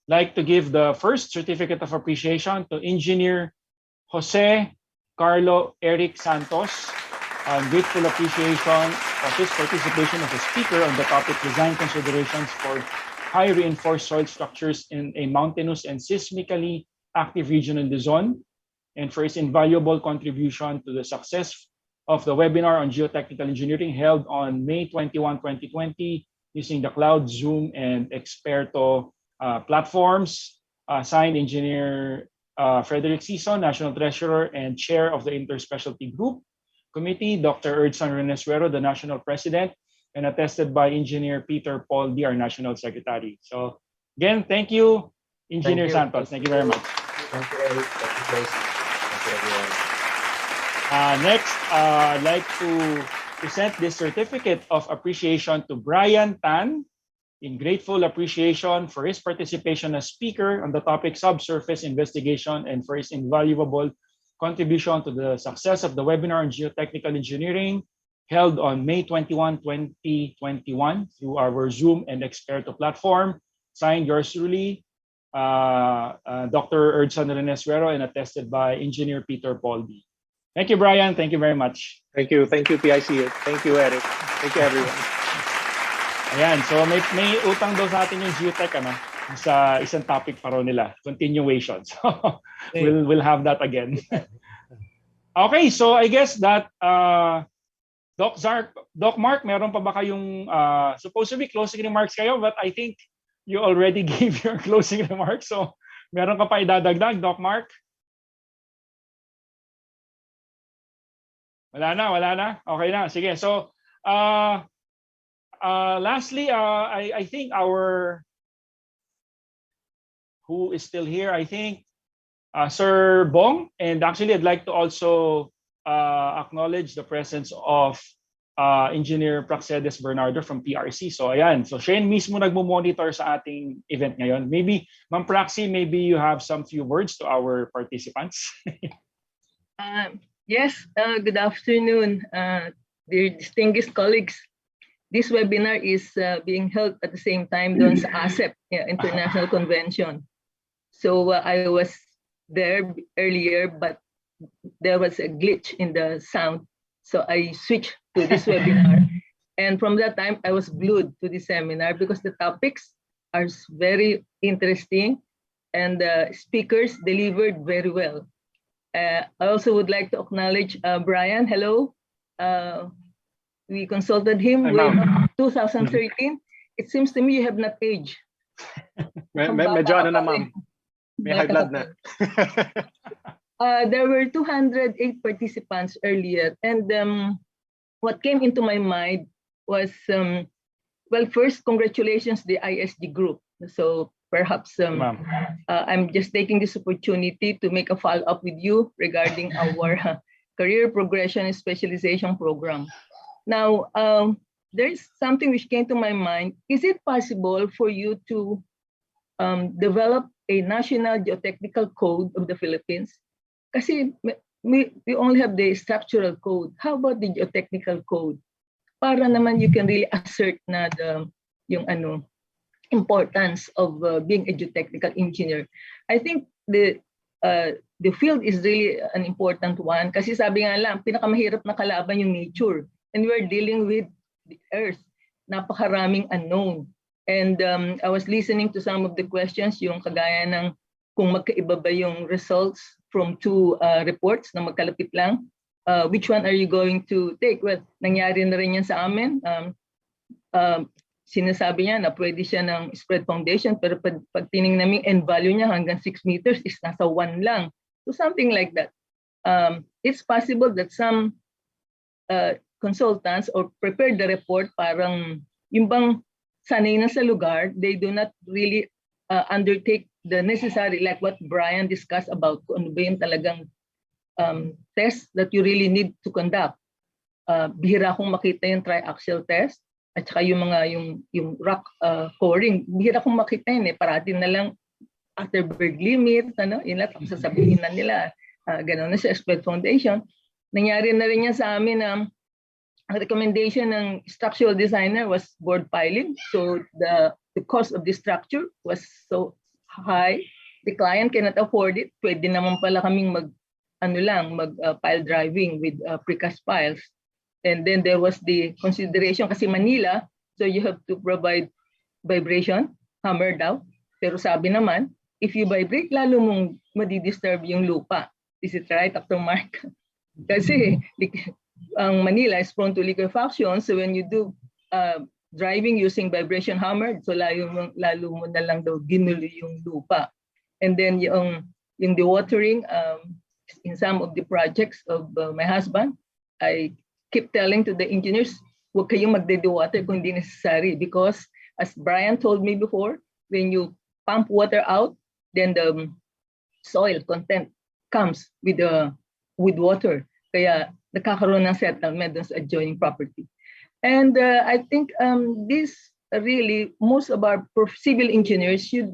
like to give the first certificate of appreciation to Engineer Jose Carlo Eric Santos. Grateful appreciation of his participation as a speaker on the topic design considerations for high reinforced soil structures in a mountainous and seismically active region in Luzon, and for his invaluable contribution to the success of the webinar on geotechnical engineering held on May 21, 2020, using the Cloud, Zoom, and Experto platforms. Signed, Engineer Frederick Sison, National Treasurer and Chair of the Interspecialty Group Committee, Dr. Erdson Renesuero, the National President, and attested by Engineer Peter Paul D, our National Secretary. So again, thank you, Engineer Santos. Thank you very much. Thank you, Eric. Thank you, Grace. Thank you, everyone. Next, I'd like to present this certificate of appreciation to Brian Tan, in grateful appreciation for his participation as speaker on the topic subsurface investigation and for his invaluable contribution to the success of the webinar on geotechnical engineering held on May 21, 2021 through our Zoom and Experto platform. Signed, yours truly, Dr. Erdson Renesuero, and attested by Engineer Peter Paul D. Thank you, Brian. Thank you very much. Thank you, PICE. Thank you, Eric. Thank you, everyone. Ayan, so may utang daw sa atin yung geotech, ano, sa isang topic pa raw nila, continuation. So we'll have that again. Okay, so I guess that Doc Mark, meron pa ba kayong supposed to be closing remarks kayo, but I think you already gave your closing remarks. So meron ka pa idadagdag, Doc Mark? Wala na. Okay na. Sige. So lastly, I think who is still here, I think Sir Bong, and actually I'd like to also acknowledge the presence of Engineer Praxedes Bernardo from PRC. So ayan, so siya mismo nagmo-monitor sa ating event ngayon. Maybe, Ma'am Praxi, maybe you have some few words to our participants. Yes, good afternoon, dear distinguished colleagues. This webinar is being held at the same time doon sa ASEP, International Convention. So I was there earlier, but there was a glitch in the sound. So I switched to this webinar. And from that time, I was glued to the seminar because the topics are very interesting and the speakers delivered very well. I also would like to acknowledge Brian. Hello. We consulted him with 2013. It seems to me you have not aged. Medyo ano na, ma'am. May high blood na. There were 208 participants earlier, and what came into my mind was, well, first, congratulations the ISG group. So perhaps I'm just taking this opportunity to make a follow-up with you regarding our career progression and specialization program. Now, there is something which came to my mind. Is it possible for you to develop a national geotechnical code of the Philippines? Kasi we only have the structural code. How about the geotechnical code? Para naman you can really assert na yung importance of being a geotechnical engineer. I think the field is really an important one kasi sabi nga lang, pinakamahirap na kalaban yung nature. And we're dealing with the earth. Napakaraming unknown. And I was listening to some of the questions, yung kagaya ng kung magkaiba ba yung results from two reports na magkalapit lang. Which one are you going to take? Well, nangyari na rin yan sa amin. Sinasabi niya na pwede siya ng spread foundation, pero pag tinignan namin end value niya hanggang 6 meters is nasa 1 lang. So something like that. It's possible that some consultants or prepare the report parang yung bang sanay na sa lugar, they do not really undertake the necessary, like what Brian discussed about kung ano ba yung talagang test that you really need to conduct. Bihira akong makita yung triaxial test. at saka yung rock coring, bihira kong makita yun eh. Parati na lang after berg limit, yun lang, tapos sasabihin na nila, gano'n na sa expert foundation. Nangyari na rin yan sa amin na ang recommendation ng structural designer was board piling. So the cost of the structure was so high, the client cannot afford it. Pwede naman pala kaming pile driving with precast piles. And then there was the consideration kasi Manila, so you have to provide vibration, hammer daw. Pero sabi naman, if you vibrate, lalo mong madidisturb yung lupa. Is it right, Dr. Mark? Kasi ang Manila is prone to liquefaction, so when you do driving using vibration hammer, so lalo mo na lang daw ginulo yung lupa. And then yung dewatering, in some of the projects of my husband, I keep telling to the engineers, huwag kayong magde-dewater kung hindi necessary, because as Brian told me before, when you pump water out, then the soil content comes with water. Kaya nakakaroon ng settlement dun sa adjoining property. And I think this really, most of our civil engineers should,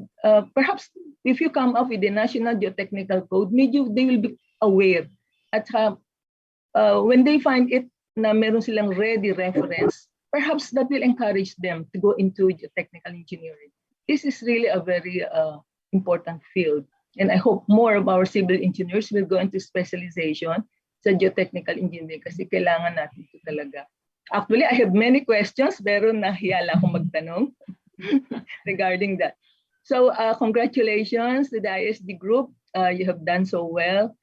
perhaps if you come up with the National Geotechnical Code, they will be aware. At when they find it na meron silang ready reference, perhaps that will encourage them to go into geotechnical engineering. This is really a very important field. And I hope more of our civil engineers will go into specialization sa geotechnical engineering kasi kailangan natin ito talaga. Actually, I have many questions pero nahiyala akong magtanong regarding that. So congratulations to the ISD group. You have done so well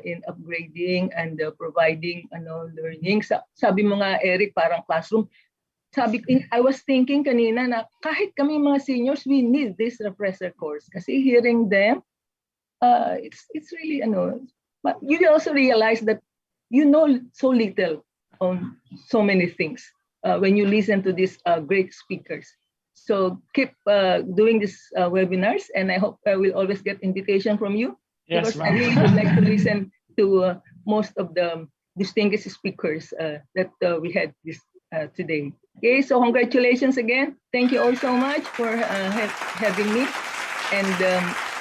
in upgrading and providing learning. Sabi mo nga, Eric, parang classroom. I was thinking kanina na kahit kami mga seniors, we need this refresher course kasi hearing them, it's really, but you also realize that you know so little on so many things when you listen to these great speakers. So keep doing these webinars, and I hope I will always get invitation from you. Yes, because I really would like to listen to most of the distinguished speakers that we had today. Okay, so congratulations again. Thank you all so much for having me. And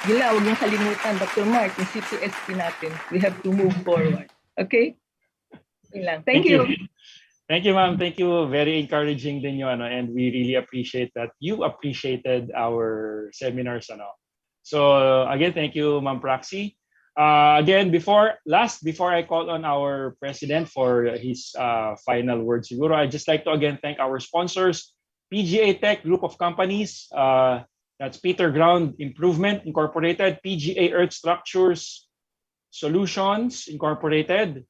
yun lang, huwag niyong kalimutan, Dr. Mark, yung C2SP natin. We have to move forward. Okay? Yun lang. Thank you. Thank you, ma'am. Thank you. Very encouraging din yun, and we really appreciate that you appreciated our seminars. So again, thank you, Ma'am Praxi. Again, before I call on our president for his final words, siguro, I'd just like to again thank our sponsors, PGA Tech Group of Companies, that's Peter Ground Improvement Incorporated, PGA Earth Structures Solutions Incorporated,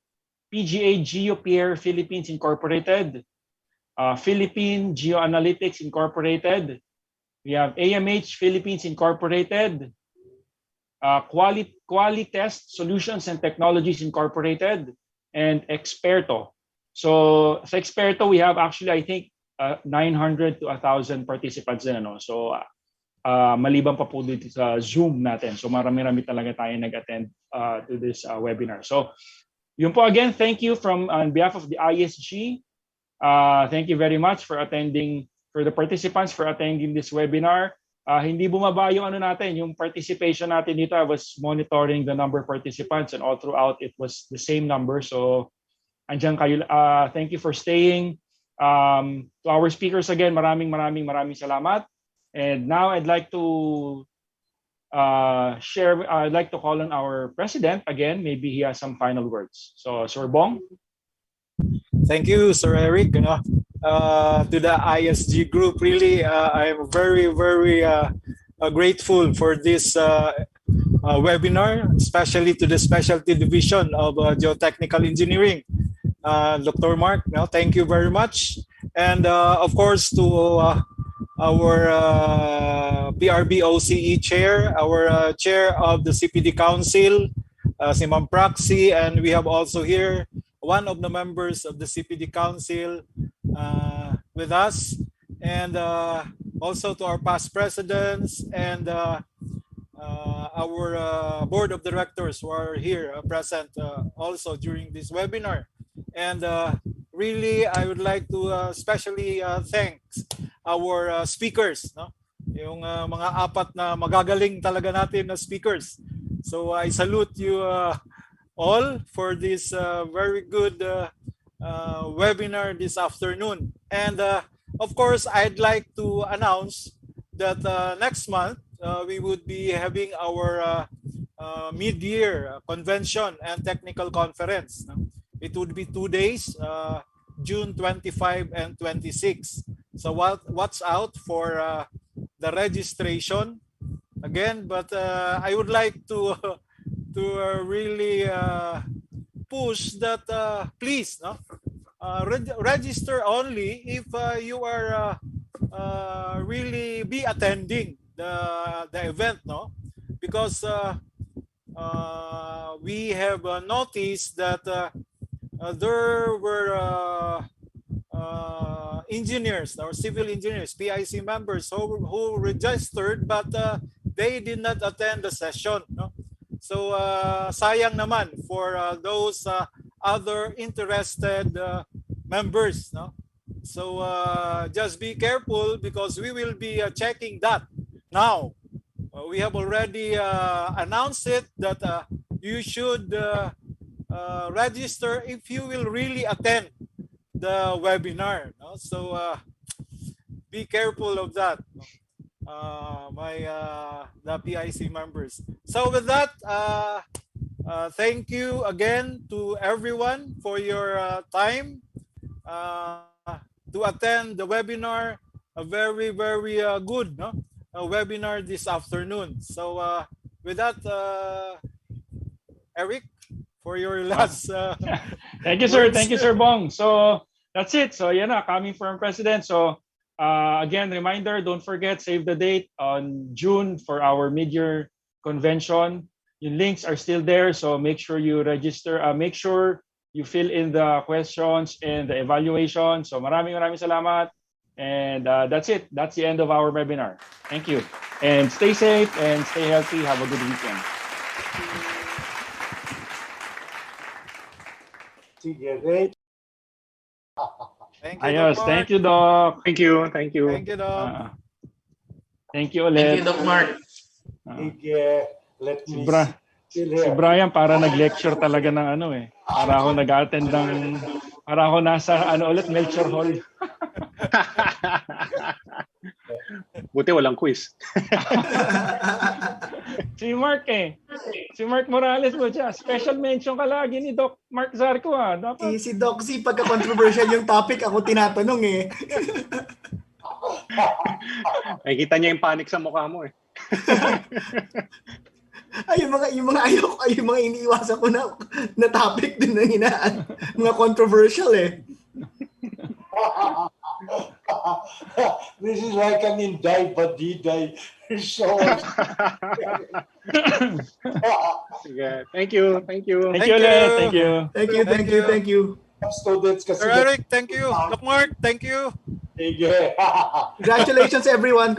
PGA GeoPierre Philippines Incorporated, Philippine Geoanalytics Incorporated, we have AMH Philippines Incorporated, Qualitest Solutions and Technologies Incorporated, and Experto. So sa Experto, we have actually, I think, 900 to 1,000 participants din. So maliban pa po dito sa Zoom natin. So marami-rami talaga tayo nag-attend to this webinar. So yun po, again, thank you on behalf of the ISG. Thank you very much for the participants for attending this webinar. Hindi bumaba yung yung participation natin dito. I was monitoring the number of participants, and all throughout it was the same number. So andyan kayo. Thank you for staying. To our speakers again, maraming salamat. And now I'd like to I'd like to call on our president again. Maybe he has some final words. So, Sir Bong. Thank you, Sir Eric. To the ISG group, really, I'm very grateful for this webinar, especially to the specialty division of geotechnical engineering. Dr. Mark, thank you very much. And of course, to our PRB OCE chair, our chair of the CPD Council, si Ma'am Praxi, and we have also here one of the members of the CPD Council with us, and also to our past presidents and our board of directors who are here present also during this webinar. And really, I would like to especially thank our speakers, no? Yung mga apat na magagaling talaga natin na speakers. So I salute you all for this very good webinar this afternoon. And of course, I'd like to announce that next month we would be having our mid-year convention and technical conference. It would be 2 days, June 25 and 26. So watch out for the registration again. But I would like to really push that please, no, register only if you are really be attending the event, no, because we have noticed that there were engineers or civil engineers, PIC members who registered, but they did not attend the session, no? So sayang naman for those other interested members, no? So just be careful because we will be checking that now. We have already announced it that you should register if you will really attend the webinar, no? So be careful of that, the PIC members. So with that, thank you again to everyone for your time to attend the webinar. A very good, no, a webinar this afternoon. So with that, Eric, for your last thank you, sir. words. Thank you, Sir Bong. So that's it. So yan na, coming from President. So again, reminder, don't forget, save the date on June for our mid-year convention. Yung links are still there, so make sure you register. Make sure you fill in the questions and the evaluation. So maraming salamat. And that's it. That's the end of our webinar. Thank you. And stay safe and stay healthy. Have a good weekend. Sige, great. Thank you, Ayos. Doc Mark. Thank you, Doc. Thank you. Thank you. Thank you, Doc. Thank you ulit. Thank you, Doc Mark. Sige, let me Si Brian para nag-lecture talaga ng ano eh. Para ako nag-attend ng, para ako nasa ano ulit, Melchor Hall. Buti walang quiz. Si Mark eh. Si Mark Morales mo siya. Special mention ka lagi ni Doc Mark Zarco ah. Dapat. Si Doc, pagka-controversial yung topic, ako tinatanong eh. Ay, kita niya yung panic sa mukha mo eh. Ay, yung mga iniiwasan ko na topic din na hinaan. Mga controversial eh. This is like an Inday show. Sige. Thank you. Thank you. Thank you. Students kasi. Sir Eric, thank you. Doc Mark, thank you. Sige. Congratulations everyone.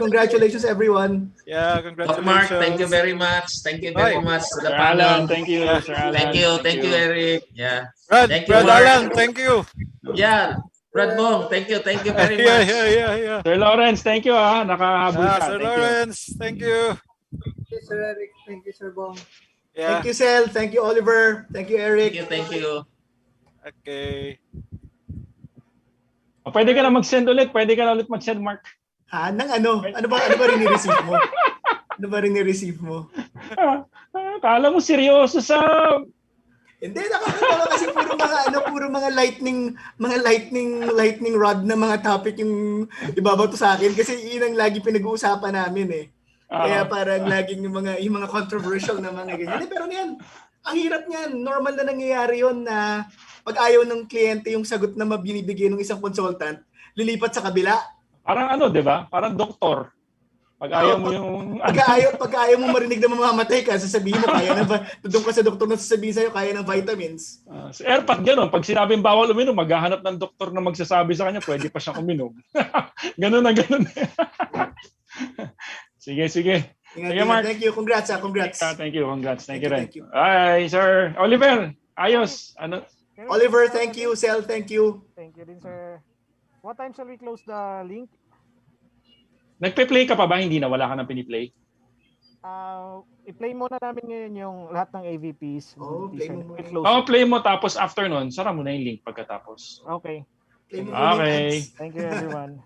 Yeah, Doc congratulations. Mark, thank you very much. Thank you very much to the Sir panel. Alan, thank you. Sir Alan. Thank you, Eric. Yeah. Brad Mark. Alan, thank you. Yeah. Brad Bong, thank you very much. Yeah. Sir Lawrence, thank you ah. Nakahabol ka. Sir Thank Lawrence, thank you. Thank you, Sir Eric. Thank you, Sir Bong. Yeah. Thank you, Sel. Thank you, Oliver. Thank you, Eric. Thank you. Okay. Pwede ka na mag-send ulit. Pwede ka na ulit mag-send, Mark. Ha? Nang ano? Ano ba rin-receive mo? Ano ba rin-receive mo? Kala mo seryoso sa... Hindi, nakakatawa kasi puro mga lightning rod na mga topic yung ibabato sa akin kasi yun ang lagi pinag-uusapan namin eh. Kaya parang laging yung mga controversial na mga ganyan. Pero niyan, ang hirap niyan. Normal na nangyayari yun na pag ayaw ng kliyente yung sagot na mabinibigay ng isang consultant, lilipat sa kabila. Parang ano, di ba? Parang doktor. Pag ayaw mo yung... Pag ayaw mo marinig na mamamatay ka, sasabihin mo, doon ka sa doktor na sasabihin sa'yo, kaya ng vitamins. Si Erpat gano'n, pag sinabing bawal uminom, maghahanap ng doktor na magsasabi sa kanya, pwede pa siyang uminom. Ganun na ganun. Sige. Sige, Mark. Thank you. Congrats. Thank you. Thank you, Ren. Ay, Sir Oliver, ayos. Ano? Oliver, thank you. Sel, thank you. you din, sir. What time shall we close the link? Nagpe-play ka pa ba? Hindi na, wala ka nang piniplay? I-play muna namin ngayon yung lahat ng AVPs. Play mo muna. Close Oo, it. play mo tapos after nun, sara mo na yung link pagkatapos. Okay. Play mo muna yung Okay. ads. Thank you, everyone.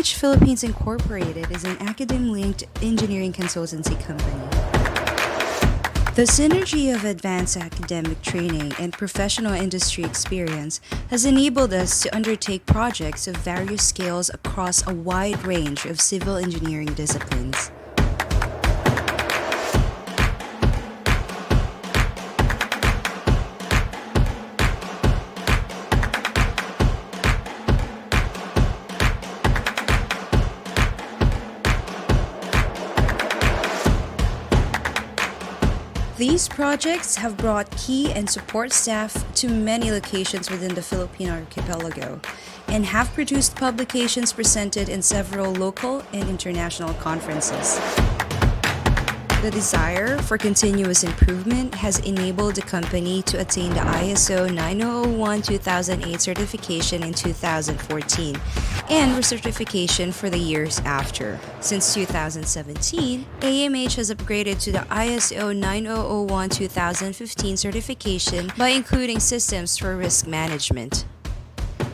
AMH Philippines Incorporated is an academic-linked engineering consultancy company. The synergy of advanced academic training and professional industry experience has enabled us to undertake projects of various scales across a wide range of civil engineering disciplines. These projects have brought key and support staff to many locations within the Philippine archipelago and have produced publications presented in several local and international conferences. The desire for continuous improvement has enabled the company to attain the ISO 9001-2008 certification in 2014 and recertification for the years after. Since 2017, AMH has upgraded to the ISO 9001-2015 certification by including systems for risk management.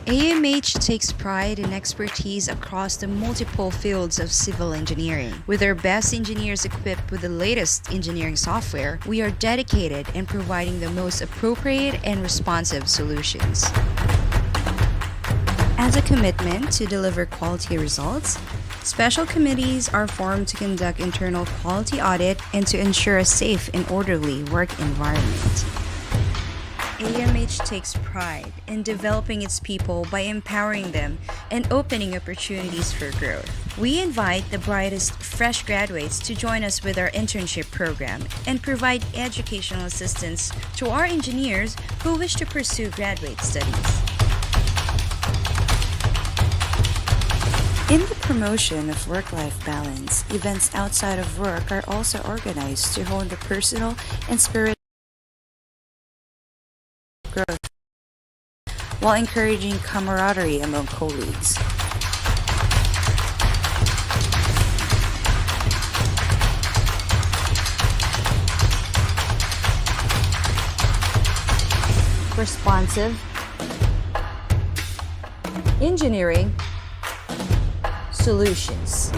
AMH takes pride in expertise across the multiple fields of civil engineering. With our best engineers equipped with the latest engineering software, we are dedicated in providing the most appropriate and responsive solutions. As a commitment to deliver quality results, special committees are formed to conduct internal quality audit and to ensure a safe and orderly work environment. AMH takes pride in developing its people by empowering them and opening opportunities for growth. We invite the brightest fresh graduates to join us with our internship program and provide educational assistance to our engineers who wish to pursue graduate studies. In the promotion of work-life balance, events outside of work are also organized to hone the personal and spiritual growth while encouraging camaraderie among colleagues. Responsive engineering solutions.